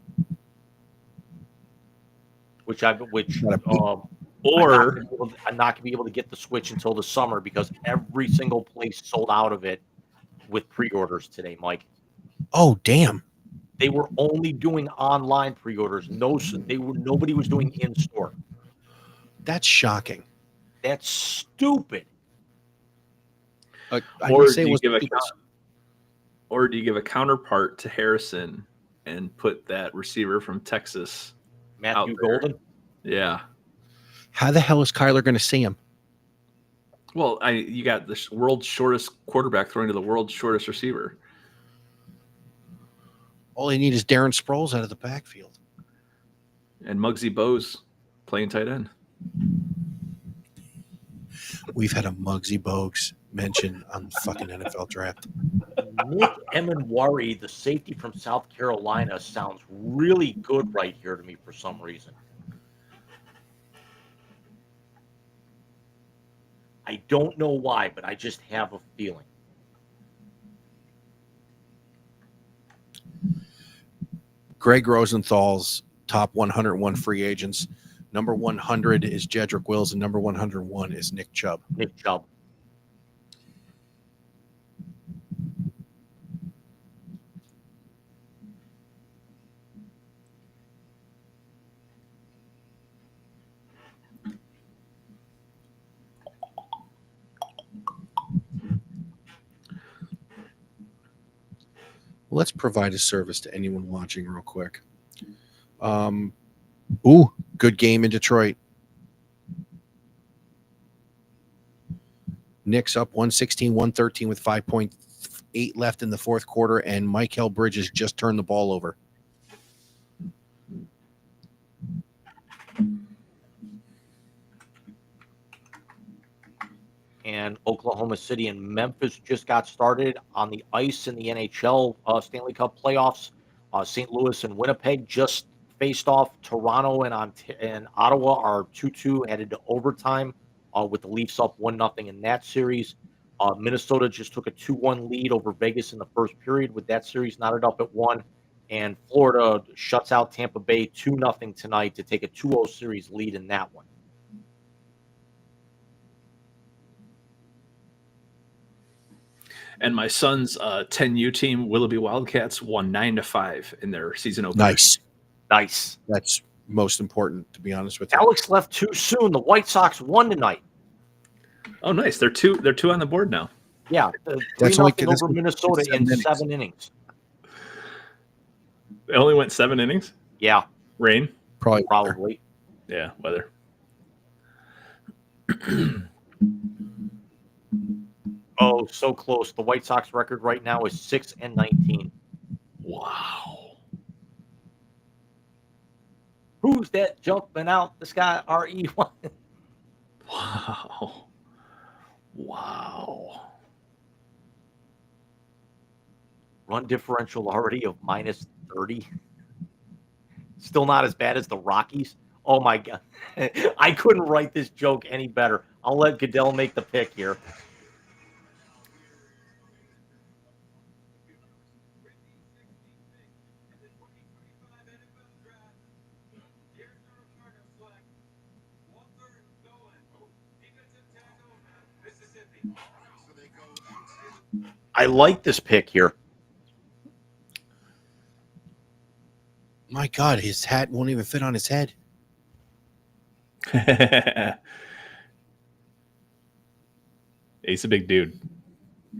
S2: Or I'm not going to be able to get the Switch until the summer because every single place sold out of it with pre-orders today, Mike.
S1: Oh, damn.
S2: They were only doing online pre-orders. Nobody was doing in-store.
S1: That's shocking.
S2: That's stupid.
S1: I
S3: Or
S1: didn't say
S3: do
S1: it
S3: you
S1: was
S3: give a
S1: stupid.
S3: Or do you give a counterpart to Harrison and put that receiver from Texas?
S2: Matthew
S3: out there?
S2: Golden.
S3: Yeah.
S1: How the hell is Kyler going to see him?
S3: Well, you got the world's shortest quarterback throwing to the world's shortest receiver.
S1: All they need is Darren Sproles out of the backfield.
S3: And Muggsy Bogues playing tight end.
S1: We've had a Muggsy Bogues mention on the fucking NFL draft.
S2: Nick Emenwari, the safety from South Carolina, sounds really good right here to me for some reason. I don't know why, but I just have a feeling.
S1: Greg Rosenthal's top 101 free agents. Number 100 is Jedrick Wills, and number 101 is Nick Chubb.
S2: Nick Chubb.
S1: Let's provide a service to anyone watching real quick. Ooh, good game in Detroit. Knicks up 116-113 with 5.8 left in the fourth quarter, and Michael Bridges just turned the ball over.
S2: And Oklahoma City and Memphis just got started on the ice in the NHL Stanley Cup playoffs. St. Louis and Winnipeg just faced off. Toronto and Ottawa are 2-2 headed to overtime with the Leafs up 1-0 in that series. Minnesota just took a 2-1 lead over Vegas in the first period with that series knotted up at 1. And Florida shuts out Tampa Bay 2-0 tonight to take a 2-0 series lead in that one.
S3: And my son's 10U team, Willoughby Wildcats, won 9-5 in their season opener.
S2: Nice.
S1: That's most important, to be honest with you.
S2: Alex left too soon. The White Sox won tonight.
S3: Oh, nice. They're two on the board now.
S2: Yeah,
S1: That's
S2: 3-0
S1: only
S2: over Minnesota in 7 innings.
S3: It only went 7 innings?
S2: Yeah.
S3: Rain?
S2: Probably.
S3: Yeah, weather.
S2: Oh, so close. The White Sox record right now is 6-19.
S3: Wow.
S2: Who's that jumping out the sky? RE1.
S3: Wow.
S2: Run differential already of -30. Still not as bad as the Rockies. Oh, my God. I couldn't write this joke any better. I'll let Goodell make the pick here. I like this pick here.
S1: My God, his hat won't even fit on his head.
S3: He's a big dude.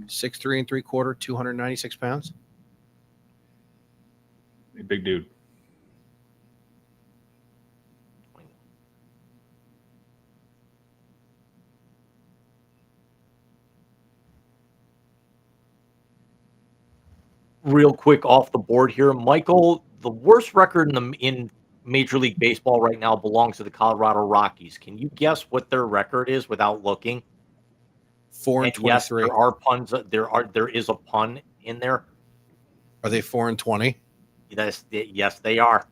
S1: 6'3" 3/4", 296 pounds.
S3: A big dude.
S2: Real quick off the board here, Michael, the worst record in Major League Baseball right now belongs to the Colorado Rockies. Can you guess what their record is without looking?
S1: 4-23.
S2: Yes, there are puns. There is a pun in there.
S1: Are they 4-20?
S2: Yes, they are.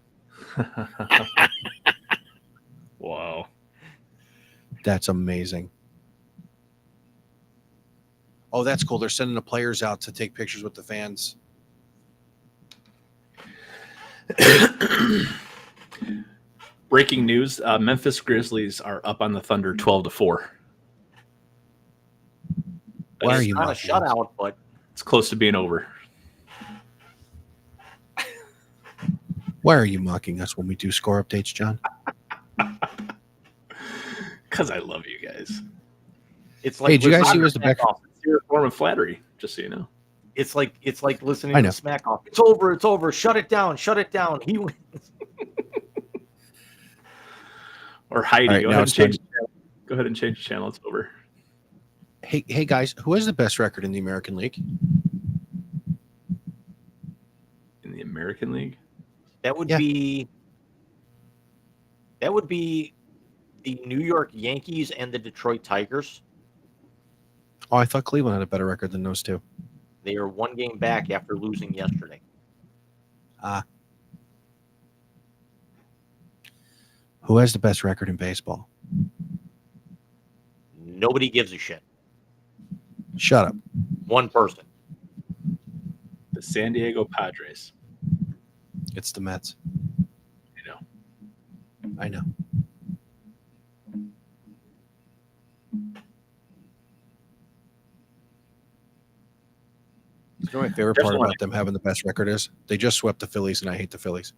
S3: Wow.
S1: That's amazing. Oh, that's cool. They're sending the players out to take pictures with the fans.
S3: Breaking news: Memphis Grizzlies are up on the Thunder 12-4.
S1: Why are
S2: It's
S1: you
S2: not a
S1: mocking us?
S2: shutout, but
S3: It's close to being over.
S1: Why are you mocking us when we do score updates, John?
S3: Because I love you guys.
S2: it's like
S1: Hey, did you guys see
S2: Liz
S1: who's the back?
S2: Sanders
S3: sincere form of flattery, just so you know.
S2: It's like listening
S1: I
S2: to
S1: know.
S2: the smack off. It's over. It's over. Shut it down. Shut it down. He wins.
S3: Or Heidi,
S1: All right,
S3: go
S1: now
S3: ahead and
S1: it's
S3: change
S1: time.
S3: the channel. Go ahead and change the channel. It's over.
S1: Hey guys, who has the best record in the American League?
S3: In the American League?
S2: That would
S1: Yeah.
S2: be the New York Yankees and the Detroit Tigers.
S1: Oh, I thought Cleveland had a better record than those two.
S2: They are one game back after losing yesterday.
S1: Who has the best record in baseball?
S2: Nobody gives a shit.
S1: Shut up.
S2: One person.
S3: The San Diego Padres.
S1: It's the Mets.
S3: You know.
S1: I know. You know, my favorite part
S3: Definitely.
S1: about them having the best record is they just swept the Phillies, and I hate the Phillies.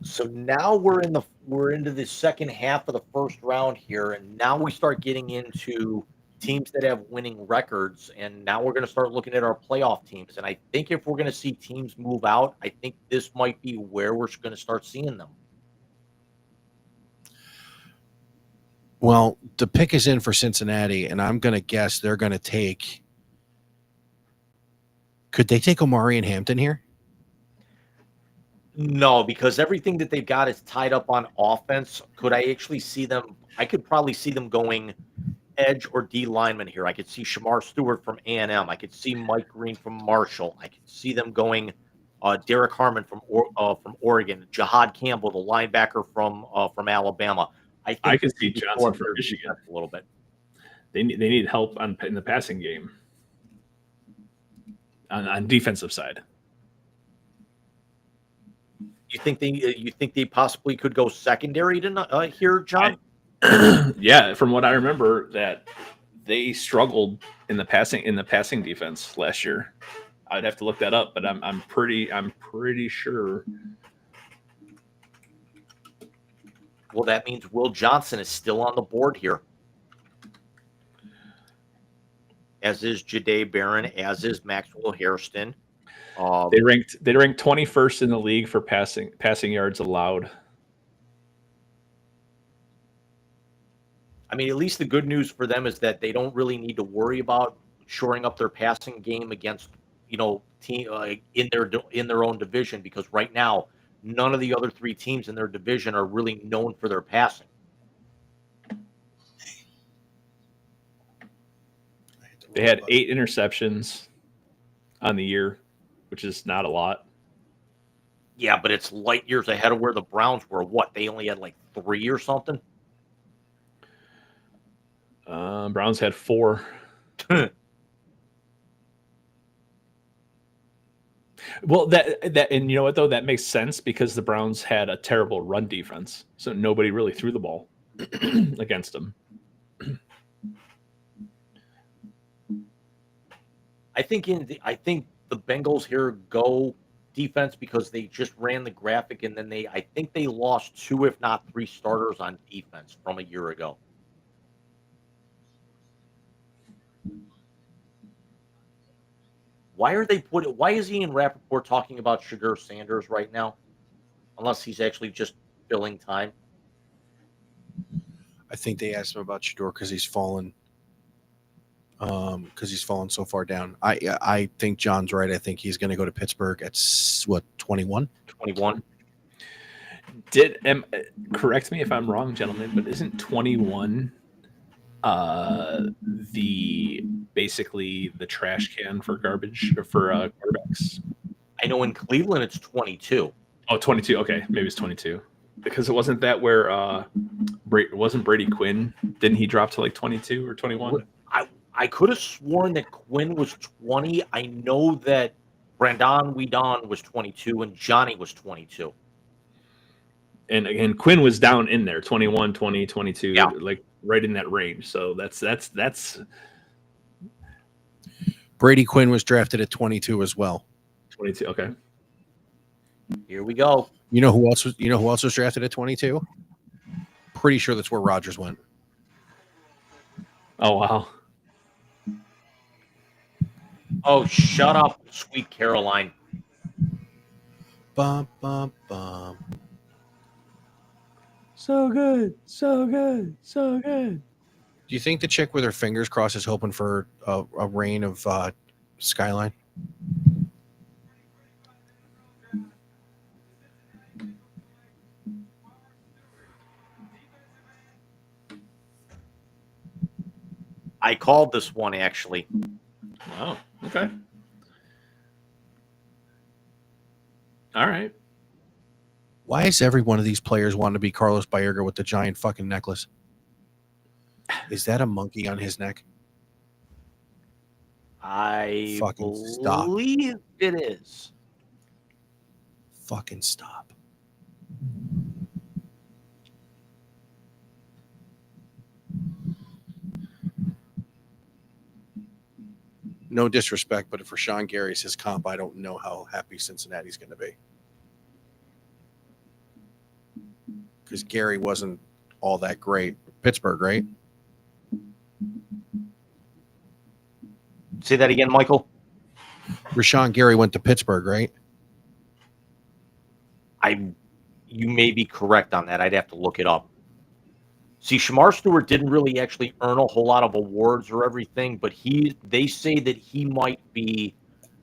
S2: So now we're into the second half of the first round here, and now we start getting into teams that have winning records, and now we're going to start looking at our playoff teams. And I think if we're going to see teams move out, I think this might be where we're going to start seeing them.
S1: Well, the pick is in for Cincinnati, and I'm going to guess they're going to take. Could they take Omari and Hampton here?
S2: No, because everything that they've got is tied up on offense. Could I actually see them? I could probably see them going edge or D lineman here. I could see Shamar Stewart from A&M. I could see Mike Green from Marshall. I could see them going Derek Harmon from Oregon, Jihad Campbell, the linebacker from Alabama.
S3: I could see Johnson from Michigan
S2: a little bit.
S3: They need help in the passing game on defensive side.
S2: You think they possibly could go secondary to here, John?
S3: Yeah, from what I remember, that they struggled in the passing defense last year. I'd have to look that up, but I'm pretty sure.
S2: Well, that means Will Johnson is still on the board here, as is Jahdae Barron, as is Maxwell Hairston.
S3: They ranked 21st in the league for passing yards allowed.
S2: I mean, at least the good news for them is that they don't really need to worry about shoring up their passing game against, team in their own division, because right now none of the other three teams in their division are really known for their passing.
S3: They had 8 interceptions on the year, which is not a lot.
S2: Yeah, but it's light years ahead of where the Browns were. What, they only had like 3 or something?
S3: Browns had 4. Well, that and you know what though, that makes sense because the Browns had a terrible run defense, so nobody really threw the ball against them.
S2: I think the Bengals here go defense because they just ran the graphic, and then I think they lost 2, if not 3 starters on defense from a year ago. Why is Ian Rappaport talking about Shadur Sanders right now? Unless he's actually just filling time.
S1: I think they asked him about Shadur because he's fallen. Because he's fallen so far down. I think John's right. I think he's going to go to Pittsburgh at 21.
S2: 21.
S3: Correct me if I'm wrong, gentlemen, but isn't 21 basically the trash can for garbage for quarterbacks?
S2: I know in Cleveland it's 22.
S3: Oh, 22. Okay, maybe it's 22. Because it wasn't that where wasn't Brady Quinn? Didn't he drop to like 22 or 21?
S2: I could have sworn that Quinn was 20. I know that Brandon Weedon was 22 and Johnny was 22.
S3: And again, Quinn was down in there, 21, 20, 22,
S2: yeah,
S3: like right in that range. So that's
S1: Brady Quinn was drafted at 22 as well.
S3: 22. Okay.
S2: Here we go.
S1: You know who else was drafted at 22? Pretty sure that's where Rodgers went.
S3: Oh wow.
S2: Oh, shut up, sweet Caroline.
S1: Bum, bum, bum.
S3: So good, so good, so good.
S1: Do you think the chick with her fingers crossed is hoping for a rain of Skyline?
S2: I called this one, actually.
S3: Wow. Okay. All right.
S1: Why is every one of these players wanting to be Carlos Baerga with the giant fucking necklace? Is that a monkey on his neck?
S2: I
S1: Fucking stop.
S2: believe it is.
S1: Fucking stop. No disrespect, but if Rashawn Gary's his comp, I don't know how happy Cincinnati's going to be. Because Gary wasn't all that great. Pittsburgh, right?
S2: Say that again, Michael.
S1: Rashawn Gary went to Pittsburgh, right?
S2: You may be correct on that. I'd have to look it up. See, Shamar Stewart didn't really actually earn a whole lot of awards or everything, but they say that he might be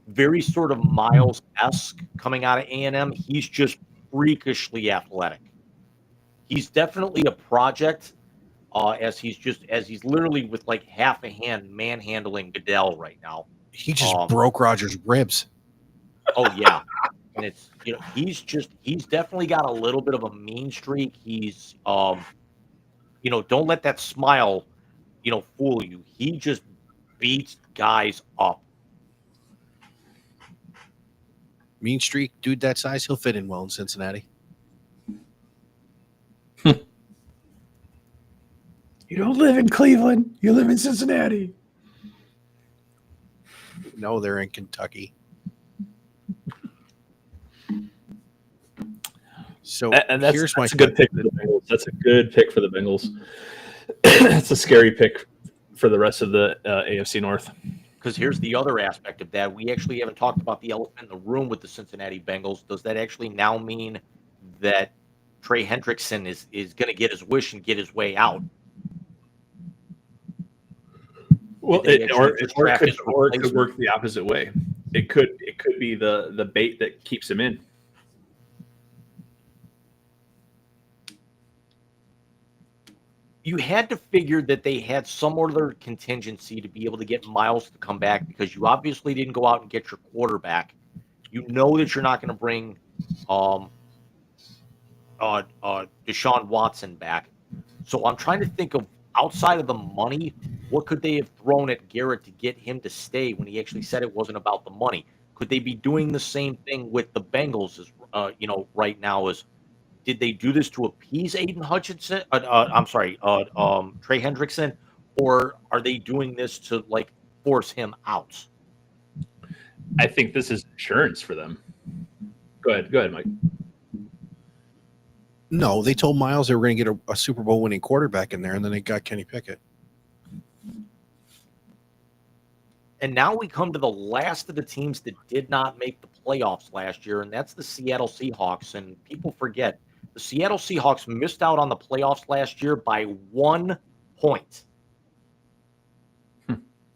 S2: very sort of Miles-esque coming out of A&M. He's just freakishly athletic. He's definitely a project, as he's literally with like half a hand manhandling Goodell right now.
S1: He just broke Rogers' ribs.
S2: Oh yeah. And it's, he's definitely got a little bit of a mean streak. He's don't let that smile, fool you. He just beats guys up.
S1: Mean streak, dude that size, he'll fit in well in Cincinnati.
S3: You don't live in Cleveland. You live in Cincinnati.
S1: No, they're in Kentucky. So here's my
S3: good pick for the Bengals. That's a good pick for the Bengals. That's a scary pick for the rest of the AFC North.
S2: Because here's the other aspect of that. We actually haven't talked about the elephant in the room with the Cincinnati Bengals. Does that actually now mean that Trey Hendrickson is going to get his wish and get his way out?
S3: Well, it could work the opposite way. It could be the bait that keeps him in.
S2: You had to figure that they had some other contingency to be able to get Miles to come back, because you obviously didn't go out and get your quarterback. You know that you're not going to bring Deshaun Watson back. So I'm trying to think of, outside of the money, what could they have thrown at Garrett to get him to stay when he actually said it wasn't about the money? Could they be doing the same thing with the Bengals right now? Did they do this to appease Aiden Hutchinson? Trey Hendrickson, or are they doing this to like force him out?
S3: I think this is insurance for them. Go ahead, Mike.
S1: No, they told Miles they were going to get a Super Bowl winning quarterback in there, and then they got Kenny Pickett.
S2: And now we come to the last of the teams that did not make the playoffs last year, and that's the Seattle Seahawks. And people forget, the Seattle Seahawks missed out on the playoffs last year by 1 point.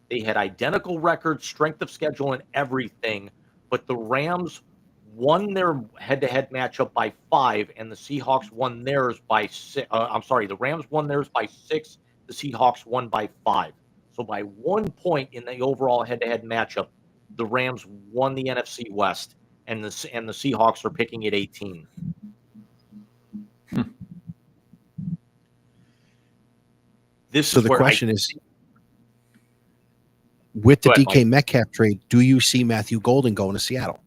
S2: They had identical records, strength of schedule, and everything, but the Rams won their head-to-head matchup by 5, and the Seahawks won theirs by 6. The Rams won theirs by 6. The Seahawks won by 5. So by 1 point in the overall head-to-head matchup, the Rams won the NFC West, and the Seahawks are picking at 18.
S1: So the question is, with the DK Metcalf trade, do you see Matthew Golden going to Seattle?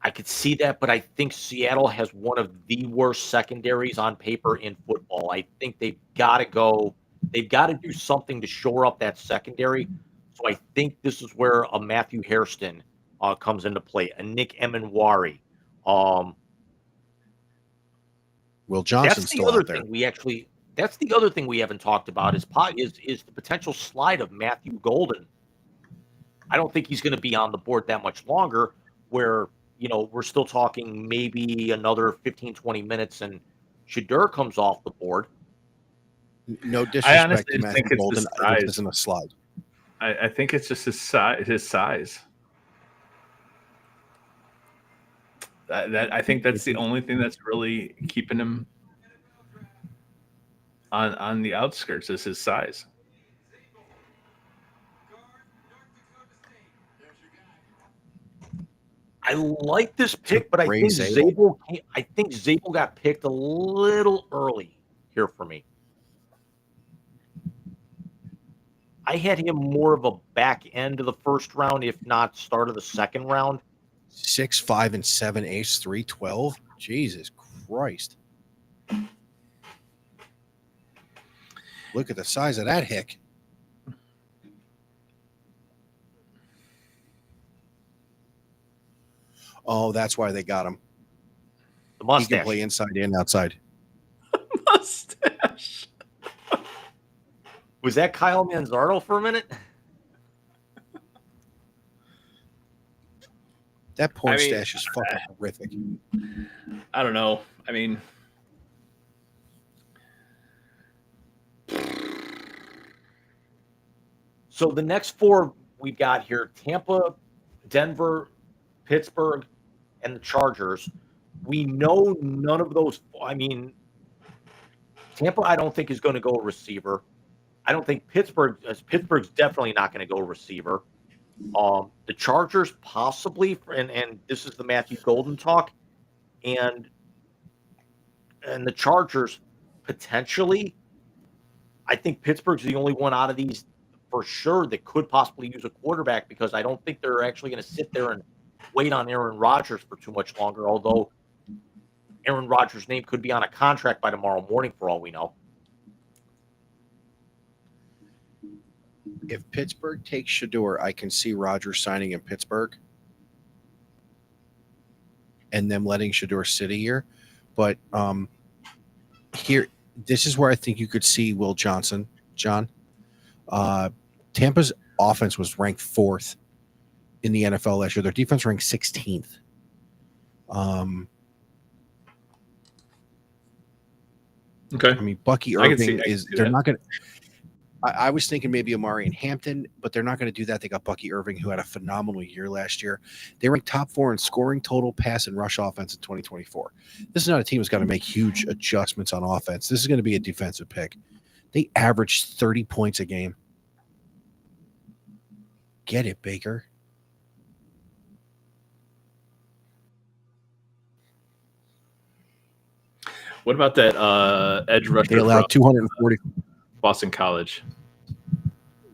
S2: I could see that, but I think Seattle has one of the worst secondaries on paper in football. I think they've got to go. They've got to do something to shore up that secondary. So I think this is where a Matthew Hairston comes into play, a Nick Emenwari.
S1: Will Johnson's still out there.
S2: That's the other thing we haven't talked about is the potential slide of Matthew Golden. I don't think he's going to be on the board that much longer, where, we're still talking maybe another 15, 20 minutes and Shedeur comes off the board.
S1: No
S3: I
S1: disrespect
S3: honestly
S1: to
S3: think
S1: Matthew
S3: it's
S1: Golden.
S3: the size.
S1: This isn't a slide.
S3: I think it's just his size. I think that's the only thing that's really keeping him on the outskirts is his size.
S2: I like this pick, but I
S1: Ray
S2: think
S1: Zabel.
S2: Zabel got picked a little early here for me. I had him more of a back end of the first round, if not start of the second round.
S1: 6, 5, and 7 ace 312. Jesus Christ! Look at the size of that hick. Oh, that's why they got him.
S2: The
S1: He
S2: mustache.
S1: can play inside and outside.
S3: Mustache.
S2: Was that Kyle Manzardo for a minute?
S1: That porn stash is fucking horrific.
S3: I don't know. I mean,
S2: So the next four we've got here: Tampa, Denver, Pittsburgh, and the Chargers. We know none of those. I mean, Tampa, I don't think is going to go receiver. I don't think Pittsburgh's definitely not going to go receiver. The Chargers possibly, and this is the Matthew Golden talk, and the Chargers potentially. I think Pittsburgh's the only one out of these for sure that could possibly use a quarterback, because I don't think they're actually going to sit there and wait on Aaron Rodgers for too much longer, although Aaron Rodgers' name could be on a contract by tomorrow morning for all we know.
S1: If Pittsburgh takes Shedeur, I can see Rodgers signing in Pittsburgh and them letting Shedeur sit a year. But this is where I think you could see Will Johnson, John. Tampa's offense was ranked 4th in the NFL last year. Their defense ranked 16th.
S3: okay.
S1: I mean, Bucky Irving they're not going to. I was thinking maybe Amari and Hampton, but they're not going to do that. They got Bucky Irving, who had a phenomenal year last year. They ranked top 4 in scoring, total, pass, and rush offense in 2024. This is not a team that's got to make huge adjustments on offense. This is going to be a defensive pick. They averaged 30 points a game. Get it, Baker.
S3: What about that edge rusher?
S1: They allowed 240.
S3: Boston College.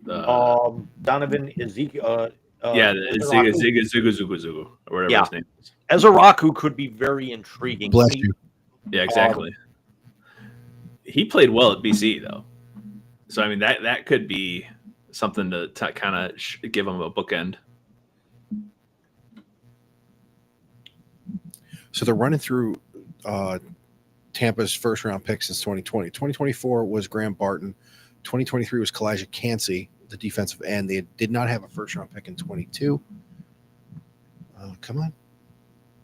S2: Donovan Ezekiel.
S3: Zugu, or whatever his name is.
S2: Ezeraku could be very intriguing.
S1: Bless you.
S3: Yeah, exactly. He played well at BC though, so I mean that could be something to kind of give him a bookend.
S1: So they're running through Tampa's first round picks since 2020. 2024 was Graham Barton. 2023 was Kalijah Cansey, the defensive end. They did not have a first round pick in 22. Come on.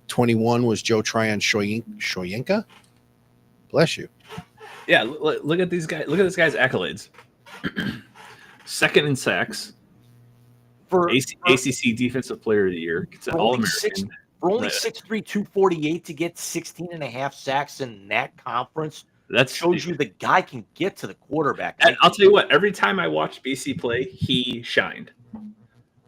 S1: 21 was Joe Tryon Shoyinka. Bless you.
S3: Yeah, look at these guys. Look at this guy's accolades. Second in sacks for ACC Defensive Player of the Year. It's an All-American.
S2: For only 6'3", 248 to get 16.5 sacks in that conference, that shows you the guy can get to the quarterback.
S3: And I'll tell you what, every time I watched BC play, he shined.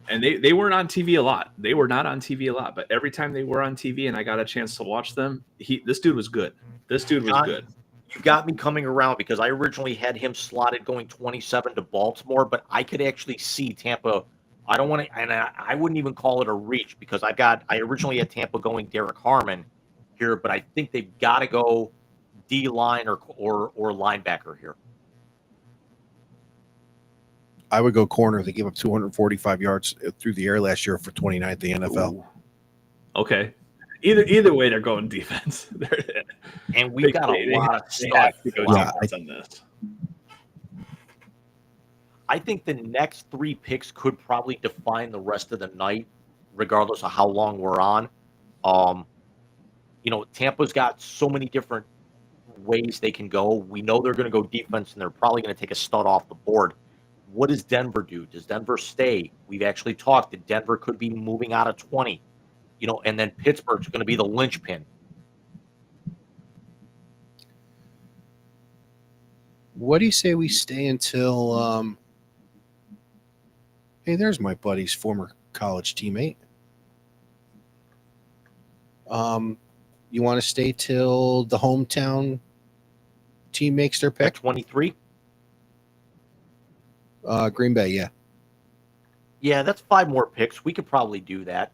S3: And they weren't on TV a lot. They were not on TV a lot, but every time they were on TV and I got a chance to watch them, this dude was good. This dude was good.
S2: You got me coming around, because I originally had him slotted going 27 to Baltimore, but I could actually see Tampa. I don't want to, and I wouldn't even call it a reach, because I originally had Tampa going Derek Harmon here, but I think they've got to go D line or linebacker here.
S1: I would go corner. They gave up 245 yards through the air last year for 29th in the NFL.
S3: Ooh. Okay. Either way, they're going defense.
S2: And we've got a lot of
S3: they
S2: stuff.
S3: have to go
S1: Yeah,
S3: defense on this.
S2: I think the next 3 picks could probably define the rest of the night, regardless of how long we're on. Tampa's got so many different ways they can go. We know they're going to go defense, and they're probably going to take a stud off the board. What does Denver do? Does Denver stay? We've actually talked that Denver could be moving out of 20, and then Pittsburgh's going to be the linchpin.
S1: What do you say we stay until hey, there's my buddy's former college teammate. You want to stay till the hometown team makes their
S2: At
S1: pick?
S2: 23?
S1: Green Bay, yeah.
S2: Yeah, that's 5 more picks. We could probably do that.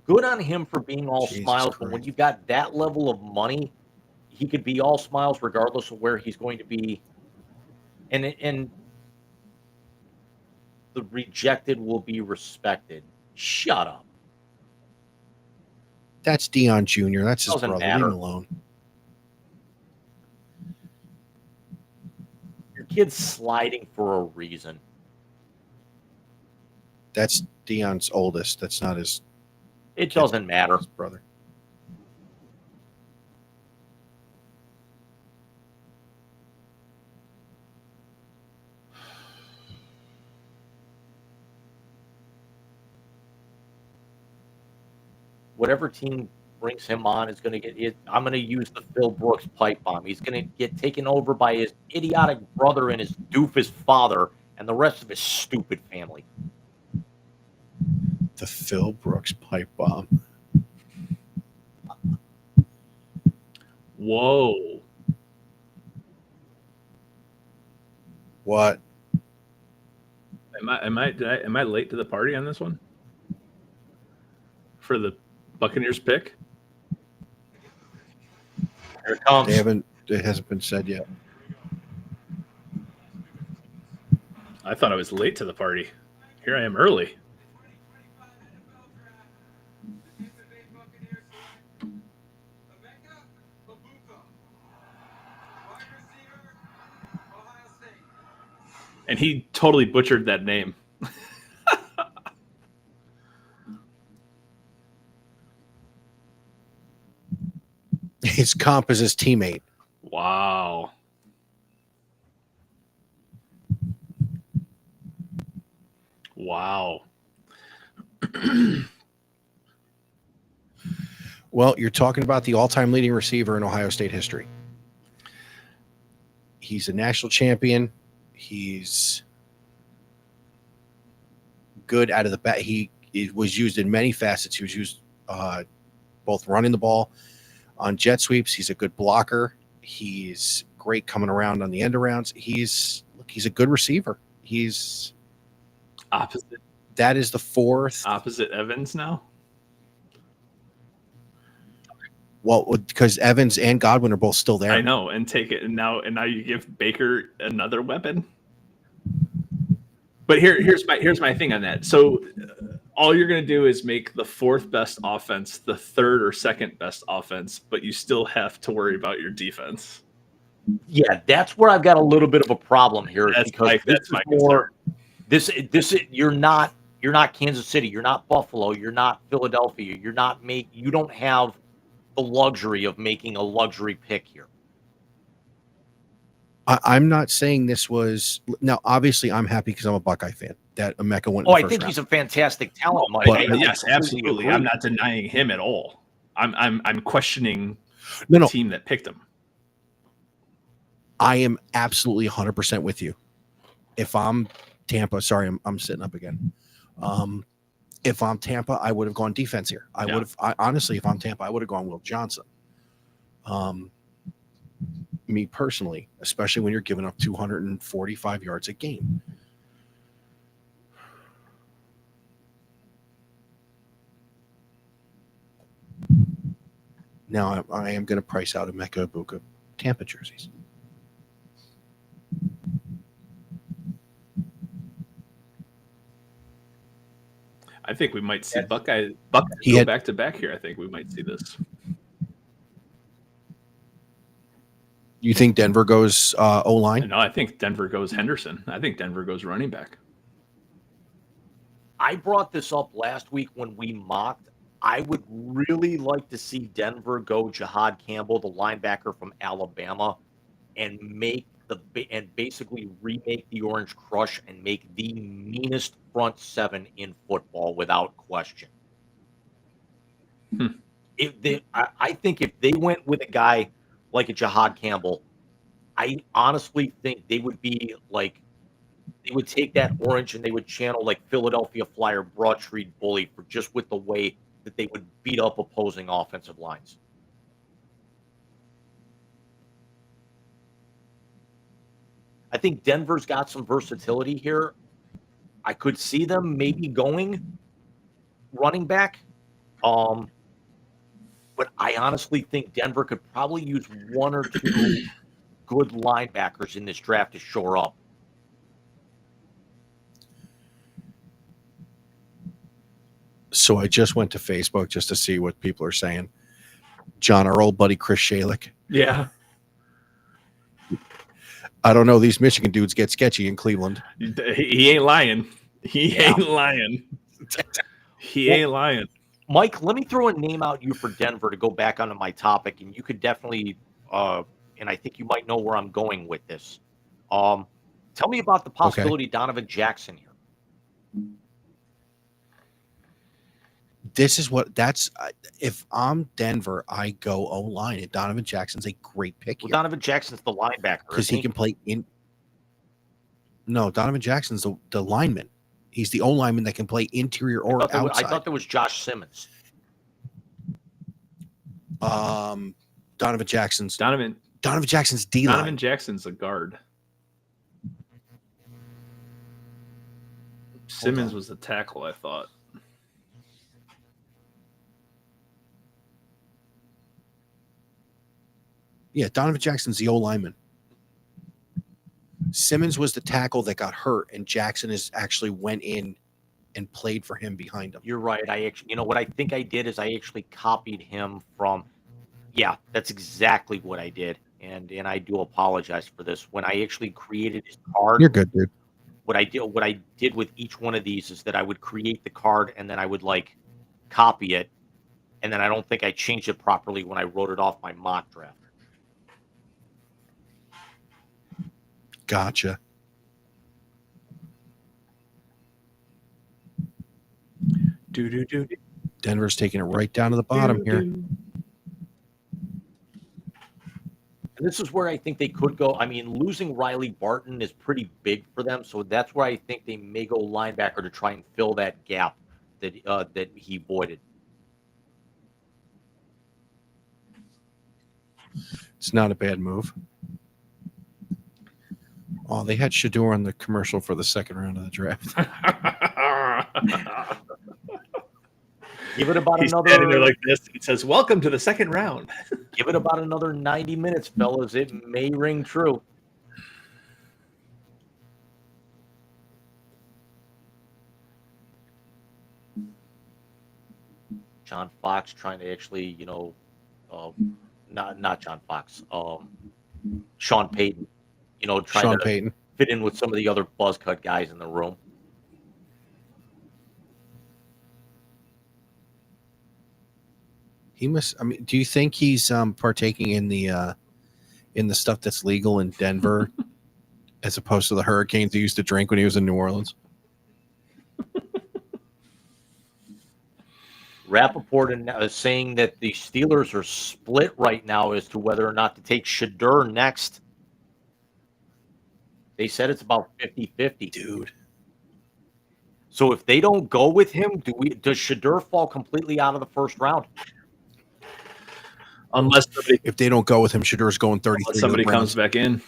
S2: Good on him for being all
S1: Jesus
S2: smiles, but when
S1: Christ.
S2: you've got that level of money, he could be all smiles regardless of where he's going to be. And the rejected will be respected. Shut up.
S1: That's Deion Jr. That's his
S2: Doesn't
S1: brother.
S2: matter.
S1: Leave him alone.
S2: Your kid's sliding for a reason.
S1: That's Deion's oldest. That's not his
S2: It doesn't matter.
S1: brother.
S2: Whatever team brings him on is going to get it. I'm going to use the Phil Brooks pipe bomb. He's going to get taken over by his idiotic brother and his doofus father and the rest of his stupid family.
S1: The Phil Brooks pipe bomb.
S3: Whoa.
S1: What?
S3: Am I late to the party on this one? For the Buccaneers pick?
S2: Here it comes.
S1: It hasn't been said yet.
S3: I thought I was late to the party. Here I am early. And he totally butchered that name.
S1: His comp is his teammate.
S3: Wow. Wow.
S1: Well, you're talking about the all-time leading receiver in Ohio State history. He's a national champion. He's good out of the bat. He was used in many facets. He was used both running the ball on jet sweeps. He's a good blocker. He's great coming around on the end arounds. He's a good receiver. He's
S3: Opposite
S1: that is the fourth.
S3: opposite Evans now.
S1: Well, because Evans and Godwin are both still there.
S3: I know, and take it, and now you give Baker another weapon. But here's my thing on that. So all you're going to do is make the 4th best offense the 3rd or 2nd best offense, but you still have to worry about your defense.
S2: Yeah, that's where I've got a little bit of a problem here. This is you're not Kansas City, you're not Buffalo, you're not Philadelphia, you don't have the luxury of making a luxury pick here.
S1: I'm not saying this was now. Obviously, I'm happy because I'm a Buckeye fan. That Emeka went.
S2: Oh, I think he's a fantastic talent, Mike.
S3: Yes, absolutely. I'm not denying him at all. I'm questioning the team that picked him.
S1: I am absolutely 100% with you. If I'm Tampa, sorry, I'm sitting up again. If I'm Tampa, I would have gone defense here. Honestly, if I'm Tampa, I would have gone Will Johnson. Me personally, especially when you're giving up 245 yards a game. Now I am going to price out Emeka Egbuka Tampa jerseys.
S3: I think we might see Buckeye
S1: He
S3: go
S1: had-
S3: back to back here. I think we might see this.
S1: You think Denver goes O-line?
S3: No, I think Denver goes Henderson. I think Denver goes running back.
S2: I brought this up last week when we mocked. I would really like to see Denver go Jihad Campbell, the linebacker from Alabama, and basically remake the Orange Crush and make the meanest front seven in football without question. I think if they went with a guy like a Jihad Campbell, I honestly think they would be like, they would take that orange and they would channel like Philadelphia Flyer Broad Street Bully for just with the way that they would beat up opposing offensive lines. I think Denver's got some versatility here. I could see them maybe going running back. But I honestly think Denver could probably use one or two good linebackers in this draft to shore up.
S1: So I just went to Facebook just to see what people are saying. John, our old buddy Chris Shalick.
S3: Yeah.
S1: I don't know. These Michigan dudes get sketchy in Cleveland.
S3: He ain't lying. He ain't lying. He ain't lying.
S2: Mike, let me throw a name out you for Denver to go back onto my topic, and you could definitely, and I think you might know where I'm going with this. Tell me about the possibility of Donovan Jackson here.
S1: This is if I'm Denver, I go O-line, and Donovan Jackson's a great pick
S2: Well,
S1: here.
S2: Donovan Jackson's the linebacker.
S1: Because he can play in. No, Donovan Jackson's the lineman. He's the O-lineman that can play interior or outside.
S2: I thought there was Josh Simmons.
S1: Donovan Jackson's
S3: Donovan
S1: D-line.
S3: Donovan Jackson's a guard. Simmons was the tackle, I thought.
S1: Yeah, Donovan Jackson's the O-lineman. Simmons was the tackle that got hurt, and Jackson actually went in and played for him behind him.
S2: You're right. What I think I did is I actually copied him from. Yeah, that's exactly what I did, and I do apologize for this. When I actually created his card,
S1: You're good, dude.
S2: What I did with each one of these is that I would create the card and then I would like copy it, and then I don't think I changed it properly when I wrote it off my mock draft.
S1: Gotcha. Denver's taking it right down to the bottom here.
S2: And this is where I think they could go. I mean, losing Riley Barton is pretty big for them, so that's where I think they may go linebacker to try and fill that gap that he voided.
S1: It's not a bad move. Oh, they had Shador on the commercial for the second round of the draft.
S2: Give it about
S3: He's
S2: another.
S3: standing there like this. It says, "Welcome to the second round."
S2: Give it about another 90 minutes, fellas. It may ring true. John Fox trying to actually, not John Fox, Sean Payton, trying to fit in with some of the other buzz cut guys in the room.
S1: He must. I mean, do you think he's partaking in the stuff that's legal in Denver, as opposed to the hurricanes he used to drink when he was in New Orleans?
S2: Rappaport is saying that the Steelers are split right now as to whether or not to take Shador next. They said it's about 50-50.
S1: Dude.
S2: So if they don't go with him, does Shador fall completely out of the first round?
S3: Unless
S1: if they don't go with him, Shador's going 33.
S3: Somebody comes back in.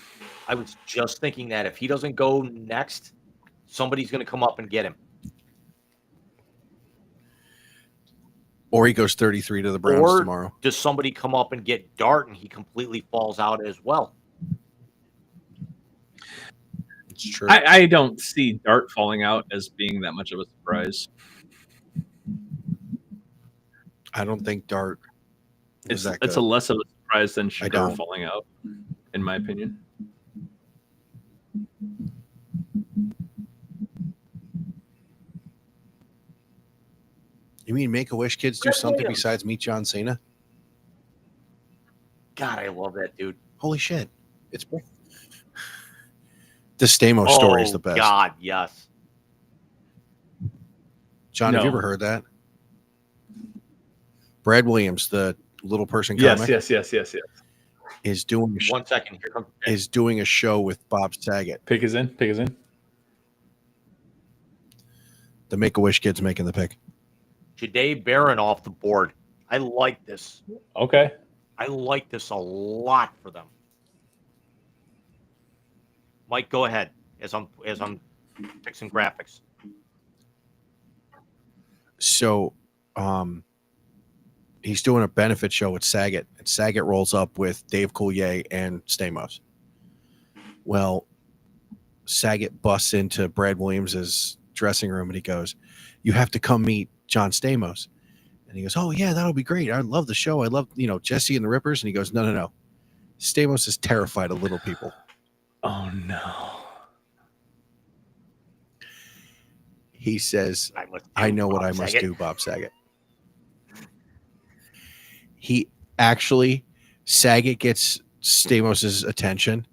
S2: I was just thinking that if he doesn't go next, somebody's going to come up and get him.
S1: Or he goes 33 to the Browns tomorrow.
S2: Does somebody come up and get Dart and he completely falls out as well?
S1: It's true.
S3: I don't see Dart falling out as being that much of a surprise.
S1: I don't think Dart was that good.
S3: It's a less of a surprise than Shakur
S1: don't.
S3: falling out, in my opinion.
S1: You mean Make-A-Wish kids do something besides meet John Cena?
S2: God, I love that dude.
S1: Holy shit. It's the Stamos story is the best.
S2: God, yes.
S1: John, have you ever heard that? Brad Williams, the little person comic,
S3: Yes.
S1: is doing
S2: 1 second. Here comes
S1: is doing a show with Bob Saget.
S3: Pick is in.
S1: The Make-A-Wish kids making the pick.
S2: Jade Barron off the board. I like this.
S3: Okay.
S2: I like this a lot for them. Mike, go ahead as I'm fixing graphics.
S1: So, he's doing a benefit show with Saget, and Saget rolls up with Dave Coulier and Stamos. Well, Saget busts into Brad Williams's dressing room and he goes, "You have to come meet John Stamos." And he goes, "Oh yeah, that'll be great. I love the show. I love, Jesse and the Rippers." And he goes, No. Stamos is terrified of little people.
S3: Oh no.
S1: He says, "I know what I must do, Bob Saget." Saget gets Stamos's attention.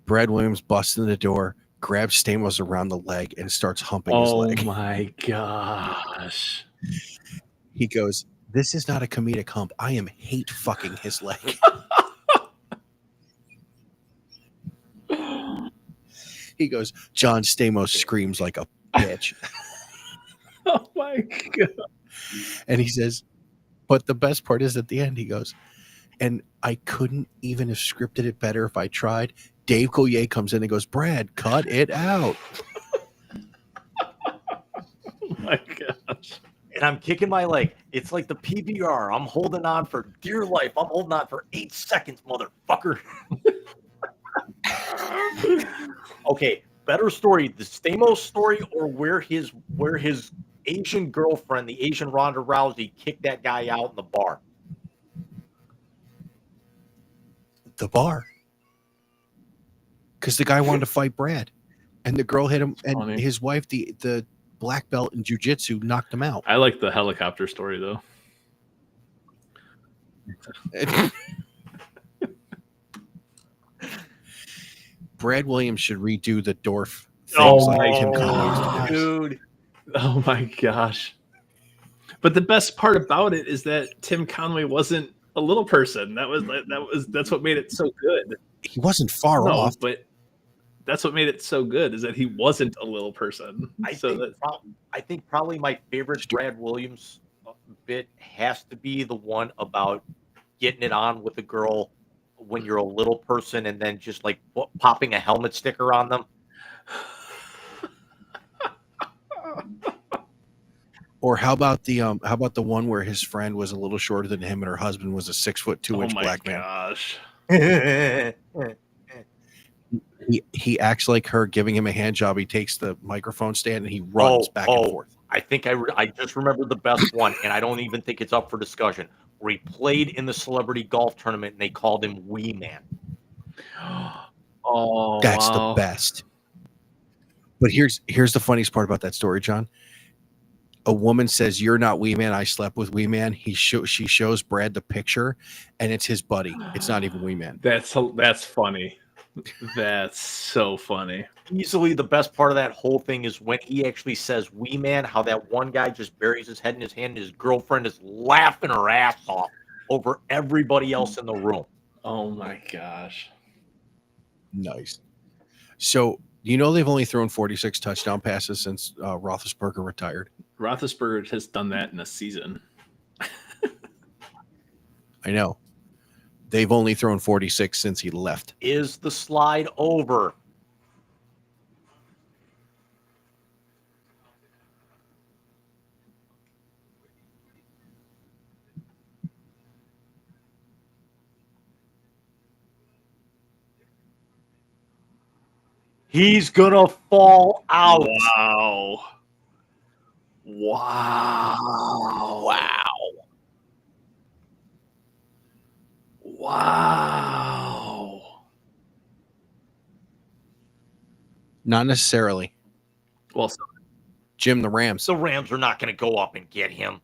S1: Brad Williams busts in the door, grabs Stamos around the leg, and starts humping his leg.
S3: Oh my gosh.
S1: He goes, "This is not a comedic hump. I am hate fucking his leg." He goes, "John Stamos screams like a bitch."
S3: Oh my god.
S1: And he says, but the best part is at the end, he goes, "And I couldn't even have scripted it better if I tried." Dave Coulier comes in and goes, "Brad, cut it out."
S3: Oh my gosh.
S2: And I'm kicking my leg. It's like the PBR. I'm holding on for dear life. I'm holding on for 8 seconds, motherfucker. Okay, better story, the Stamos story, or where his Asian girlfriend, the Asian Ronda Rousey, kicked that guy out in the bar.
S1: The bar. Because the guy wanted to fight Brad. And the girl hit him, and his wife, the black belt in jiu-jitsu, knocked him out.
S3: I like the helicopter story though.
S1: Brad Williams should redo the Dorf things
S3: Oh
S1: like
S3: my
S1: Tim Conway used to do.
S2: Dude.
S3: Oh my gosh. But the best part about it is that Tim Conway wasn't a little person. That's what made it so good.
S1: He wasn't far off.
S3: But that's what made it so good, is that he wasn't a little person.
S2: I think probably my favorite Brad Williams bit has to be the one about getting it on with a girl when you're a little person and then just like popping a helmet sticker on them.
S1: Or how about the one where his friend was a little shorter than him and her husband was a 6'2" black man?
S3: Gosh.
S1: He acts like her giving him a hand job. He takes the microphone stand and he runs back and forth.
S2: I think I just remembered the best one, and I don't even think it's up for discussion, where he played in the celebrity golf tournament and they called him Wee Man.
S3: Oh,
S1: that's the best. But here's the funniest part about that story, John. A woman says, "You're not Wee Man. I slept with Wee Man." She shows Brad the picture, and it's his buddy. It's not even Wee Man.
S3: That's funny. That's so funny.
S2: Easily the best part of that whole thing is when he actually says "Wee Man," how that one guy just buries his head in his hand and his girlfriend is laughing her ass off over everybody else in the room.
S3: Oh my gosh.
S1: Nice. So, they've only thrown 46 touchdown passes since Roethlisberger retired.
S3: Roethlisberger has done that in a season.
S1: I know. They've only thrown 46 since he left.
S2: Is the slide over? He's gonna fall out.
S3: Wow.
S2: Wow.
S1: Not necessarily.
S3: Well,
S1: Jim, the Rams.
S2: The Rams are not going to go up and get him.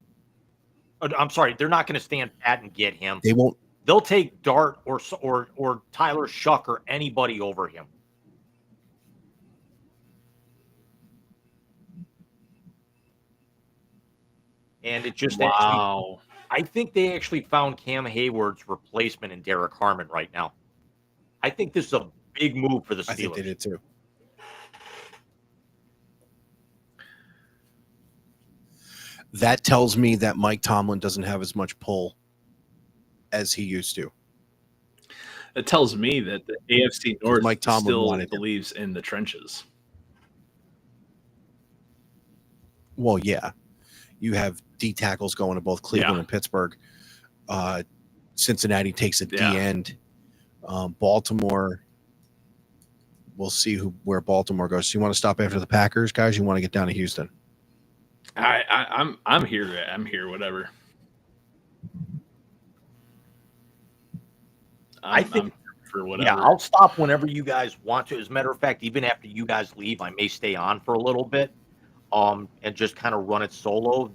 S2: I'm sorry, they're not going to stand pat and get him.
S1: They won't.
S2: They'll take Dart or Tyler Shuck or anybody over him. And it just
S3: wow.
S2: I think they actually found Cam Hayward's replacement in Derek Harmon right now. I think this is a big move for the Steelers.
S1: I think they did too. That tells me that Mike Tomlin doesn't have as much pull as he used to.
S3: It tells me that the AFC North
S1: Mike Tomlin
S3: still believes in the trenches.
S1: Well, yeah. You have D tackles going to both Cleveland and Pittsburgh. Cincinnati takes a D end. Baltimore, we'll see where Baltimore goes. So you want to stop after the Packers, guys? You want to get down to Houston?
S3: I'm here. I'm here. Whatever.
S2: I think
S3: for whatever.
S2: Yeah, I'll stop whenever you guys want to. As a matter of fact, even after you guys leave, I may stay on for a little bit, and just kind of run it solo.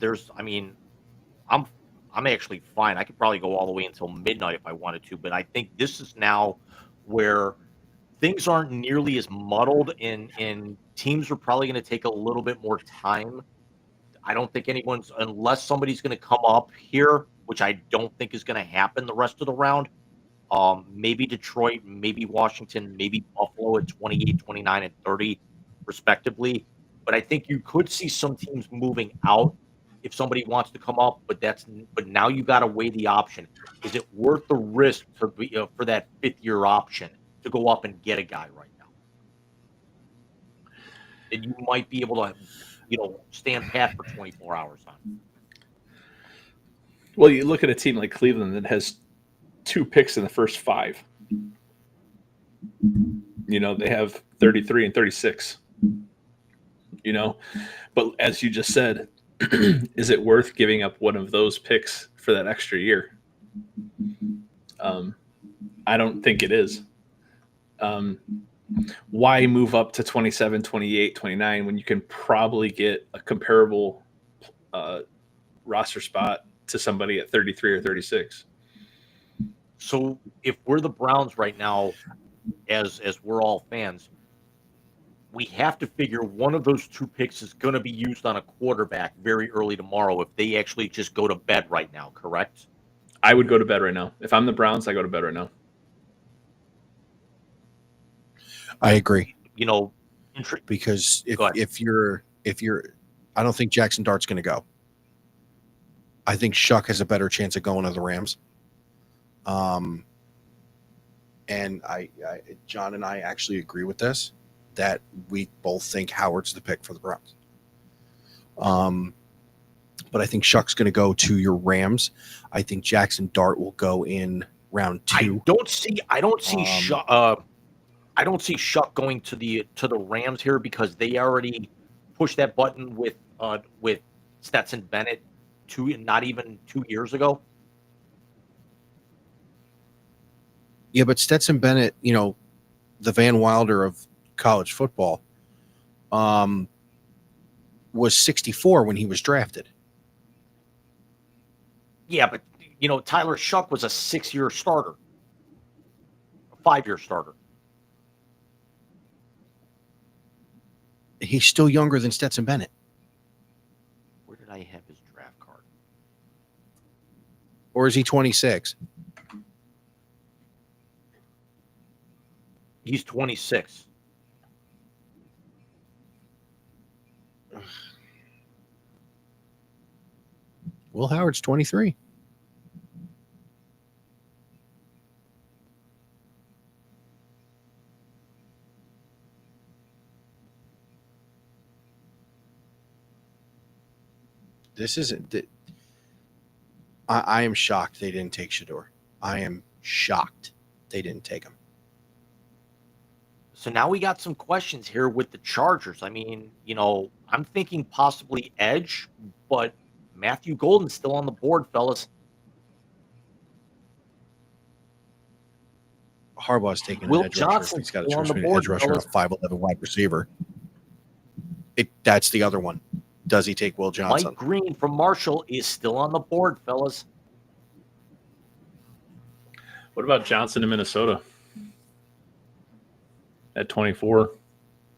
S2: I'm actually fine. I could probably go all the way until midnight if I wanted to, but I think this is now where things aren't nearly as muddled, and teams are probably going to take a little bit more time. I don't think unless somebody's going to come up here, which I don't think is going to happen the rest of the round. Maybe Detroit, maybe Washington, maybe Buffalo at 28, 29, and 30, respectively. But I think you could see some teams moving out if somebody wants to come up. But now you got to weigh the option. Is it worth the risk for that fifth-year option to go up and get a guy right now? And you might be able to, stand pat for 24 hours on.
S3: Well, you look at a team like Cleveland that has 2 picks in the first 5. They have 33 and 36. But as you just said, is it worth giving up one of those picks for that extra year? I don't think it is. Why move up to 27, 28, 29 when you can probably get a comparable roster spot to somebody at 33 or 36?
S2: So if we're the Browns right now, as we're all fans, we have to figure one of those 2 picks is going to be used on a quarterback very early tomorrow if they actually just go to bed right now, correct?
S3: I would go to bed right now. If I'm the Browns, I go to bed right now.
S1: I agree.
S2: Because
S1: if you're, I don't think Jackson Dart's going to go. I think Shuck has a better chance of going to the Rams. And John and I actually agree with this, that we both think Howard's the pick for the Browns. But I think Shuck's going to go to your Rams. I think Jackson Dart will go in round 2.
S2: I don't see Shuck. I don't see Shuck going to the Rams here because they already pushed that button with Stetson Bennett not even 2 years ago.
S1: Yeah, but Stetson Bennett, the Van Wilder of college football, was 64 when he was drafted.
S2: Yeah, but Tyler Shuck was a 6-year starter, a 5-year starter.
S1: He's still younger than Stetson Bennett.
S2: Where did I have his draft card?
S1: Or is he 26?
S2: He's 26.
S1: Will Howard's 23. This isn't. I am shocked they didn't take Shador. I am shocked they didn't take him.
S2: So now we got some questions here with the Chargers. I mean, I'm thinking possibly edge, but Matthew Golden's still on the board, fellas.
S1: Harbaugh's taking
S2: Will
S1: an edge rusher.
S2: Johnson's
S1: He's got a
S2: still on the
S1: true
S2: board,
S1: edge rusher and a
S2: fellas.
S1: 5'11" wide receiver. That's the other one. Does he take Will Johnson?
S2: Mike Green from Marshall is still on the board, fellas.
S3: What about Johnson in Minnesota at 24?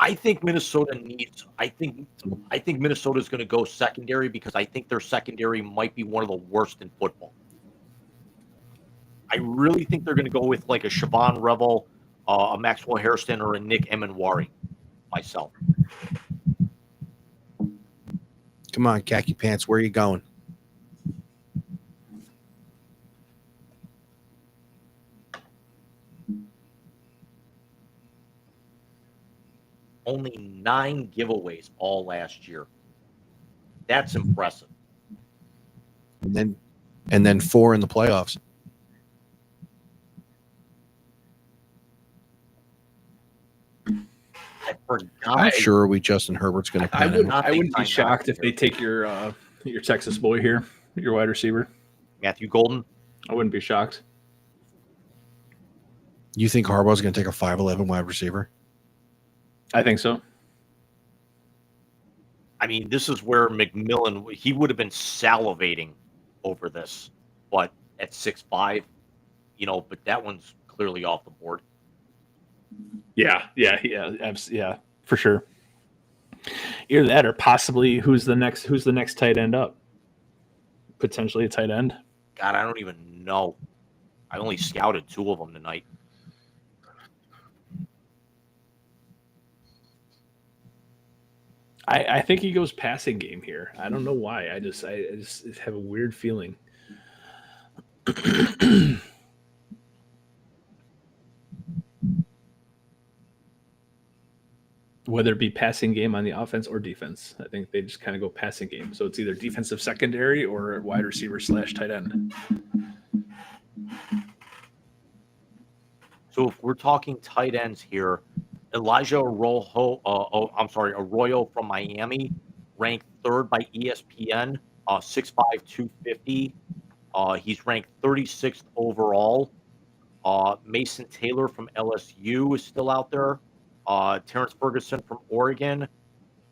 S2: I think Minnesota needs. I think Minnesota's going to go secondary because I think their secondary might be one of the worst in football. I really think they're going to go with like a Siobhan Revel, a Maxwell Hairston, or a Nick Emanwari. Myself.
S1: Come on, khaki pants. Where are you going?
S2: Only 9 giveaways all last year. That's impressive.
S1: And then 4 in the playoffs.
S2: I forgot.
S1: I'm sure Justin Herbert's going to.
S3: I wouldn't be
S2: Time
S3: shocked
S2: back
S3: if they take your Texas boy here, your wide receiver.
S2: Matthew Golden.
S3: I wouldn't be shocked.
S1: You think Harbaugh's going to take a 5'11" wide receiver?
S3: I think so.
S2: I mean, this is where McMillan, he would have been salivating over this, but at 6'5", but that one's clearly off the board.
S3: Yeah, for sure. Either that or possibly who's the next tight end up? Potentially a tight end.
S2: God, I don't even know. I only scouted 2 of them tonight.
S3: I think he goes passing game here. I don't know why. I just have a weird feeling. Whether it be passing game on the offense or defense, I think they just kind of go passing game. So it's either defensive secondary or wide receiver / tight end.
S2: So if we're talking tight ends here, Elijah Arroyo from Miami, ranked 3rd by ESPN, 6'5", 250. He's ranked 36th overall. Mason Taylor from LSU is still out there. Terrence Ferguson from Oregon,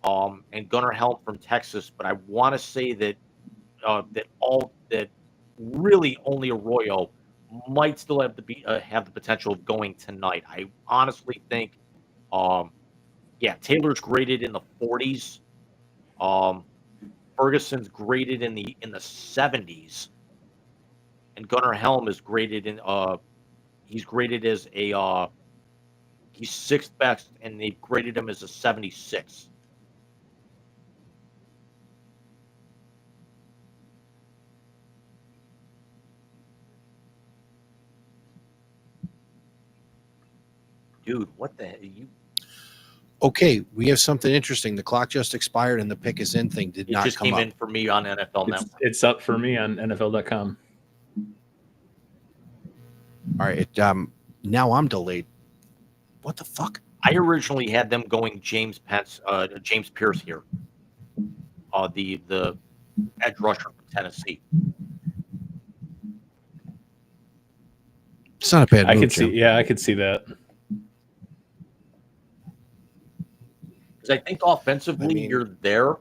S2: and Gunnar Helm from Texas. But I want to say that that really only Arroyo might still have the potential of going tonight. I honestly think, Taylor's graded in the 40s. Ferguson's graded in the 70s, and Gunnar Helm is graded in he's graded as a he's 6th best, and they've graded him as a 76. Dude, what the hell?
S1: Okay, we have something interesting. The clock just expired and the pick is in thing did
S2: It
S1: not
S2: just
S1: come
S2: came
S1: up.
S2: in for me on NFL Network.
S3: It's up for me on NFL.com.
S1: All right, now I'm delayed. What the fuck?
S2: I originally had them going James Pierce here, the edge rusher from Tennessee.
S1: It's not a bad move,
S3: I could
S1: Jim.
S3: see. Yeah, I could see that.
S2: Because I think offensively you're there.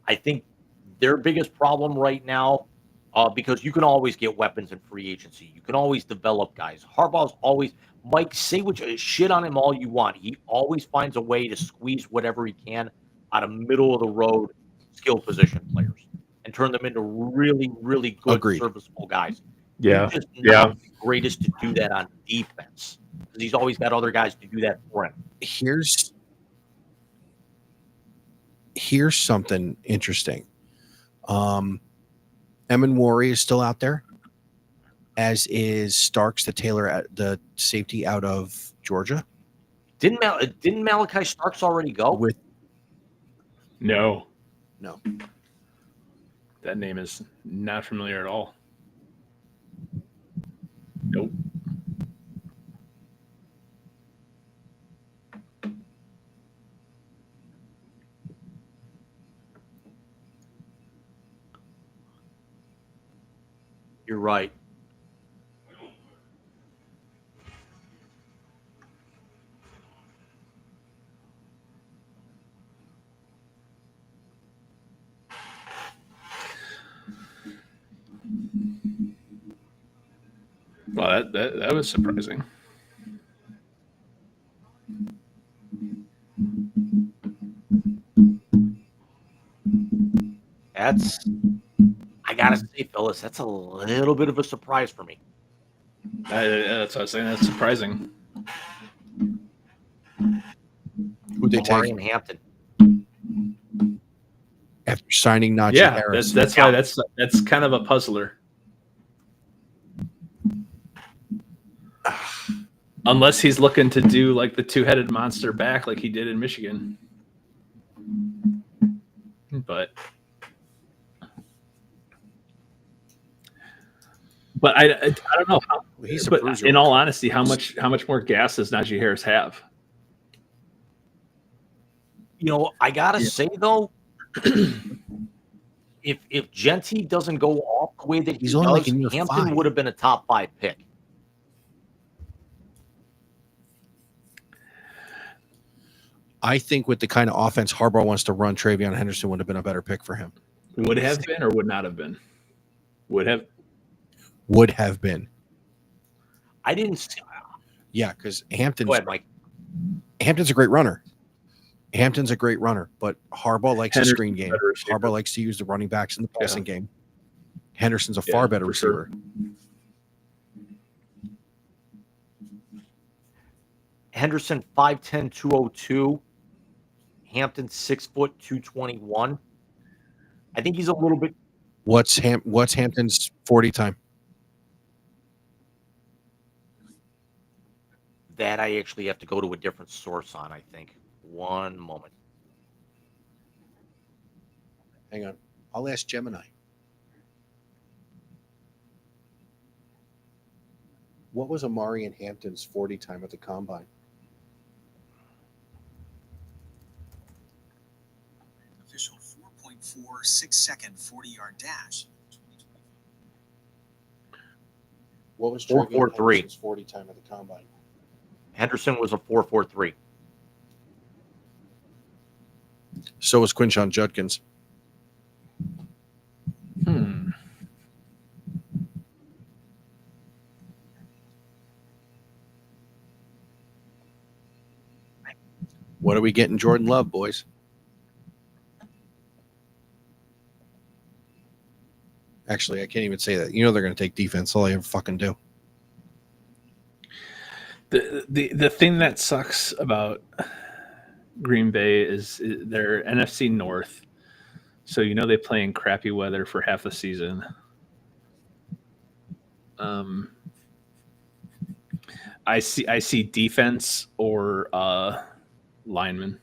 S2: I think their biggest problem right now, because you can always get weapons in free agency. You can always develop guys. Harbaugh's always, Mike, say what shit on him all you want. He always finds a way to squeeze whatever he can out of middle of the road skill position players and turn them into really, really good,
S1: Agreed.
S2: Serviceable guys.
S3: Yeah,
S2: He's just not the greatest to do that on defense because he's always got other guys to do that for him.
S1: Here's something interesting. Emanwari is still out there, as is Starks, the safety out of Georgia.
S2: Didn't Malachi Starks already go?
S3: No.
S1: No.
S3: That name is not familiar at all. Nope.
S2: You're right.
S3: that was surprising.
S2: I gotta say, Phyllis, that's a little bit of a surprise for me.
S3: That's what I was saying. That's surprising.
S1: Who'd they
S2: Amari
S1: take
S2: and Hampton.
S1: after signing Najee
S3: Yeah,
S1: Harris?
S3: that's why that's kind of a puzzler. Unless he's looking to do like the two-headed monster back like he did in Michigan. But I don't know how.
S1: Well, he's a
S3: but
S1: bruiser.
S3: in all honesty, how much more gas does Najee Harris have?
S2: I gotta say though, if Genty doesn't go off the way that
S1: He's
S2: he
S1: only like
S2: does,
S1: in year
S2: Hampton
S1: 5.
S2: would have been a top 5 pick.
S1: I think with the kind of offense Harbaugh wants to run, Travion Henderson would have been a better pick for him.
S3: Would have been or would not have been? Would have.
S1: Would have been.
S2: I didn't see.
S1: Yeah, because
S2: Go
S1: Hampton's
S2: ahead, Mike.
S1: a great runner. Hampton's a great runner, but Harbaugh likes a screen game.
S3: better receiver.
S1: Harbaugh likes to use the running backs in the
S3: Yeah.
S1: passing game. Henderson's a
S3: Yeah,
S1: far better
S3: for sure.
S1: receiver.
S2: Henderson 5'10", 202. Hampton 6 foot 221. I think he's a little bit.
S1: What's Hampton's 40 time?
S2: That I actually have to go to a different source on. I think. One moment.
S1: Hang on. I'll ask Gemini. What was Amari and Hampton's 40 time at the combine?
S8: Official 4.46 second 40-yard dash.
S1: What was
S2: 4.43.
S1: Henderson's 40 time at the combine?
S2: Henderson was a 4.43.
S1: So was Quinshon Judkins. What are we getting Jordan Love, boys? Actually, I can't even say that. They're going to take defense. All I ever fucking do.
S3: The thing that sucks about Green Bay is they're NFC North, so they play in crappy weather for half the season. I see defense or lineman.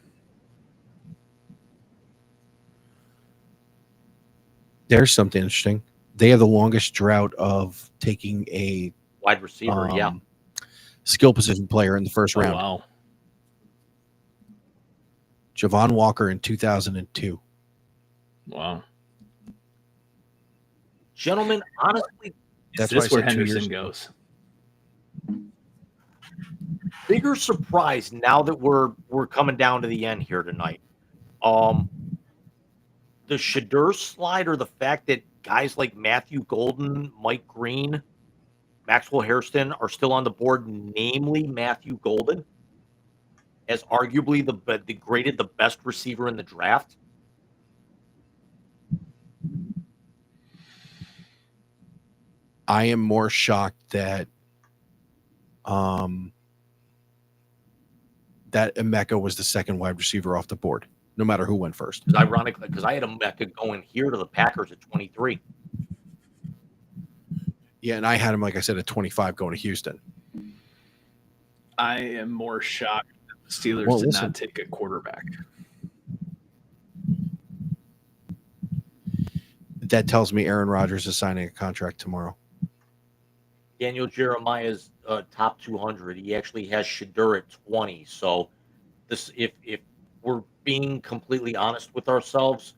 S1: There's something interesting. They have the longest drought of taking a
S2: Wide receiver, yeah.
S1: skill position player in the first round.
S3: Wow.
S1: Javon Walker in 2002.
S3: Wow.
S2: Gentlemen, honestly,
S1: That's
S3: Is this
S1: why I
S3: where
S1: said 2 years
S3: Henderson
S1: ago.
S3: goes?
S2: bigger surprise now that we're coming down to the end here tonight. The Shadur slide, or the fact that guys like Matthew Golden, Mike Green, Maxwell Hairston are still on the board, namely Matthew Golden, as arguably the best receiver in the draft.
S1: I am more shocked that that Emeka was the second wide receiver off the board, no matter who went first.
S2: It's ironic because I had Emeka going here to the Packers at 23.
S1: Yeah, and I had him, like I said, at 25 going to Houston.
S3: I am more shocked that the Steelers did not take a quarterback.
S1: That tells me Aaron Rodgers is signing a contract tomorrow.
S2: Daniel Jeremiah's top 200. He actually has Shadur at 20. So this, if we're being completely honest with ourselves,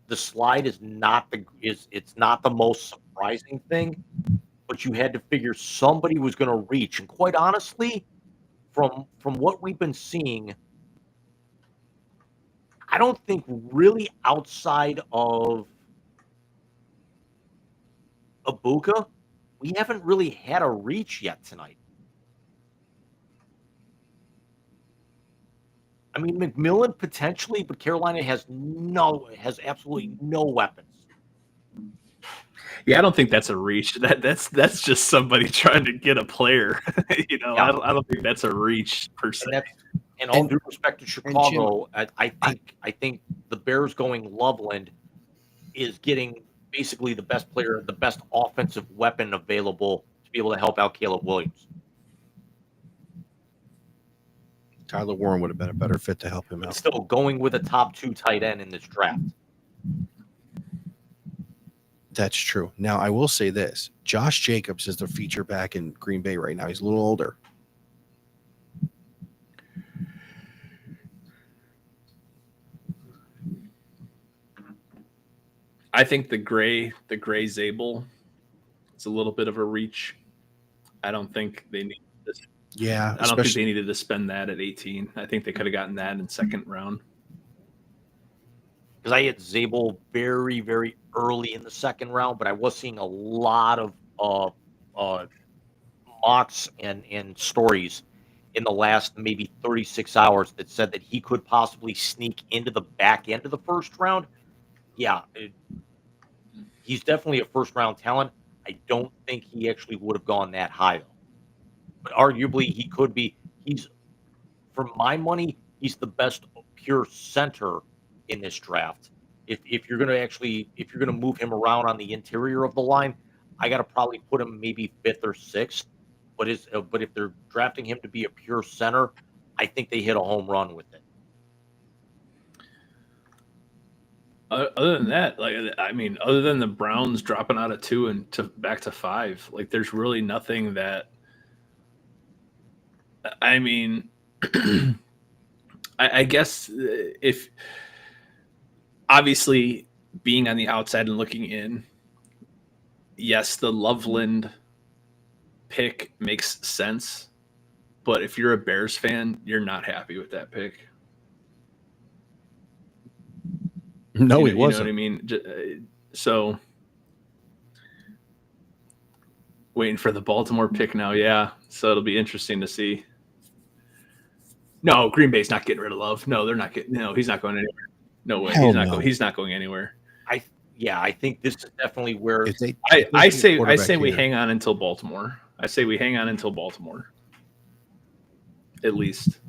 S2: the slide is not the most surprising thing, but you had to figure somebody was going to reach. And quite honestly, from what we've been seeing, I don't think really outside of Ibuka, we haven't really had a reach yet tonight. I mean, McMillan potentially, but Carolina has absolutely no weapons.
S3: Yeah, I don't think that's a reach. That's just somebody trying to get a player.
S2: Yeah.
S3: I don't think that's a reach per se.
S2: And all due respect to Chicago, I think the Bears going Loveland is getting basically the best player, the best offensive weapon available to be able to help out Caleb Williams.
S1: Tyler Warren would have been a better fit to help him out.
S2: Still going with a top 2 tight end in this draft.
S1: That's true. Now, I will say this. Josh Jacobs is the feature back in Green Bay right now. He's a little older.
S3: I think the gray Zabel is a little bit of a reach. I don't think they need this.
S1: Yeah,
S3: I don't think they needed to spend that at 18. I think they could have gotten that in second round.
S2: Because I had Zabel very, very early in the second round, but I was seeing a lot of mocks and stories in the last maybe 36 hours that said that he could possibly sneak into the back end of the first round. Yeah, he's definitely a first round talent. I don't think he actually would have gone that high, though. But arguably, he could be. He's, for my money, he's the best pure center in this draft. If you're gonna move him around on the interior of the line, I got to probably put him maybe 5th or 6th. But if they're drafting him to be a pure center, I think they hit a home run with it.
S3: Other than that, other than the Browns dropping out of 2 and back to 5, there's really nothing that. I mean, I guess if obviously being on the outside and looking in, yes, the Loveland pick makes sense, but if you're a Bears fan, you're not happy with that pick.
S1: No, he wasn't.
S3: You know what I mean? So waiting for the Baltimore pick now, yeah. So it'll be interesting to see. No, Green Bay's not getting rid of Love. No, they're not getting. No, he's not going anywhere. No way. He's not going anywhere.
S2: I think this is definitely where
S3: I say we hang on until Baltimore. I say we hang on until Baltimore. At least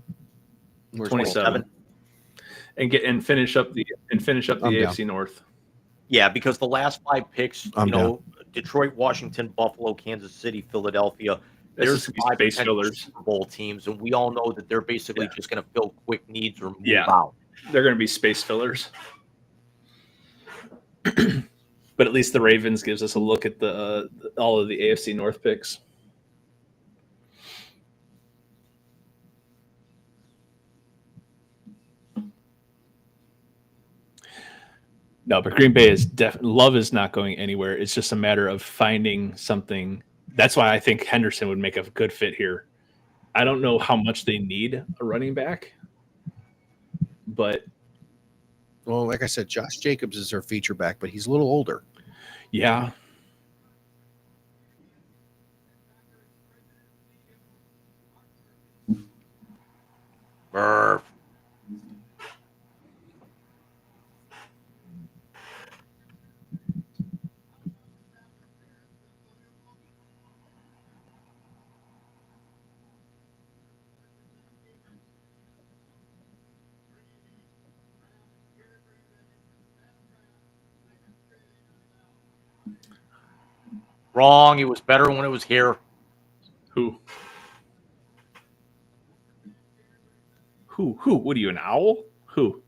S3: 27. And finish up the AFC North.
S2: Yeah, because the last 5 picks, Detroit, Washington, Buffalo, Kansas City, Philadelphia, there's 5
S3: space fillers.
S2: Super Bowl teams, and we all know that they're basically just going to fill quick needs or move out.
S3: They're going to be space fillers. But at least the Ravens gives us a look at all of the AFC North picks. No, but Green Bay is Love is not going anywhere. It's just a matter of finding something. That's why I think Henderson would make a good fit here. I don't know how much they need a running back, but
S1: well, like I said, Josh Jacobs is their feature back, but he's a little older.
S3: Yeah.
S2: Murph. Wrong. It was better when it was here.
S3: Who? What are you, an owl? Who?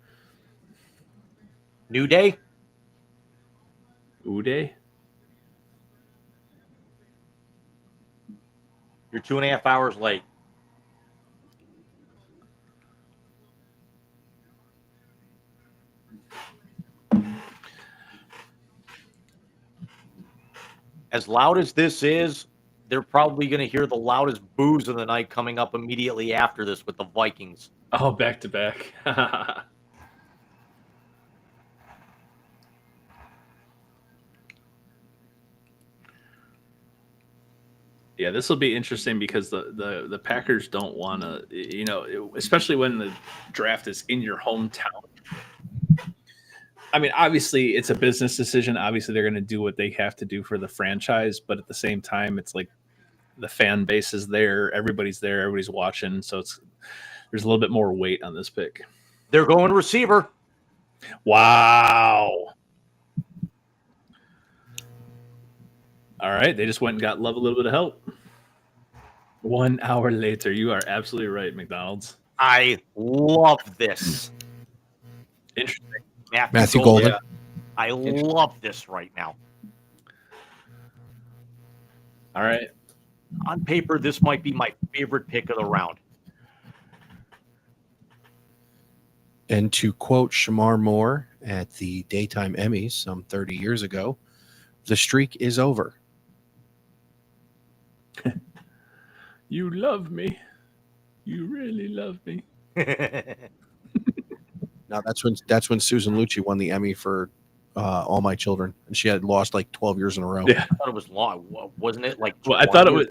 S2: New Day?
S3: Uday?
S2: You're 2.5 hours late. As loud as this is, they're probably going to hear the loudest boos of the night coming up immediately after this with the Vikings.
S3: Oh, back to back. Yeah, this will be interesting because the Packers don't want to, especially when the draft is in your hometown. I mean, obviously, it's a business decision. Obviously, they're going to do what they have to do for the franchise. But at the same time, it's like the fan base is there. Everybody's there. Everybody's watching. So there's a little bit more weight on this pick.
S2: They're going receiver.
S3: Wow. All right. They just went and got Love a little bit of help. 1 hour later. You are absolutely right, McDonald's.
S2: I love this.
S3: Interesting.
S1: Matthew Golden.
S3: Yeah.
S2: I love this right now.
S3: All right.
S2: On paper, this might be my favorite pick of the round.
S1: And to quote Shamar Moore at the Daytime Emmys some 30 years ago, the streak is over.
S3: You love me. You really love me.
S1: Now that's when Susan Lucci won the Emmy for All My Children, and she had lost like 12 years in a row.
S3: Yeah.
S2: I thought it was long, wasn't it? Like,
S3: well, I thought it was.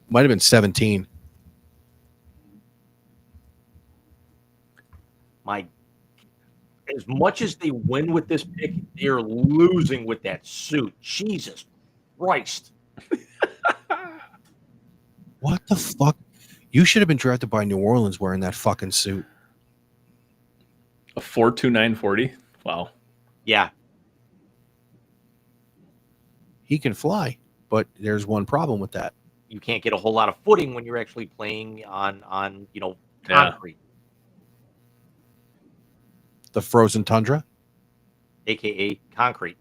S1: Might have been 17.
S2: As much as they win with this pick, they're losing with that suit. Jesus Christ.
S1: What the fuck? You should have been drafted by New Orleans wearing that fucking suit.
S3: A 4.2940. Wow.
S2: Yeah.
S1: He can fly, but there's one problem with that.
S2: You can't get a whole lot of footing when you're actually playing on concrete.
S1: The frozen tundra,
S2: AKA concrete.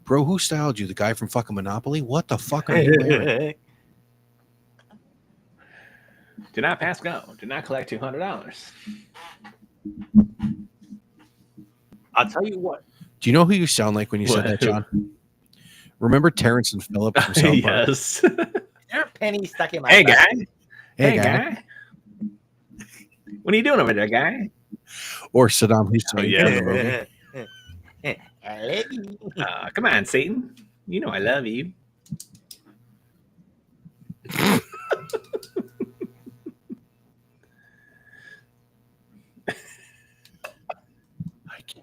S1: Bro, who styled you? The guy from fucking Monopoly? What the fuck are you wearing?
S3: Do not pass go. Do not collect $200.
S2: I'll tell you what.
S1: Do you know who you sound like when you said that, John? Remember Terrence and Phillip from South Park?
S3: Yes.
S2: There are pennies stuck in my
S3: Hey,
S2: butt.
S3: guy.
S1: Hey, guy.
S3: What are you doing over there, guy?
S1: Or Saddam Hussein.
S3: Oh, yeah.
S1: from the movie.
S3: Come on, Satan. You know I love you.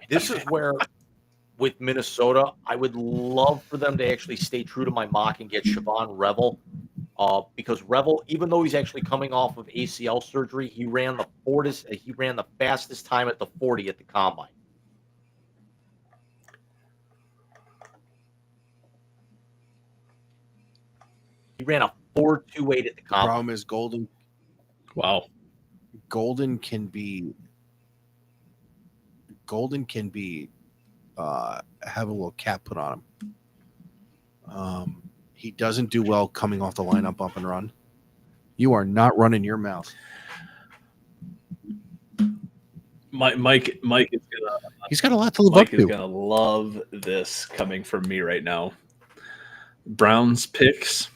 S2: This is where, with Minnesota, I would love for them to actually stay true to my mock and get Siobhan Revel. Because Revel, even though he's actually coming off of ACL surgery, he ran the fastest time at the 40 at the combine. He ran a 4.28 at the combine.
S1: Problem is Golden.
S3: Wow.
S1: Golden can be have a little cap put on him. He doesn't do well coming off the lineup up and run. You are not running your mouth.
S3: Mike is gonna.
S1: He's got a lot to live
S3: Mike
S1: up
S3: is
S1: to.
S3: gonna love this coming from me right now. Browns picks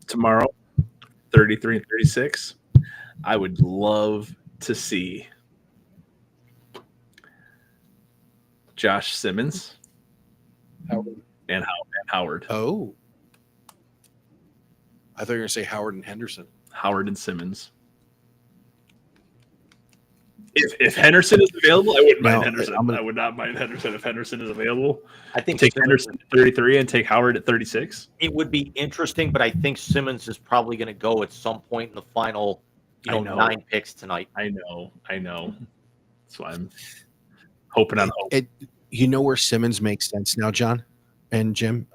S3: tomorrow, 33 and 36. I would love to see Josh Simmons and Howard.
S1: Oh. I thought you were going to say Howard and Henderson.
S3: Howard and Simmons. If Henderson is available, I wouldn't mind Henderson. I would not mind Henderson if Henderson is available.
S2: I think
S3: take Henderson at 33 and take Howard at 36.
S2: It would be interesting, but I think Simmons is probably going to go at some point in the final, 9 picks tonight.
S3: I know. That's why I'm hoping on hope.
S1: You know where Simmons makes sense now, John and Jim?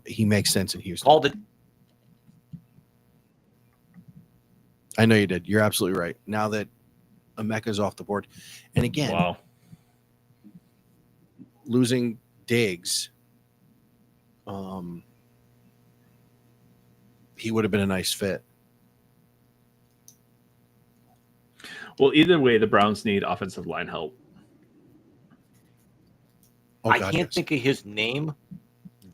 S1: He makes sense in Houston.
S2: Called it.
S1: I know you did. You're absolutely right. Now that Emeka's off the board. And again,
S3: wow.
S1: Losing Diggs, he would have been a nice fit.
S3: Well, either way, the Browns need offensive line help.
S2: I can't think of his name,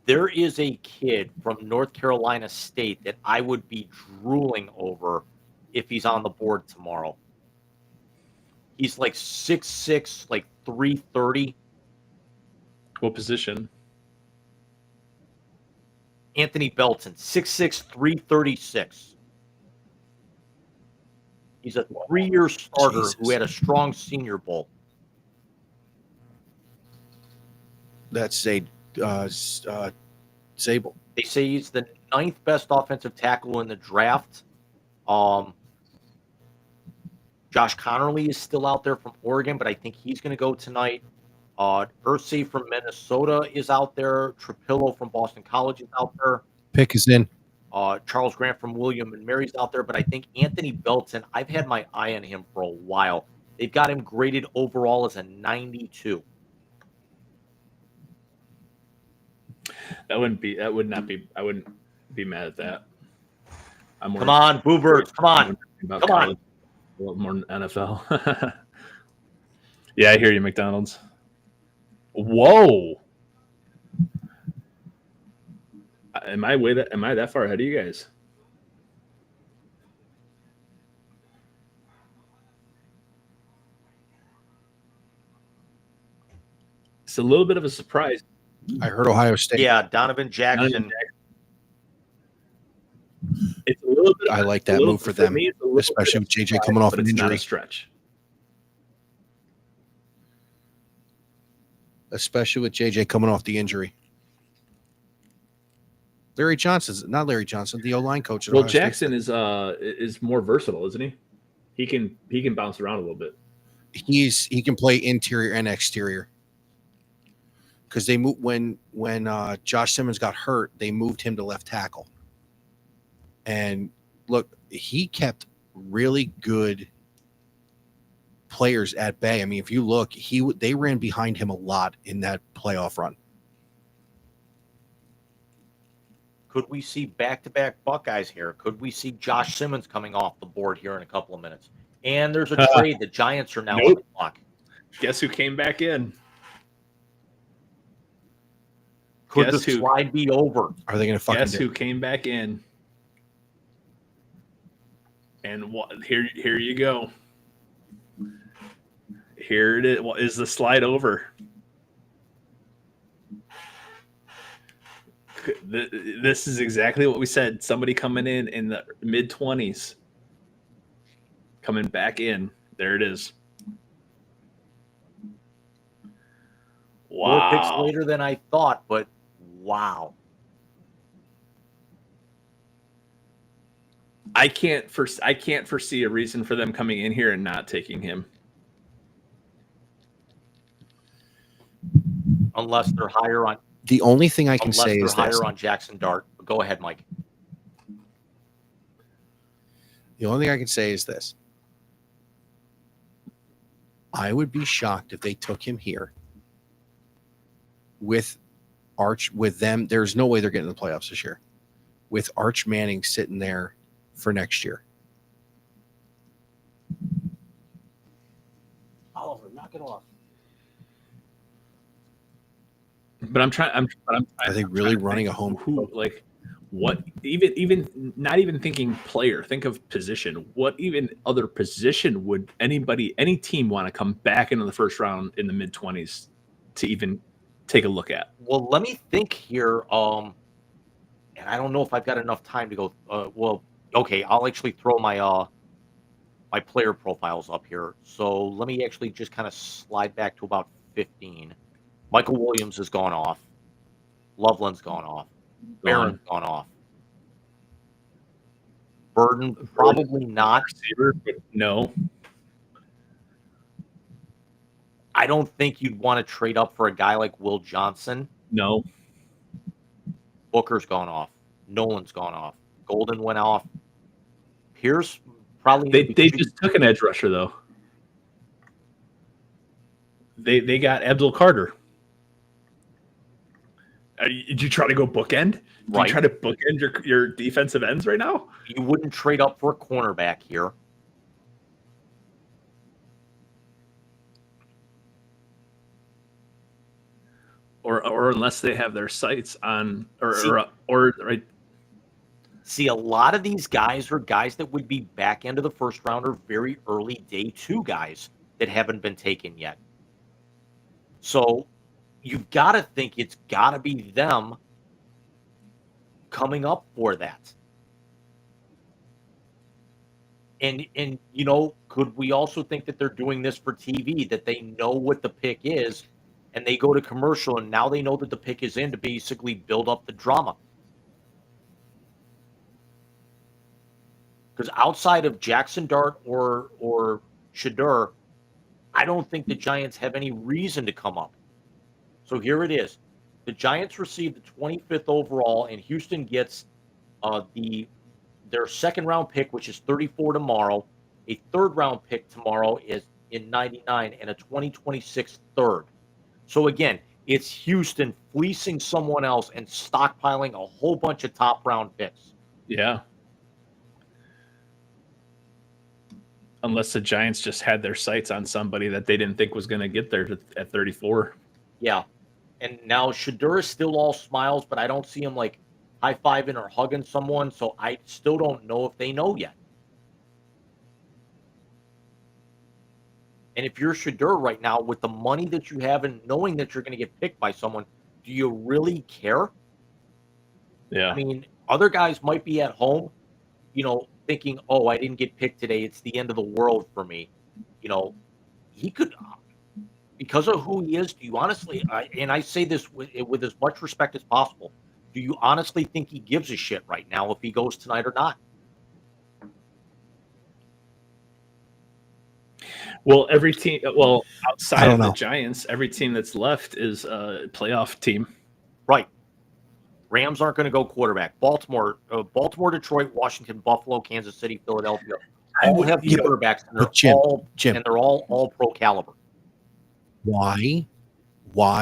S2: There is a kid from North Carolina State that I would be drooling over if he's on the board tomorrow. He's like 6'6", like 330.
S3: What position?
S2: Anthony Belton, 6'6", 336. He's a 3-year starter who had a strong Senior Bowl.
S1: That's Zabel.
S2: They say he's the 9th best offensive tackle in the draft. Josh Connerly is still out there from Oregon, but I think he's going to go tonight. Ursay from Minnesota is out there. Trapillo from Boston College is out there.
S1: Pick is in.
S2: Charles Grant from William and Mary's out there, but I think Anthony Belton, I've had my eye on him for a while. They've got him graded overall as a 92.
S3: I wouldn't be mad at that.
S2: Come on, Boo Birds, come on. Come on.
S3: A little more than NFL. Yeah, I hear you, McDonald's. Whoa. Am I that far ahead of you guys? It's a little bit of a surprise.
S1: I heard Ohio State.
S2: Yeah, Donovan Jackson.
S3: It's a little bit.
S1: I like that move for them, especially with JJ coming off an
S3: it's not
S1: injury.
S3: a stretch.
S1: Especially with JJ coming off the injury. Larry Johnson's not Larry Johnson, the O-line coach.
S3: Well, Jackson is more versatile, isn't he? He can bounce around a little bit.
S1: He can play interior and exterior. Because they moved when Josh Simmons got hurt, they moved him to left tackle. And look, he kept really good players at bay. I mean, if you look, they ran behind him a lot in that playoff run.
S2: Could we see back-to-back Buckeyes here? Could we see Josh Simmons coming off the board here in a couple of minutes? And there's a trade. The Giants are now on the clock.
S3: Guess who came back in?
S2: Could the slide be over?
S1: Are they going to fucking
S3: guess who came back in? And here you go. Here it is. Well, is the slide over? This is exactly what we said. Somebody coming in the mid-20s. Coming back in. There it is. Wow.
S2: 4 picks later than I thought, but wow.
S3: I can't foresee a reason for them coming in here and not taking him.
S2: Unless they're higher on.
S1: The only thing I can say is
S2: higher
S1: this.
S2: on Jackson Dart. Go ahead, Mike.
S1: The only thing I can say is this. I would be shocked if they took him here with them. There's no way they're getting in the playoffs this year with Arch Manning sitting there for next year.
S2: Oliver, knock it off.
S3: But I'm trying.
S1: Are they really running a home?
S3: Who like what? Even not even thinking player. Think of position. What even other position would any team want to come back into the first round in the mid-20s to even take a look at?
S2: Well, let me think here. And I don't know if I've got enough time to go. Well, okay, I'll actually throw my my player profiles up here. So let me actually just kind of slide back to about 15. Michael Williams has gone off. Loveland's gone off. Barron's gone off. Burden, probably not.
S3: Receiver, but no.
S2: I don't think you'd want to trade up for a guy like Will Johnson.
S3: No.
S2: Booker's gone off. Nolan's gone off. Golden went off. Pierce probably.
S3: They just took an edge rusher though. They got Abdul Carter. Did you try to go bookend? Did you try to bookend your defensive ends right now?
S2: You wouldn't trade up for a cornerback here.
S3: Or or unless they have their sights on,
S2: See-
S3: or right.
S2: See, a lot of these guys are guys that would be back end of the first round or very early day 2 guys that haven't been taken yet. So you've got to think it's got to be them coming up for that. And could we also think that they're doing this for TV, that they know what the pick is and they go to commercial and now they know that the pick is in to basically build up the drama? Because outside of Jackson Dart or Shedeur, I don't think the Giants have any reason to come up. So here it is. The Giants receive the 25th overall, and Houston gets their second round pick, which is 34 tomorrow. A third round pick tomorrow is in 99, and a 2026 third. So again, it's Houston fleecing someone else and stockpiling a whole bunch of top round picks.
S3: Yeah. Unless the Giants just had their sights on somebody that they didn't think was going to get there at 34.
S2: Yeah. And now Shedeur is still all smiles, but I don't see him like high-fiving or hugging someone, so I still don't know if they know yet. And if you're Shedeur right now, with the money that you have and knowing that you're going to get picked by someone, do you really care?
S3: Yeah.
S2: I mean, other guys might be at home, thinking, oh, I didn't get picked today. It's the end of the world for me. He could, because of who he is, do you honestly, and I say this with as much respect as possible, do you honestly think he gives a shit right now if he goes tonight or not?
S3: Well, every team, outside of the Giants, every team that's left is a playoff team.
S2: Right. Rams aren't going to go quarterback. Baltimore, Detroit, Washington, Buffalo, Kansas City, Philadelphia all have quarterbacks, and they're all pro caliber.
S1: Why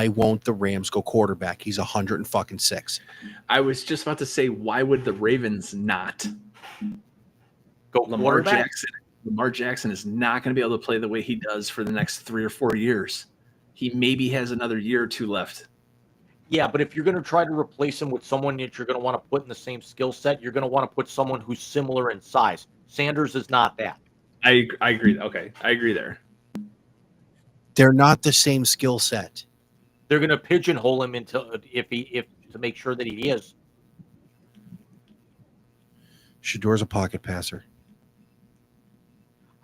S1: won't the Rams go quarterback? He's 106.
S3: I was just about to say, why would the Ravens not
S2: go
S3: Lamar Jackson? Lamar Jackson is not going to be able to play the way he does for the next 3 or 4 years. He maybe has another year or 2 left.
S2: Yeah, but if you're going to try to replace him with someone that you're going to want to put in the same skill set, you're going to want to put someone who's similar in size. Sanders is not that.
S3: I agree. Okay, I agree there.
S1: They're not the same skill set.
S2: They're going to pigeonhole him to make sure that he is.
S1: Shedeur's a pocket passer.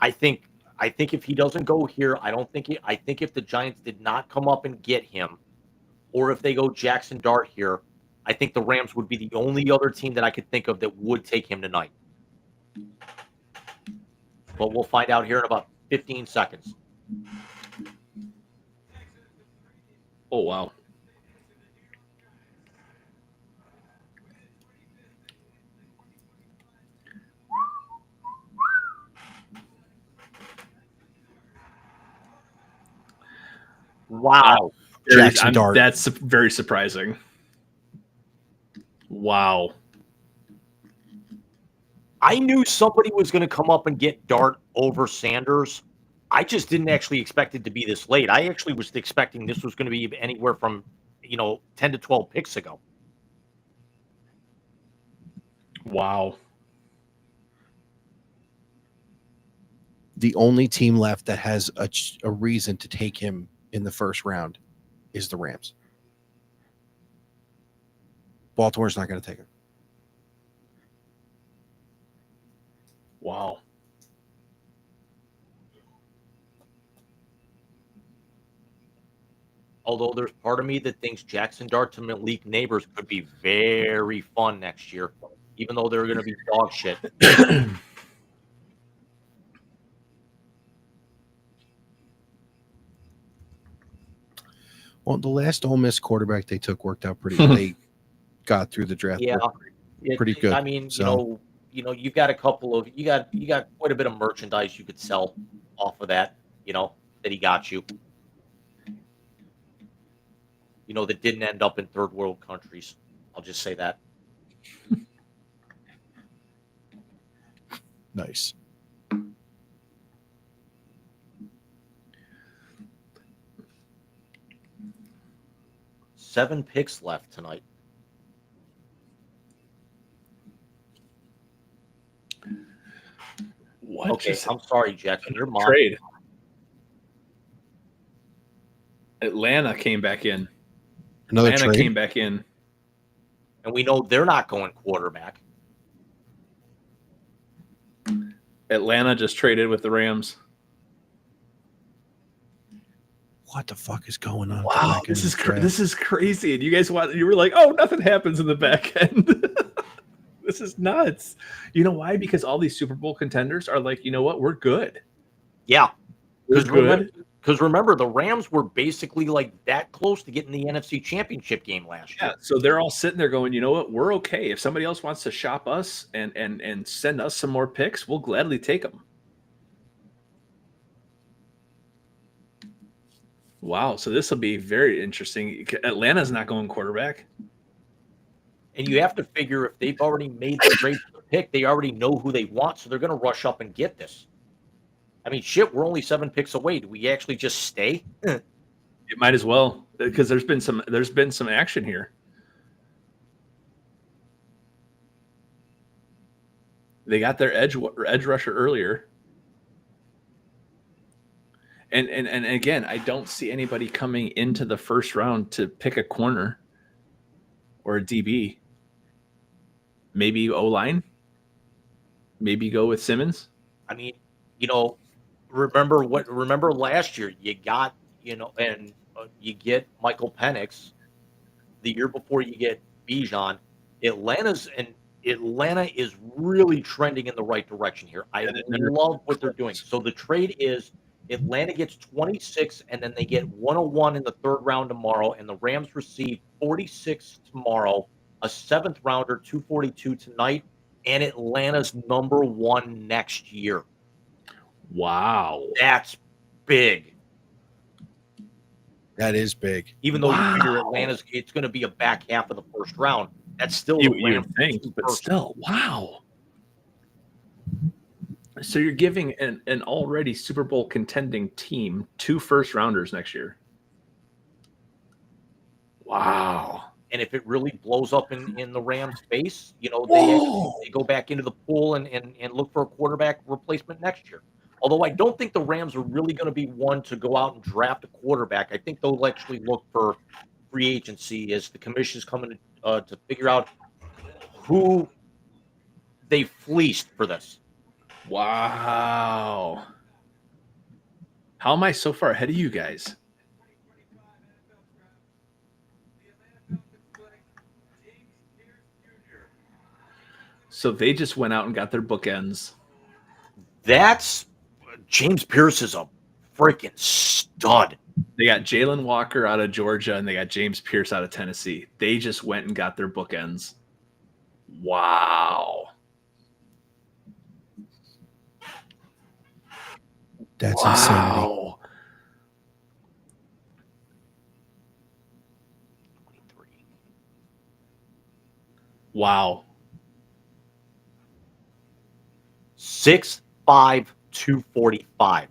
S2: I think if he doesn't go here, I think if the Giants did not come up and get him, or if they go Jackson Dart here, I think the Rams would be the only other team that I could think of that would take him tonight. But we'll find out here in about 15 seconds.
S3: Oh, wow.
S2: Wow.
S1: Jackson Dart.
S3: That's very surprising. Wow.
S2: I knew somebody was going to come up and get Dart over Sanders. I just didn't actually expect it to be this late. I actually was expecting this was going to be anywhere from, 10 to 12 picks ago.
S3: Wow.
S1: The only team left that has a reason to take him in the first round is the Rams. Baltimore's not going to take him.
S3: Wow.
S2: Although there's part of me that thinks Jackson Dart to Malik Neighbors could be very fun next year, even though they're going to be dog shit.
S1: Well, the last Ole Miss quarterback they took worked out pretty good. They got through the draft pretty good.
S2: I mean, you've got a couple of you got quite a bit of merchandise you could sell off of that, that he got you. That didn't end up in third world countries. I'll just say that.
S1: Nice.
S2: 7 picks left tonight.
S3: What?
S2: Okay, I'm sorry, Jackson. Your mom.
S3: Trade. Atlanta came back in.
S1: Another
S3: Atlanta
S1: trade.
S3: came back in.
S2: And we know they're not going quarterback.
S3: Atlanta just traded with the Rams.
S1: What the fuck is going on?
S3: Wow, this is crazy. And you guys you were like, oh, nothing happens in the back end. This is nuts. You know why? Because all these Super Bowl contenders are like, you know what? We're good.
S2: Yeah.
S3: We're good.
S2: Because remember, the Rams were basically like that close to getting the NFC Championship game last year.
S3: Yeah, so they're all sitting there going, you know what? We're okay. If somebody else wants to shop us and send us some more picks, we'll gladly take them. Wow, so this will be very interesting. Atlanta's not going quarterback.
S2: And you have to figure if they've already made the trade for the pick, they already know who they want, so they're going to rush up and get this. I mean, shit, we're only 7 picks away. Do we actually just stay?
S3: It might as well, because there's been some action here. They got their edge rusher earlier. And again, I don't see anybody coming into the first round to pick a corner or a DB. Maybe O-line. Maybe go with Simmons.
S2: I mean, remember last year you got, and you get Michael Penix. The year before you get Bijan. Atlanta is really trending in the right direction here. I love what they're doing. So the trade is Atlanta gets 26, and then they get 101 in the third round tomorrow, and the Rams receive 46 tomorrow, a 7th rounder, 242 tonight, and Atlanta's number 1 next year.
S3: Wow.
S2: That's big.
S1: That is big.
S2: Even though you figure it's going to be a back half of the first round, that's still
S3: you think, but still, wow. So you're giving an already Super Bowl contending team 2 first rounders next year. Wow.
S2: And if it really blows up in the Rams' face, they go back into the pool and look for a quarterback replacement next year. Although I don't think the Rams are really going to be one to go out and draft a quarterback. I think they'll actually look for free agency as the commission's coming to figure out who they fleeced for this.
S3: Wow. How am I so far ahead of you guys? So they just went out and got their bookends.
S2: James Pierce is a freaking stud.
S3: They got Jalen Walker out of Georgia and they got James Pierce out of Tennessee. They just went and got their bookends. Wow.
S1: That's insanity.
S3: Wow.
S2: 6'5", 245.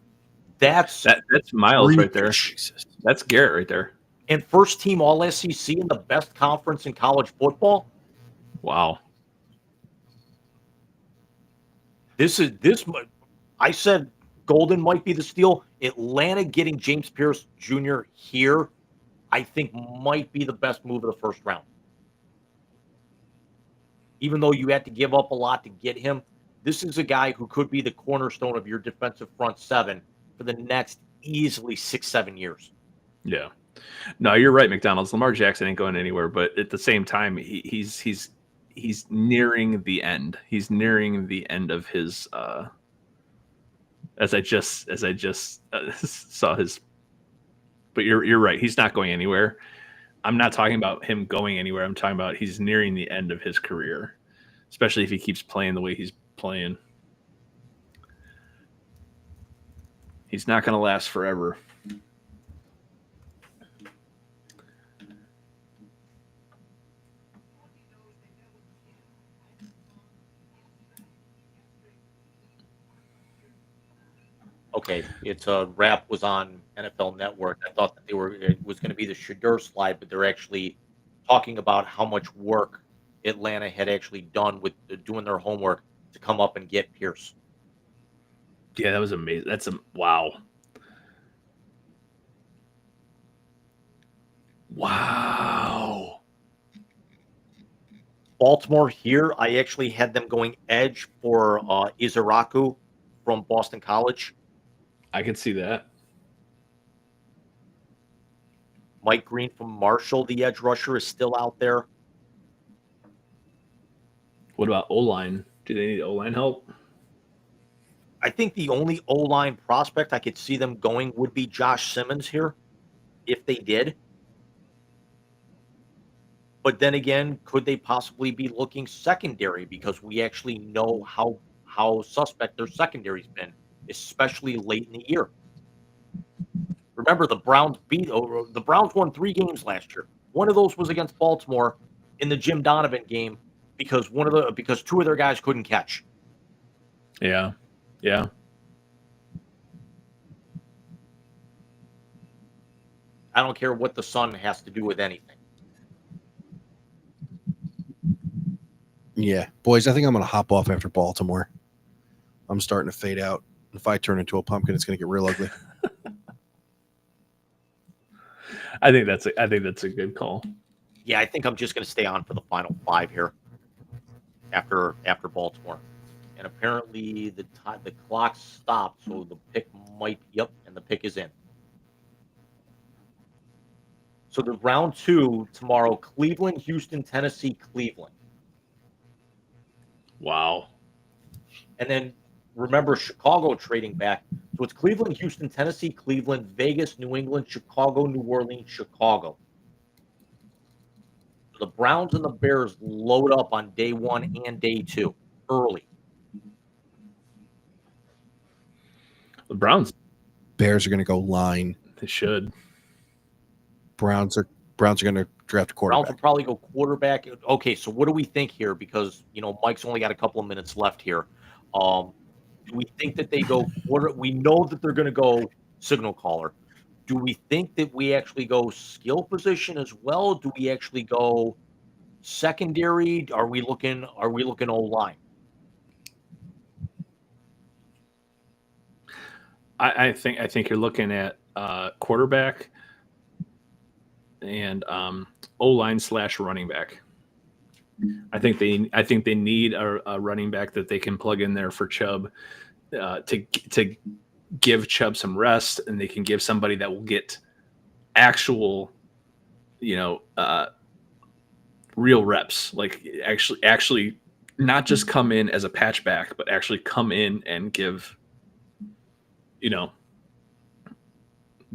S2: That's
S3: Miles right there.
S1: Jesus.
S3: That's Garrett right there.
S2: And first team All SEC in the best conference in college football.
S3: Wow.
S2: I said Golden might be the steal. Atlanta getting James Pierce Jr. here, I think might be the best move of the first round. Even though you had to give up a lot to get him, this is a guy who could be the cornerstone of your defensive front 7 for the next easily 6-7 years.
S3: Yeah. No, you're right, McDonald's. Lamar Jackson ain't going anywhere, but at the same time, he's nearing the end. He's nearing the end of his as I just saw his. But you're right. He's not going anywhere. I'm not talking about him going anywhere. I'm talking about he's nearing the end of his career, especially if he keeps playing the way he's playing. He's not going to last forever.
S2: Okay, it's a rap was on NFL Network. I thought that it was going to be the Shadur slide, but they're actually talking about how much work Atlanta had actually done with doing their homework to come up and get Pierce.
S3: Yeah, that was amazing. Wow. Wow.
S2: Baltimore here, I actually had them going edge for Izaraku from Boston College.
S3: I could see that.
S2: Mike Green from Marshall, the edge rusher, is still out there.
S3: What about O-line? Do they need O-line help?
S2: I think the only O-line prospect I could see them going would be Josh Simmons here, if they did. But then again, could they possibly be looking secondary because we actually know how suspect their secondary's been, especially late in the year. Remember, the Browns won 3 games last year. One of those was against Baltimore in the Jim Donovan game because because 2 of their guys couldn't catch.
S3: Yeah. Yeah.
S2: I don't care what the sun has to do with anything.
S1: Yeah, boys, I think I'm going to hop off after Baltimore. I'm starting to fade out. If I turn into a pumpkin, it's going to get real ugly.
S3: I think that's a good call.
S2: Yeah, I think I'm just going to stay on for the final 5 here after Baltimore. And apparently the clock stopped, so the pick and the pick is in. So the round 2 tomorrow, Cleveland, Houston, Tennessee, Cleveland.
S3: Wow.
S2: And then remember Chicago trading back. So it's Cleveland, Houston, Tennessee, Cleveland, Vegas, New England, Chicago, New Orleans, Chicago. So the Browns and the Bears load up on day 1 and day 2 early.
S3: The
S1: Bears are going to go line.
S3: They should.
S1: Browns are going to draft a quarterback.
S2: Browns will probably go quarterback. Okay, so what do we think here? Because Mike's only got a couple of minutes left here. Do we think that they go quarter? We know that they're going to go signal caller. Do we think that we actually go skill position as well? Do we actually go secondary? Are we looking O line?
S3: I think you're looking at quarterback and O-line / running back. I think they need a running back that they can plug in there for Chubb to give Chubb some rest, and they can give somebody that will get actual, real reps, like actually not just come in as a patchback, but actually come in and give,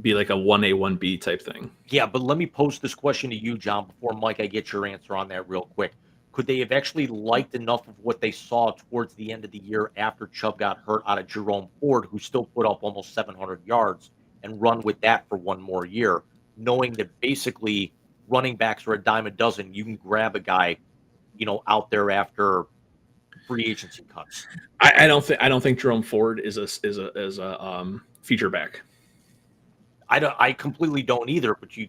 S3: be like a 1A, 1B type thing.
S2: Yeah, but let me pose this question to you, John, before Mike, I get your answer on that real quick. Could they have actually liked enough of what they saw towards the end of the year after Chubb got hurt out of Jerome Ford, who still put up almost 700 yards, and run with that for one more year, knowing that basically running backs are a dime a dozen. You can grab a guy, out there after free agency cuts.
S3: I don't think Jerome Ford is a feature back.
S2: I completely don't either, but you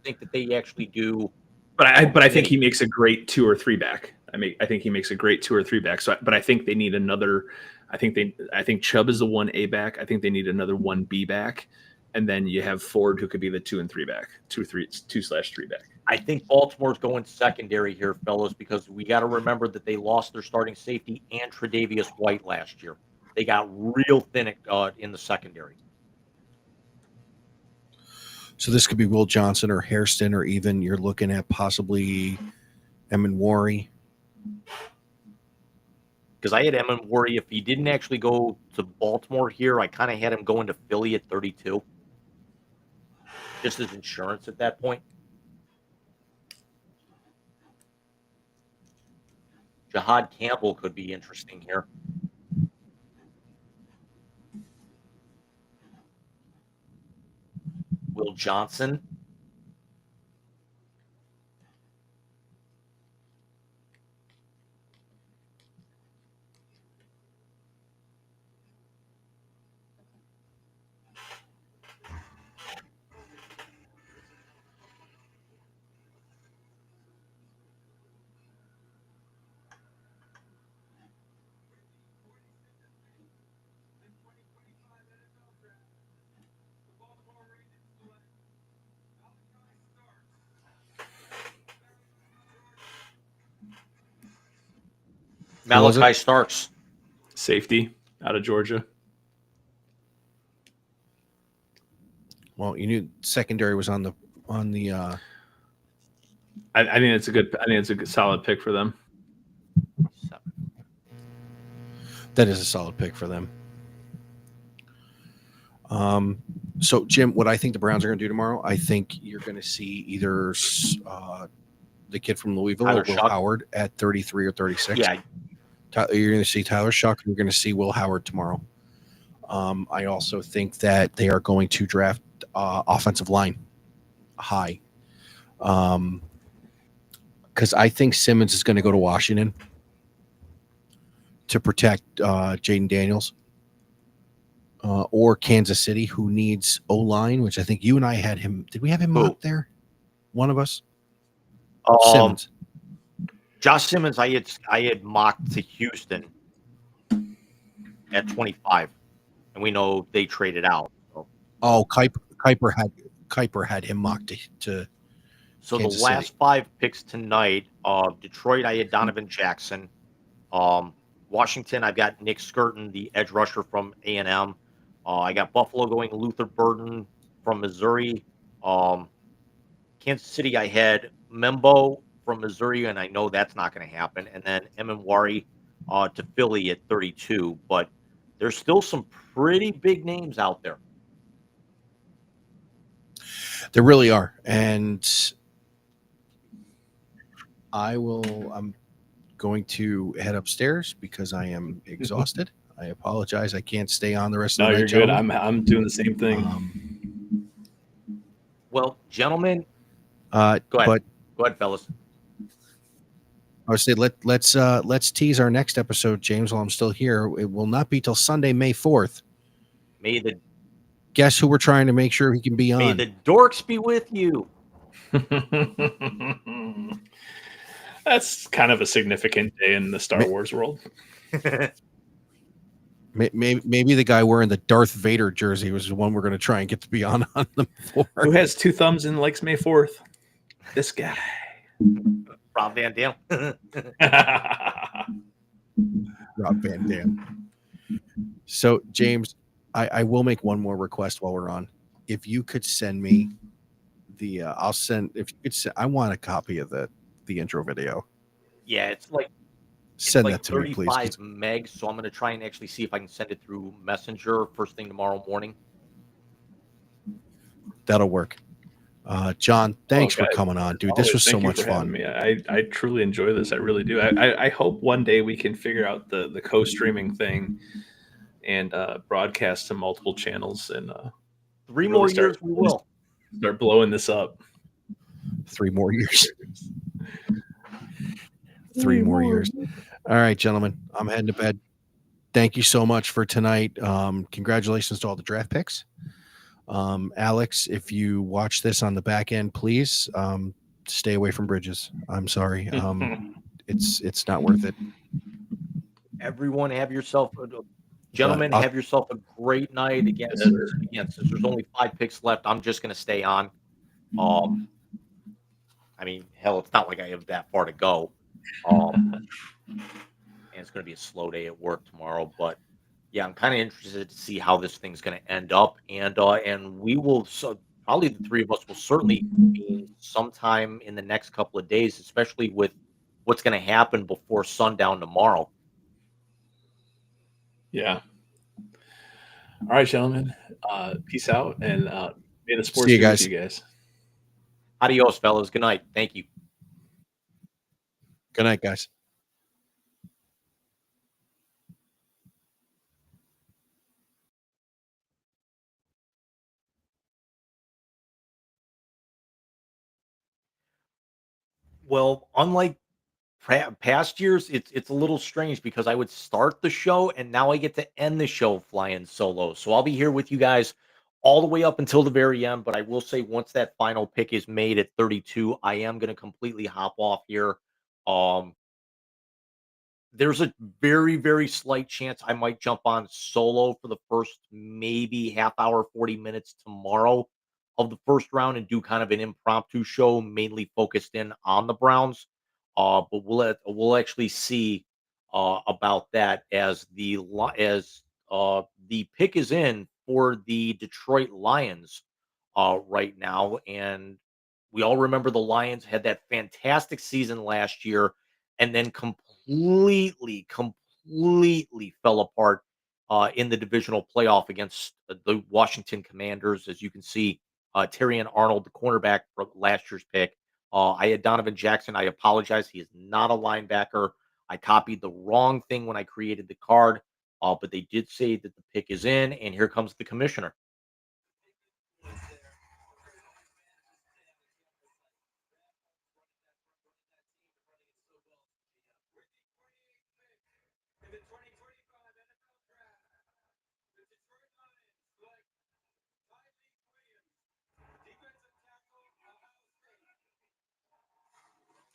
S2: think that they actually do.
S3: But I think he makes a great 2 or 3 back. I think he makes a great 2 or 3 back. So, but I think they need another. I think Chubb is the 1A back. I think they need another 1B back, and then you have Ford, who could be the 2 and 3 back, 2/3 back.
S2: I think Baltimore's going secondary here, fellas, because we got to remember that they lost their starting safety and Tre'Davious White last year. They got real thin in the secondary.
S1: So this could be Will Johnson or Hairston, or even you're looking at possibly Emanwari.
S2: Because I had Emanwari, if he didn't actually go to Baltimore here, I kind of had him going to Philly at 32. Just as insurance at that point. Jahad Campbell could be interesting here. Will Johnson.
S1: was
S2: Malachi
S1: it?
S2: Starks.
S3: Safety out of Georgia.
S1: Well, you knew secondary was on the.
S3: I think it's a good. I think it's a good, solid pick for them.
S1: That is a solid pick for them. So Jim, what I think the Browns are going to do tomorrow, I think you're going to see either the kid from Louisville,
S2: Tyler
S1: Will
S2: Shuck.
S1: Howard, at 33 or 36.
S2: Yeah,
S1: You're going to see Tyler Shuck. You're going to see Will Howard tomorrow. I also think that they are going to draft offensive line high. Because I think Simmons is going to go to Washington to protect Jaden Daniels. Or Kansas City, who needs O-line, which I think you and I had him. Did we have him mocked there? One of us? Simmons.
S2: Josh Simmons, I had mocked to Houston at 25, and we know they traded out. So,
S1: Kuiper had him mocked to
S2: so
S1: Kansas
S2: the last
S1: City.
S2: 5 picks tonight, Detroit, I had Donovan Jackson. Washington, I've got Nick Skirton, the edge rusher from A&M. I got Buffalo going Luther Burden from Missouri. Kansas City, I had Membo from Missouri, and I know that's not going to happen. And then Emenwari to Philly at 32. But there's still some pretty big names out there.
S1: There really are. And I'm going to head upstairs because I am exhausted. I apologize. I can't stay on the rest of the night.
S3: You're good. I'm doing the same thing.
S2: Well, gentlemen, go ahead. Go ahead, fellas.
S1: I would say let's tease our next episode, James, while I'm still here. It will not be till Sunday, May 4th. Guess who we're trying to make sure he can be on?
S2: May the dorks be with you.
S3: That's kind of a significant day in the Star Wars world.
S1: Maybe the guy wearing the Darth Vader jersey was the one we're going to try and get to be on the 4th.
S3: Who has 2 thumbs and likes May 4th? This guy.
S2: Rob Van Dam.
S1: Rob Van Dam. So, James, I will make one more request while we're on. If you could send me I want a copy of the intro video.
S2: Yeah, it's like
S1: send that to me, please.
S2: 35 megs, so I'm going to try and actually see if I can send it through Messenger first thing tomorrow morning.
S1: That'll work. John, thanks for coming on, dude. This was so much fun.
S3: I truly enjoy this. I really do. I hope one day we can figure out the co-streaming thing and broadcast to multiple channels and
S2: 3 more years we will
S3: start blowing this up.
S1: 3 more years. 3 more years. All right, gentlemen, I'm heading to bed. Thank you so much for tonight. Congratulations to all the draft picks. Alex, if you watch this on the back end, please stay away from bridges. I'm sorry. It's not worth it.
S2: Everyone have yourself, gentlemen, have yourself a great night. Again, since there's only 5 picks left, I'm just going to stay on. I mean, hell, it's not like I have that far to go. And it's going to be a slow day at work tomorrow, but yeah, I'm kind of interested to see how this thing's going to end up, and we will. So probably the 3 of us will certainly be sometime in the next couple of days, especially with what's going to happen before sundown tomorrow.
S3: Yeah. All right, gentlemen. Peace out, and may the sports
S1: see you
S3: be with
S1: guys.
S3: you guys.
S2: Adios, fellas. Good night. Thank you.
S1: Good night, guys.
S2: Well, unlike past years, it's a little strange because I would start the show and now I get to end the show flying solo. So I'll be here with you guys all the way up until the very end. But I will say once that final pick is made at 32, I am going to completely hop off here. There's a very, very slight chance I might jump on solo for the first maybe half hour, 40 minutes tomorrow of the first round and do kind of an impromptu show, mainly focused in on the Browns. But we'll actually see about that as the pick is in for the Detroit Lions right now, and we all remember the Lions had that fantastic season last year, and then completely fell apart in the divisional playoff against the Washington Commanders. As you can see, Terry and Arnold, the cornerback for last year's pick. I had Donovan Jackson. I apologize. He is not a linebacker. I copied the wrong thing when I created the card, but they did say that the pick is in, and here comes the commissioner.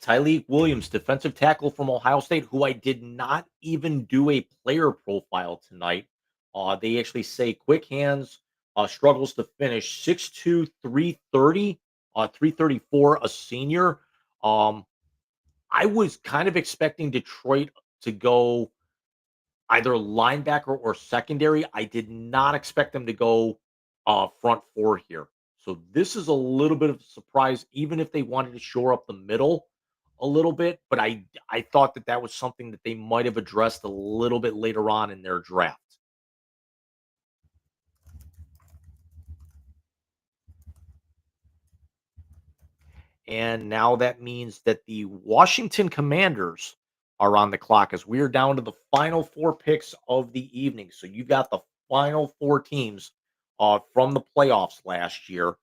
S2: Tyleek Williams, defensive tackle from Ohio State, who I did not even do a player profile tonight. They actually say quick hands, struggles to finish 6'2", 330, 334, a senior. Um, I was kind of expecting Detroit to go either linebacker or secondary. I did not expect them to go front four here. So this is a little bit of a surprise, even if they wanted to shore up the middle a little bit. But I thought that that was something that they might have addressed a little bit later on in their draft. And now that means that the Washington Commanders are on the clock as we are down to the final four picks of the evening. So you've got the final four teams from the playoffs last year.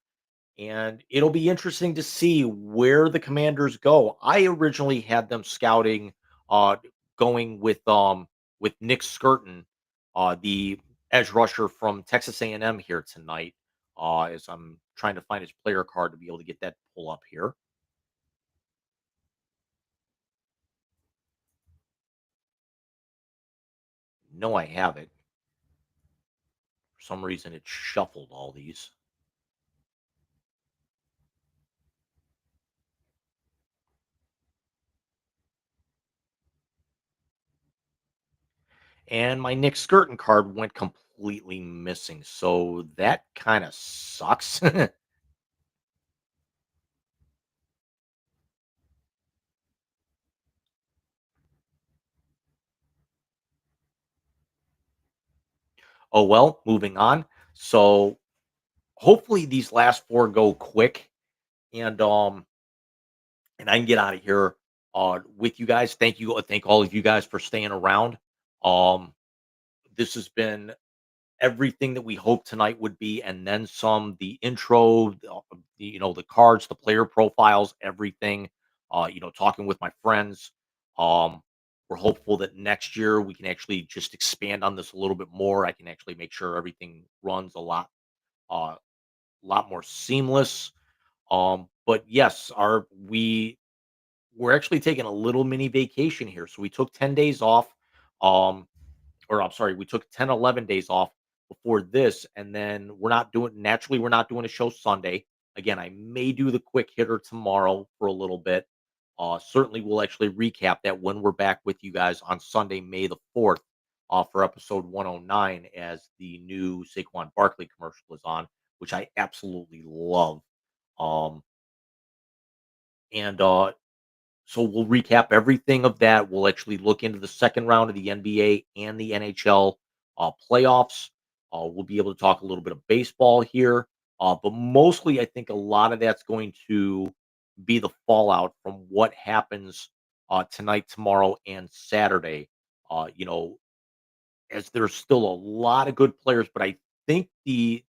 S2: And it'll be interesting to see where the Commanders go. I originally had them scouting, uh, going with Nick Skirton, the edge rusher from Texas A&M here tonight. As I'm trying to find his player card to be able to get that pull up here. No, I have it. For some reason, it shuffled all these. And my Nick Skirton card went completely missing. So that kind of sucks. Oh well, moving on. So hopefully these last four go quick and I can get out of here with you guys. Thank you. Thank all of you guys for staying around. Um this has been everything that we hoped tonight would be, and then some. The intro, the cards, the player profiles, everything. Talking with my friends. Um, we're hopeful that next year we can actually just expand on this a little bit more. I can actually make sure everything runs uh, lot more seamless. But yes, we're actually taking a little mini vacation here. So we took 10 days off. Um, or I'm sorry, we took 10, 11 days off before this, and then we're not doing a show Sunday. Again, I may do the quick hitter tomorrow for a little bit. Certainly we'll actually recap that when we're back with you guys on Sunday, May the 4th, for episode 109, as the new Saquon Barkley commercial is on, which I absolutely love. Um, and So we'll recap everything of that. We'll actually look into the second round of the NBA and the NHL playoffs. We'll be able to talk a little bit of baseball here, but mostly I think a lot of that's going to be the fallout from what happens tonight, tomorrow, and Saturday. As there's still a lot of good players, but I think the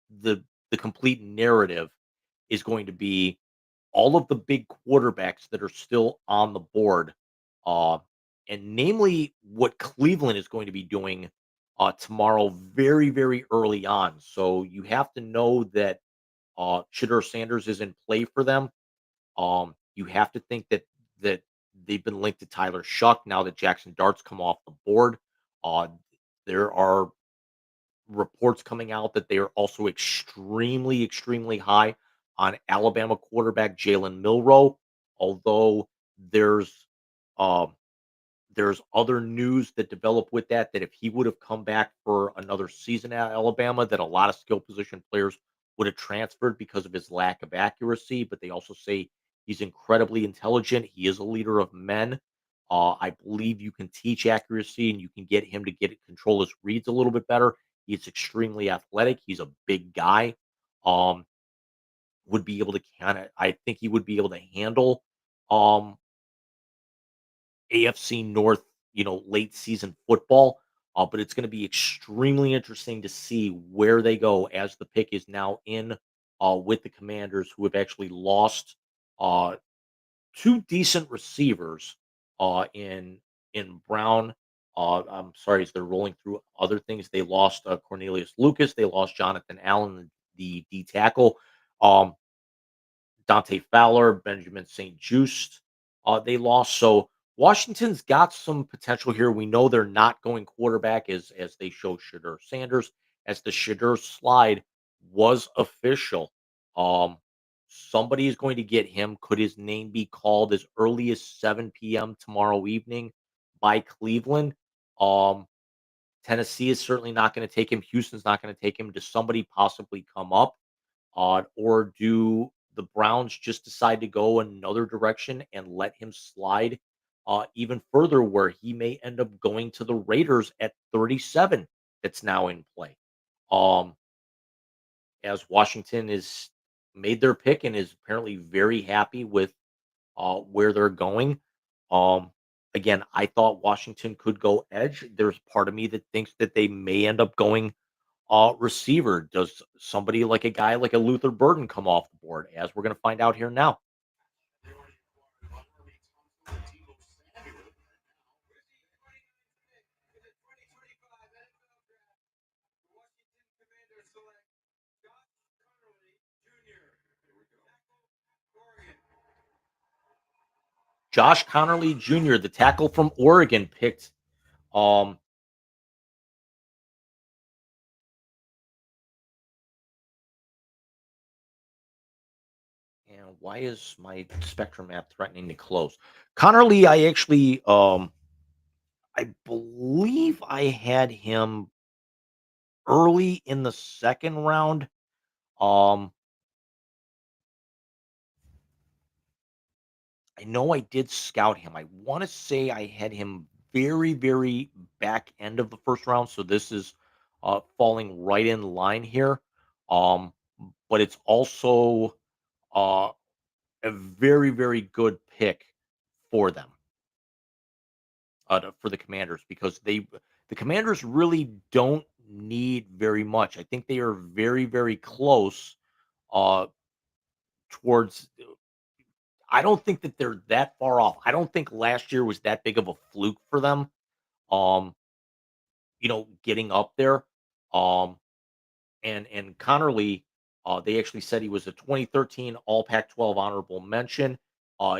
S2: complete narrative is going to be all of the big quarterbacks that are still on the board, uh, and namely what Cleveland is going to be doing tomorrow, very, very early on. So you have to know that Shedeur Sanders is in play for them. You have to think that they've been linked to Tyler Shuck now that Jackson Dart's come off the board. Uh, there are reports coming out that they are also extremely high on Alabama quarterback Jalen Milroe, although there's um, There's other news that developed with that, that if he would have come back for another season at Alabama, that a lot of skill position players would have transferred because of his lack of accuracy. But they also say he's incredibly intelligent. He is a leader of men. I believe you can teach accuracy and you can get him to control his reads a little bit better. He's extremely athletic. He's a big guy. Um, would be able to I think he would be able to handle um AFC North, late season football. But it's going to be extremely interesting to see where they go as the pick is now in with the Commanders, who have actually lost uh, two decent receivers in Brown. I'm sorry, as they're rolling through other things, they lost Cornelius Lucas, they lost Jonathan Allen, the D tackle. Um, Dante Fowler, Benjamin St. Just, they lost. So Washington's got some potential here. We know they're not going quarterback as they show Shadur Sanders, as the Shadur slide was official. Um, somebody is going to get him. Could his name be called as early as 7 p.m. tomorrow evening by Cleveland? Um, Tennessee is certainly not going to take him. Houston's not going to take him. Does somebody possibly come up? Or do the Browns just decide to go another direction and let him slide even further, where he may end up going to the Raiders at 37? That's now in play. Um, as Washington is made their pick and is apparently very happy with where they're going. Um, again, I thought Washington could go edge. There's part of me that thinks that they may end up going receiver. Does somebody like a guy like a Luther Burden come off the board? As we're going to find out here now. Josh Connerly Jr., the tackle from Oregon, picked. Um, and why is my Spectrum app threatening to close? Connerly, I believe I had him early in the second round. Um, I know I did scout him. I want to say I had him very, very back end of the first round. So this is falling right in line here. Um, but it's also uh, a very, very good pick for them, for the Commanders, because the Commanders really don't need very much. I think they are very, very close uh, towards. I don't think that they're that far off. I don't think last year was that big of a fluke for them. Um, getting up there. Um, and Connerly, they actually said he was a 2013 All Pac-12 honorable mention.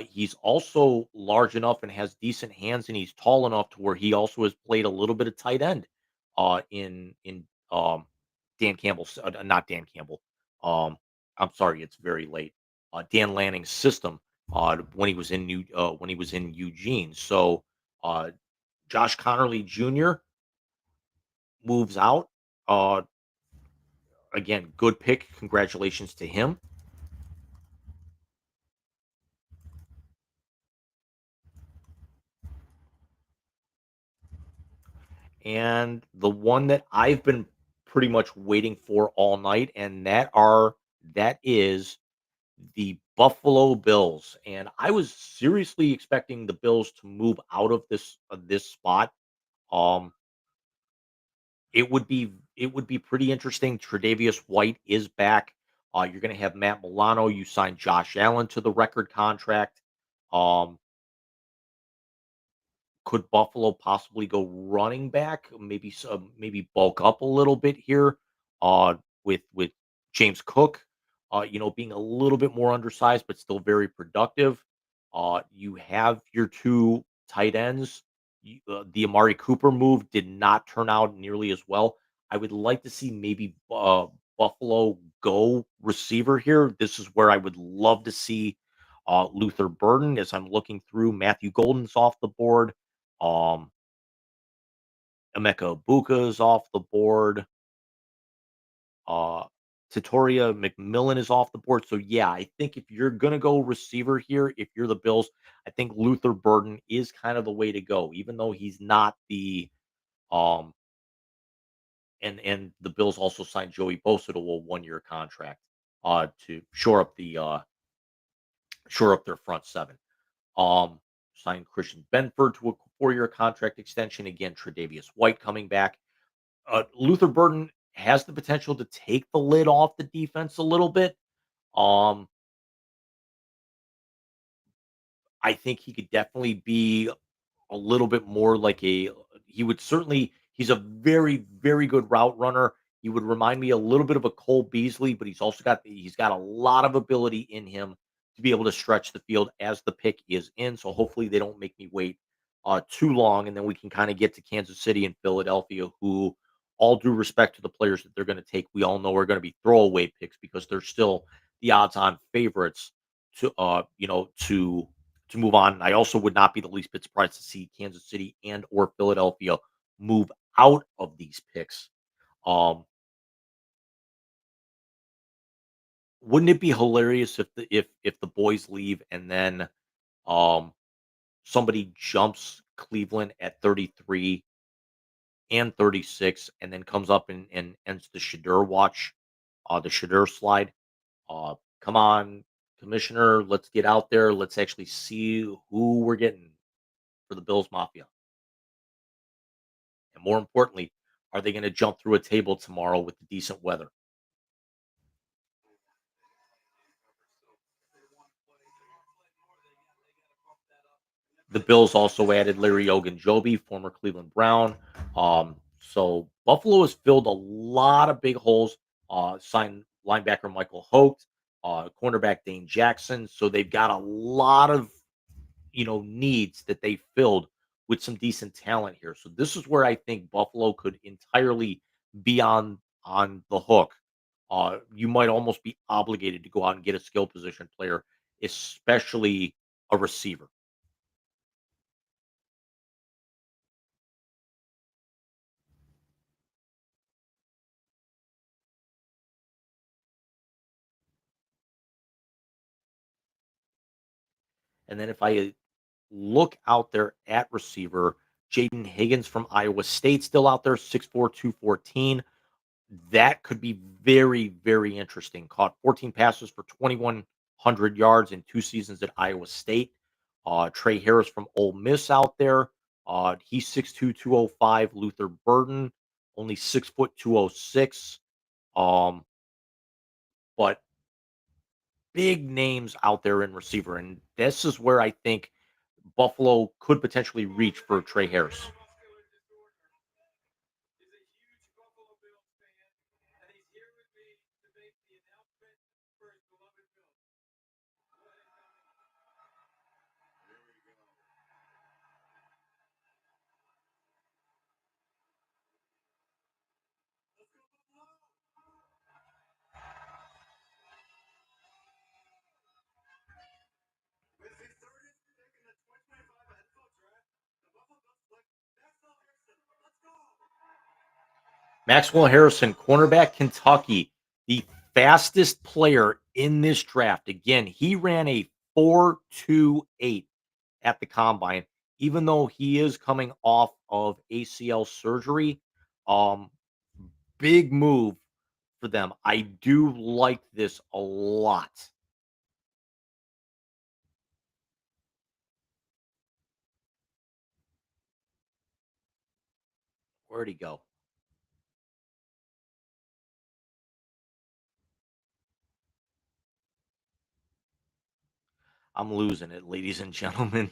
S2: He's also large enough and has decent hands, and he's tall enough to where he also has played a little bit of tight end. In Dan Campbell's, not Dan Campbell. Um, I'm sorry, it's very late. Dan Lanning's system when he was in Eugene. So uh, Josh Connerly Jr. moves out. Uh, again, good pick. Congratulations to him. And the one that I've been pretty much waiting for all night, and that is the Buffalo Bills. And I was seriously expecting the Bills to move out of this spot. Um, it would be pretty interesting. Tre'Davious White is back. You're going to have Matt Milano. You signed Josh Allen to the record contract. Um, could Buffalo possibly go running back? Maybe bulk up a little bit here, with James Cook, being a little bit more undersized but still very productive. You have your two tight ends. The Amari Cooper move did not turn out nearly as well. I would like to see maybe Buffalo go receiver here. This is where I would love to see Luther Burden. As I'm looking through, Matthew Golden's off the board. Um, Emeka Ibuka is off the board. Uh, Tatoria McMillan is off the board. So yeah, I think if you're gonna go receiver here, if you're the Bills, I think Luther Burden is kind of the way to go, even though he's not the um and the Bills also signed Joey Bosa to a 1-year contract to shore up their front seven. Um Signed Christian Benford to a 4-year contract extension. Again, Tre'Davious White coming back. Luther Burden has the potential to take the lid off the defense a little bit. Um, I think he could definitely be a little bit more like he would certainly he's a very, very good route runner. He would remind me a little bit of a Cole Beasley, but he's got a lot of ability in him to be able to stretch the field as the pick is in. So hopefully they don't make me wait too long, and then we can kind of get to Kansas City and Philadelphia, who, all due respect to the players that they're going to take, we all know are going to be throwaway picks because they're still the odds-on favorites to to move on. I also would not be the least bit surprised to see Kansas City and or Philadelphia move out of these picks. Um, wouldn't it be hilarious if the boys leave and then um somebody jumps Cleveland at 33 and 36 and then comes up and ends the Shadur watch, the Shadur slide. Come on, commissioner, let's get out there. Let's actually see who we're getting for the Bills Mafia. And more importantly, are they going to jump through a table tomorrow with the decent weather? The Bills also added Larry Ogunjobi, former Cleveland Brown. So Buffalo has filled a lot of big holes. Signed linebacker Michael Holt, cornerback Dane Jackson. So they've got a lot of needs that they filled with some decent talent here. So this is where I think Buffalo could entirely be on the hook. You might almost be obligated to go out and get a skill position player, especially a receiver. And then if I look out there at receiver, Jaden Higgins from Iowa State still out there, 6'4", 214. That could be very, very interesting. Caught 14 passes for 2,100 yards in 2 seasons at Iowa State. Trey Harris from Ole Miss out there. He's 6'2", 205. Luther Burden, only 6 foot 206. Um, but big names out there in receiver. And this is where I think Buffalo could potentially reach for Trey Harris. Maxwell Harrison, cornerback, Kentucky, the fastest player in this draft. Again, he ran a 4.28 at the combine, even though he is coming off of ACL surgery. Um, Big move for them. I do like this a lot. Where'd he go? I'm losing it, ladies and gentlemen.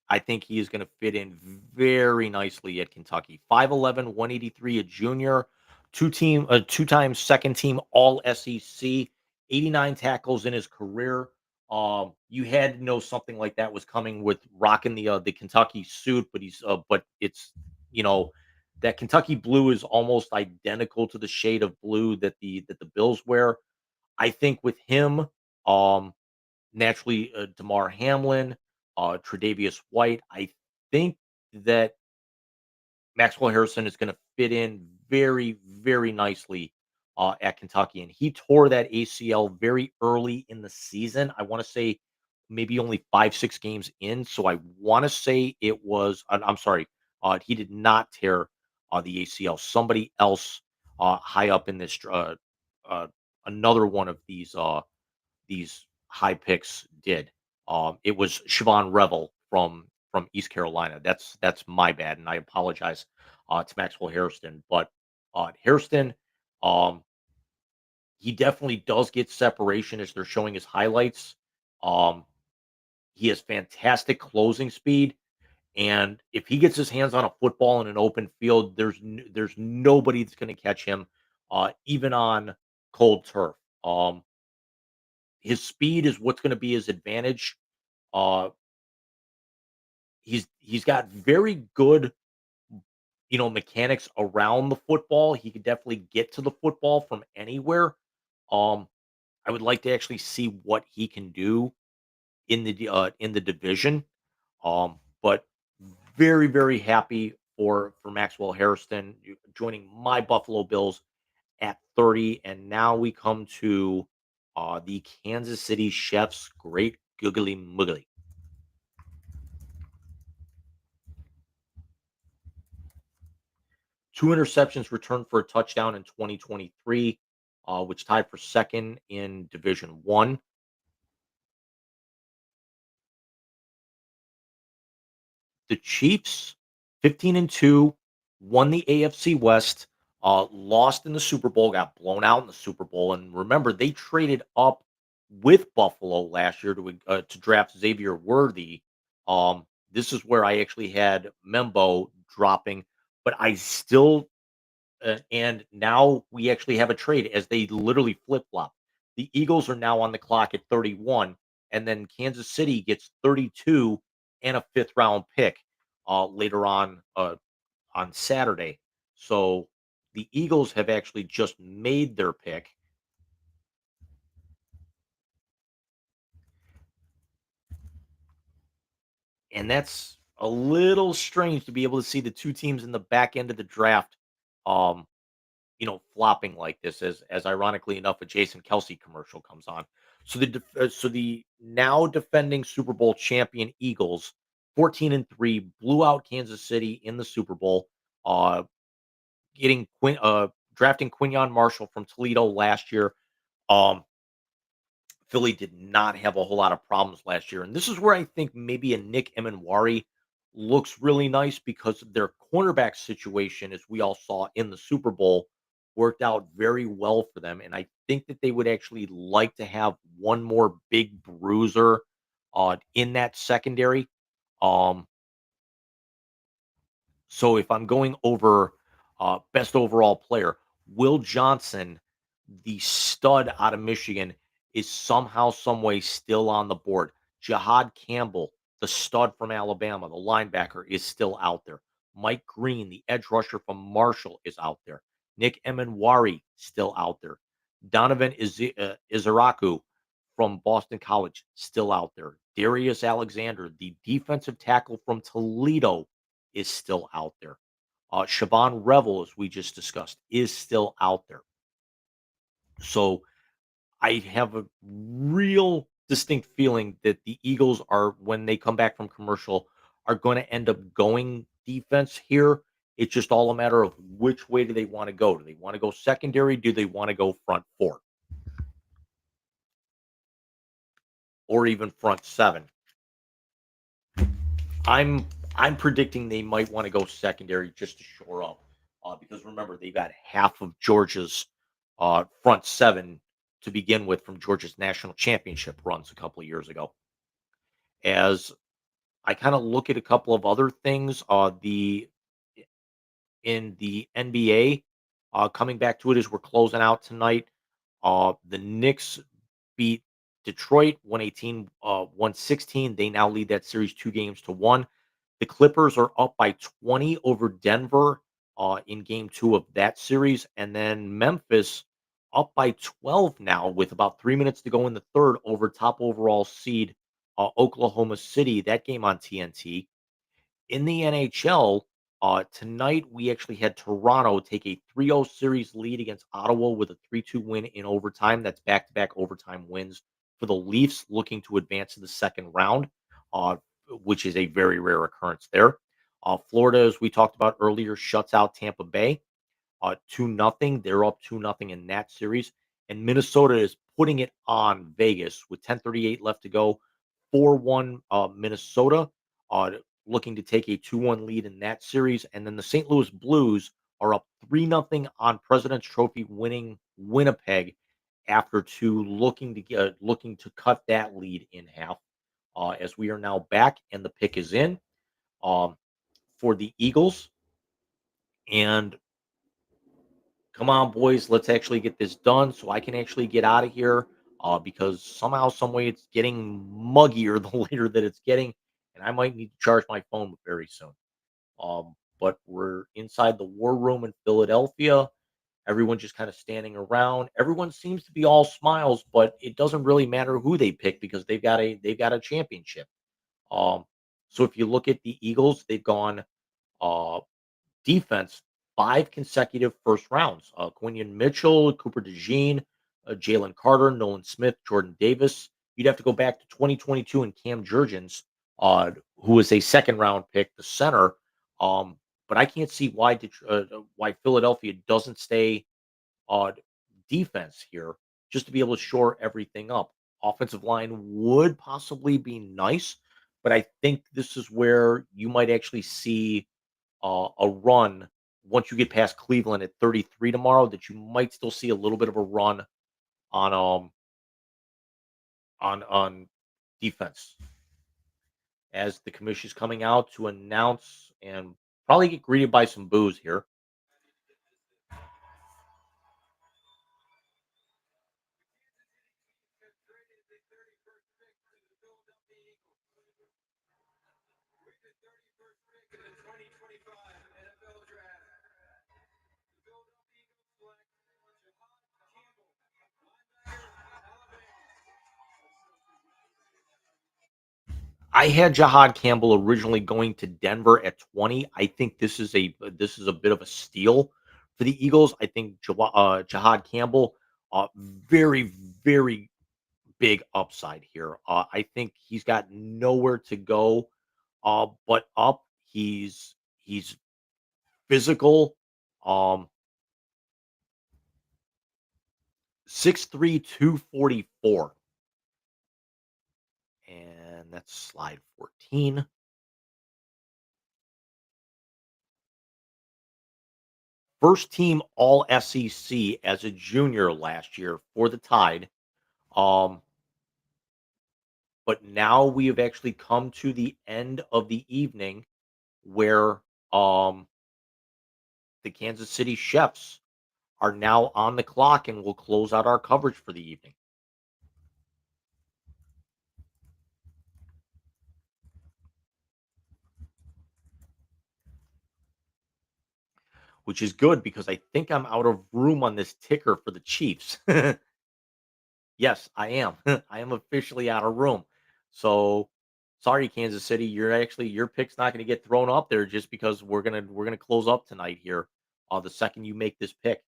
S2: I think he is going to fit in very nicely at Kentucky. 5'11", 183, a junior, two-time second team All SEC, 89 tackles in his career. You had to know something like that was coming with rocking the Kentucky suit, but it's you know that Kentucky blue is almost identical to the shade of blue that the Bills wear. I think with him, naturally, Damar Hamlin. Tre'Davious White. I think that Maxwell Harrison is going to fit in very, very nicely at Kentucky. And he tore that ACL very early in the season. I want to say maybe only 5, 6 games in. So I want to say it was, I'm sorry, he did not tear the ACL. Somebody else high up in this, uh, another one of these high picks did. It was Siobhan Revel from East Carolina. That's my bad, and I apologize to Maxwell Hairston. But Hairston, um, he definitely does get separation as they're showing his highlights. Um, he has fantastic closing speed, and if he gets his hands on a football in an open field, there's nobody that's going to catch him, even on cold turf. His speed is what's going to be his advantage. Uh, he's got very good, mechanics around the football. He could definitely get to the football from anywhere. Um, I would like to actually see what he can do in the division. But very very happy for Maxwell Harrison joining my Buffalo Bills at 30, and now we come to the Kansas City Chiefs. Great googly muggly. 2 interceptions returned for a touchdown in 2023, which tied for second in Division One. The Chiefs, 15-2, won the AFC West, lost in the Super Bowl, got blown out in the Super Bowl, and remember they traded up with Buffalo last year to draft Xavier Worthy. This is where I actually had Membo dropping, but I still and now we actually have a trade as they literally flip flop. The Eagles are now on the clock at 31, and then Kansas City gets 32 and a fifth round pick later on Saturday. So the Eagles have actually just made their pick. And that's a little strange to be able to see the two teams in the back end of the draft um, flopping like this as ironically enough, a Jason Kelsey commercial comes on. So the now defending Super Bowl champion Eagles, 14-3, blew out Kansas City in the Super Bowl, getting drafting Quinyon Marshall from Toledo last year. Um, Philly did not have a whole lot of problems last year, and this is where I think maybe a Nick Emenwari looks really nice because of their cornerback situation, as we all saw in the Super Bowl, worked out very well for them. And I think that they would actually like to have one more big bruiser in that secondary. Um, so if I'm going over best overall player, Will Johnson, the stud out of Michigan, is somehow, some way still on the board. Jahad Campbell, the stud from Alabama, the linebacker, is still out there. Mike Green, the edge rusher from Marshall, is out there. Nick Emenwari, still out there. Donovan Izaraku from Boston College, still out there. Darius Alexander, the defensive tackle from Toledo, is still out there. Siobhan Revel, as we just discussed, is still out there. So I have a real distinct feeling that the Eagles are, when they come back from commercial, are going to end up going defense here. It's just all a matter of which way do they want to go. Do they want to go secondary? Do they want to go front four? Or even front seven? I'm predicting they might want to go secondary just to shore up, because remember they've got half of Georgia's front seven to begin with from Georgia's national championship runs a couple of years ago. As I kind of look at a couple of other things, the in the NBA, coming back to it as we're closing out tonight, the Knicks beat Detroit 118, 116. They now lead that series 2 games to 1. The Clippers are up by 20 over Denver in game 2 of that series. And then Memphis up by 12 now with about 3 minutes to go in the third over top overall seed Oklahoma City, that game on TNT. In the NHL, tonight we actually had Toronto take a 3-0 series lead against Ottawa with a 3-2 win in overtime. That's back-to-back overtime wins for the Leafs, looking to advance to the second round, uh, which is a very rare occurrence there. Florida, as we talked about earlier, shuts out Tampa Bay 2-0. They're up 2-0 in that series. And Minnesota is putting it on Vegas with 10:38 left to go. 4-1 Minnesota, looking to take a 2-1 lead in that series. And then the St. Louis Blues are up 3-0 on President's Trophy winning Winnipeg after two, looking to cut that lead in half. As we are now back and the pick is in um, for the Eagles. And come on, boys, let's actually get this done so I can actually get out of here because somehow, some way, it's getting muggier the later that it's getting, and I might need to charge my phone very soon. But we're inside the war room in Philadelphia. Everyone just kind of standing around. Everyone seems to be all smiles, but it doesn't really matter who they pick because they've got a championship. Um, so if you look at the Eagles, they've gone uh, defense, 5 consecutive first rounds. Quinion Mitchell, Cooper DeJean, Jalen Carter, Nolan Smith, Jordan Davis. You'd have to go back to 2022 and Cam Jurgens, who was a second round pick, the center. But I can't see why Philadelphia doesn't stay defense here just to be able to shore everything up. Offensive line would possibly be nice, but I think this is where you might actually see a run once you get past Cleveland at 33 tomorrow, that you might still see a little bit of a run on on defense as the commission's coming out to announce and probably get greeted by some boos here. I had Jahad Campbell originally going to Denver at 20. I think this is a bit of a steal for the Eagles. I think Jahad Campbell, very very big upside here. I think he's got nowhere to go but up. He's physical. Um, 6'3", 244. And that's slide 14. First team all SEC as a junior last year for the Tide. Um, but now we have actually come to the end of the evening where the Kansas City Chefs are now on the clock and will close out our coverage for the evening. Which is good because I think I'm out of room on this ticker for the Chiefs. Yes, I am. I am officially out of room. So sorry, Kansas City. Your pick's not going to get thrown up there just because we're gonna close up tonight here. The second you make this pick.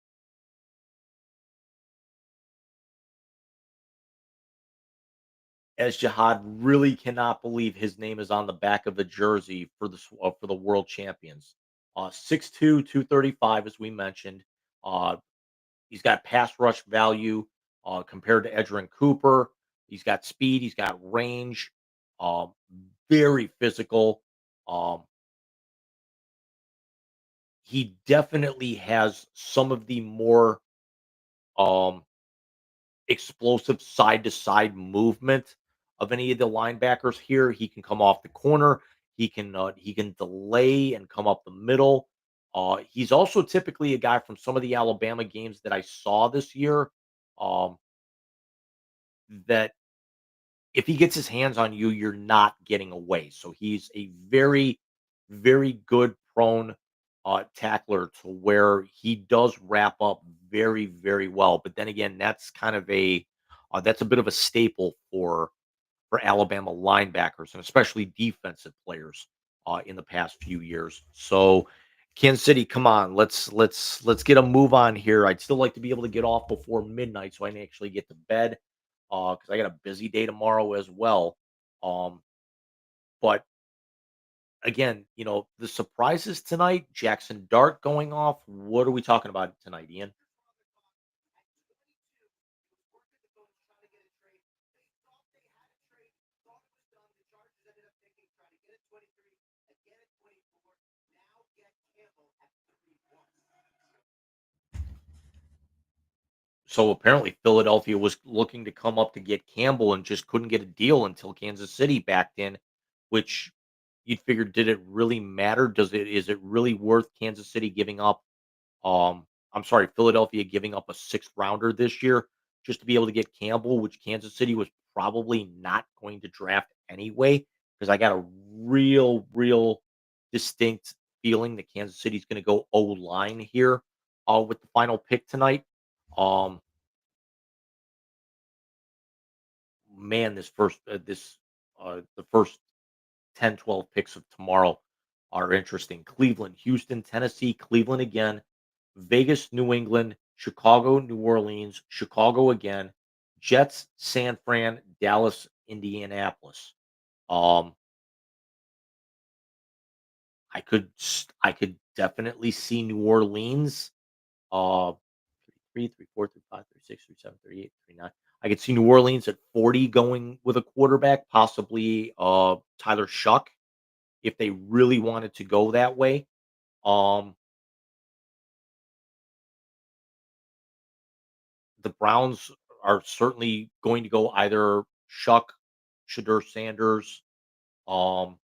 S2: As Jihad really cannot believe his name is on the back of the jersey for the world champions. 6'2", 235, as we mentioned. Uh, he's got pass rush value compared to Edgerrin Cooper. He's got speed. He's got range. Um, very physical. Um, he definitely has some of the more um, explosive side to side movement of any of the linebackers here. He can come off the corner. He can delay and come up the middle. He's also typically a guy from some of the Alabama games that I saw this year. Um, that if he gets his hands on you, you're not getting away. So he's a very, very good prone tackler to where he does wrap up very, very well. But then again, that's kind of that's a bit of a staple for for Alabama linebackers and especially defensive players in the past few years. So Kansas City, come on, let's get a move on here. I'd still like to be able to get off before midnight so I can actually get to bed because I got a busy day tomorrow as well. Um, but again, the surprises tonight, Jackson Dart going off. What are we talking about tonight, Ian? So apparently Philadelphia was looking to come up to get Campbell and just couldn't get a deal until Kansas City backed in, which you'd figure, did it really matter? Is it really worth Kansas City giving up I'm sorry, Philadelphia giving up a sixth rounder this year just to be able to get Campbell, which Kansas City was probably not going to draft anyway, because I got a real distinct feeling that Kansas City's going to go O line here with the final pick tonight. Um, man, the first 10, 12 picks of tomorrow are interesting. Cleveland, Houston, Tennessee, Cleveland again, Vegas, New England, Chicago, New Orleans, Chicago again, Jets, San Fran, Dallas, Indianapolis. Um, I could definitely see New Orleans. Uh, 3, 3, 4, 3, 5, 3, 6, 3, 7, 3, 8, 3, 9. I could see New Orleans at 40 going with a quarterback, possibly Tyler Shuck if they really wanted to go that way. Um, the Browns are certainly going to go either Shuck, Shadur Sanders. Um,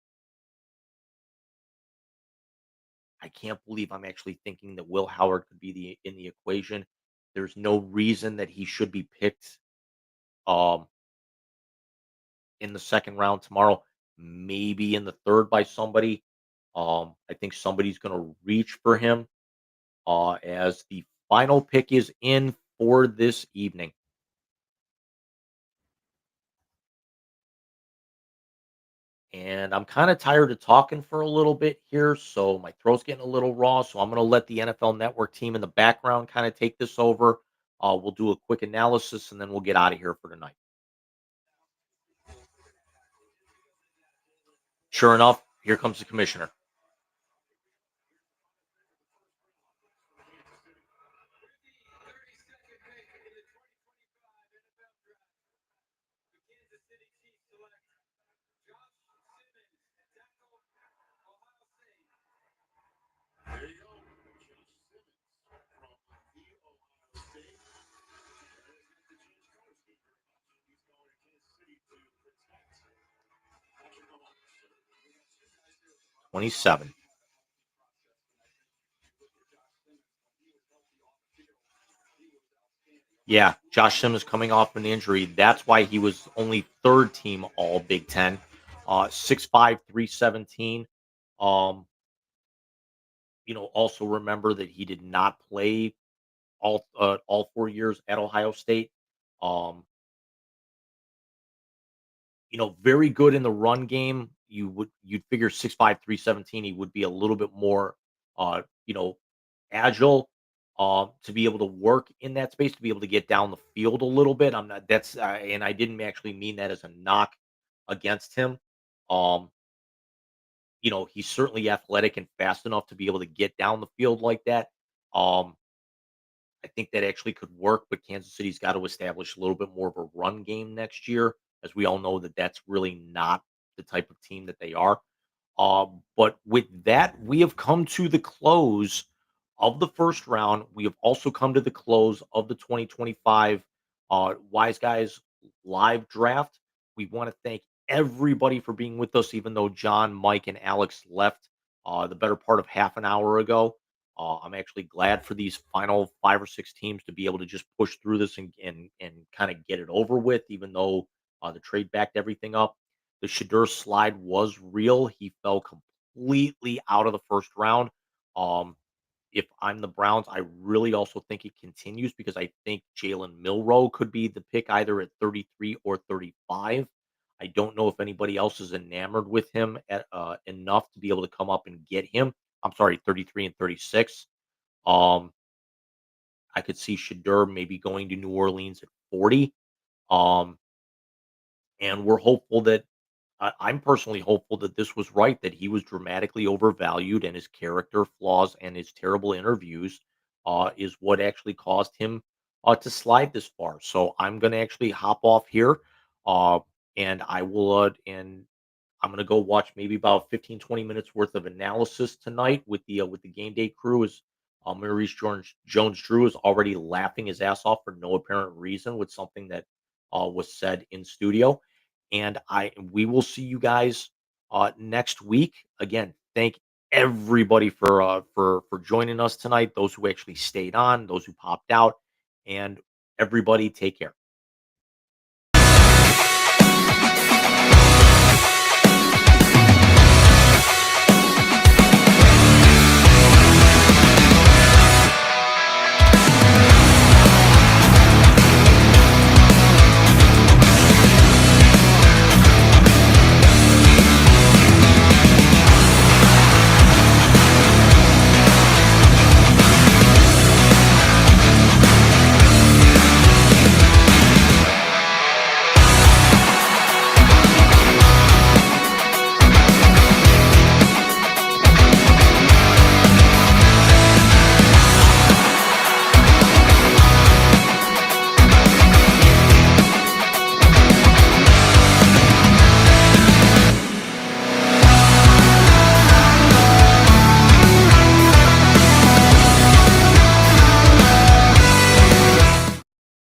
S2: I can't believe I'm actually thinking that Will Howard could be in the equation. There's no reason that he should be picked um, in the second round tomorrow. Maybe in the third by somebody. I think somebody's going to reach for him as the final pick is in for this evening. And I'm kind of tired of talking for a little bit here, so my throat's getting a little raw. So I'm going to let the NFL Network team in the background kind of take this over. We'll do a quick analysis and then we'll get out of here for tonight. Sure enough, here comes the commissioner.
S9: There you go. Josh Simmons from the Ohio State. He's going to Kansas City to protect Patrick Mahomes.
S2: 27. Yeah, Josh Simmons coming off an injury. That's why he was only third team all Big Ten. 6'5", 317. Um, also remember that he did not play all 4 years at Ohio State. Um, very good in the run game. You'd figure 6'5", 317, he would be a little bit more uh, you know, agile to be able to work in that space, to be able to get down the field a little bit. I'm not that's and I didn't actually mean that as a knock against him. Um, he's certainly athletic and fast enough to be able to get down the field like that. Um, I think that actually could work, but Kansas City's got to establish a little bit more of a run game next year, as we all know that that's really not the type of team that they are. But with that, we have come to the close of the first round. We have also come to the close of the 2025 Wise Guys live draft. We want to thank everybody for being with us, even though John, Mike, and Alex left the better part of half an hour ago. I'm actually glad for these final 5 or 6 teams to be able to just push through this and kind of get it over with, even though the trade backed everything up. The Shadur slide was real. He fell completely out of the first round. Um, if I'm the Browns, I really also think it continues because I think Jalen Milroe could be the pick either at 33 or 35. I don't know if anybody else is enamored with him at enough to be able to come up and get him. I'm sorry, 33 and 36. Um, I could see Shadur maybe going to New Orleans at 40. Um, and we're hopeful that I'm personally hopeful that this was right, that he was dramatically overvalued, and his character flaws and his terrible interviews is what actually caused him to slide this far. So I'm going to actually hop off here, uh, and I will, and I'm going to go watch maybe about 15, 20 minutes worth of analysis tonight with the game day crew. As Maurice Jones-Drew is already laughing his ass off for no apparent reason with something that was said in studio. And we will see you guys next week. Again, thank everybody for joining us tonight. Those who actually stayed on, those who popped out, and everybody take care.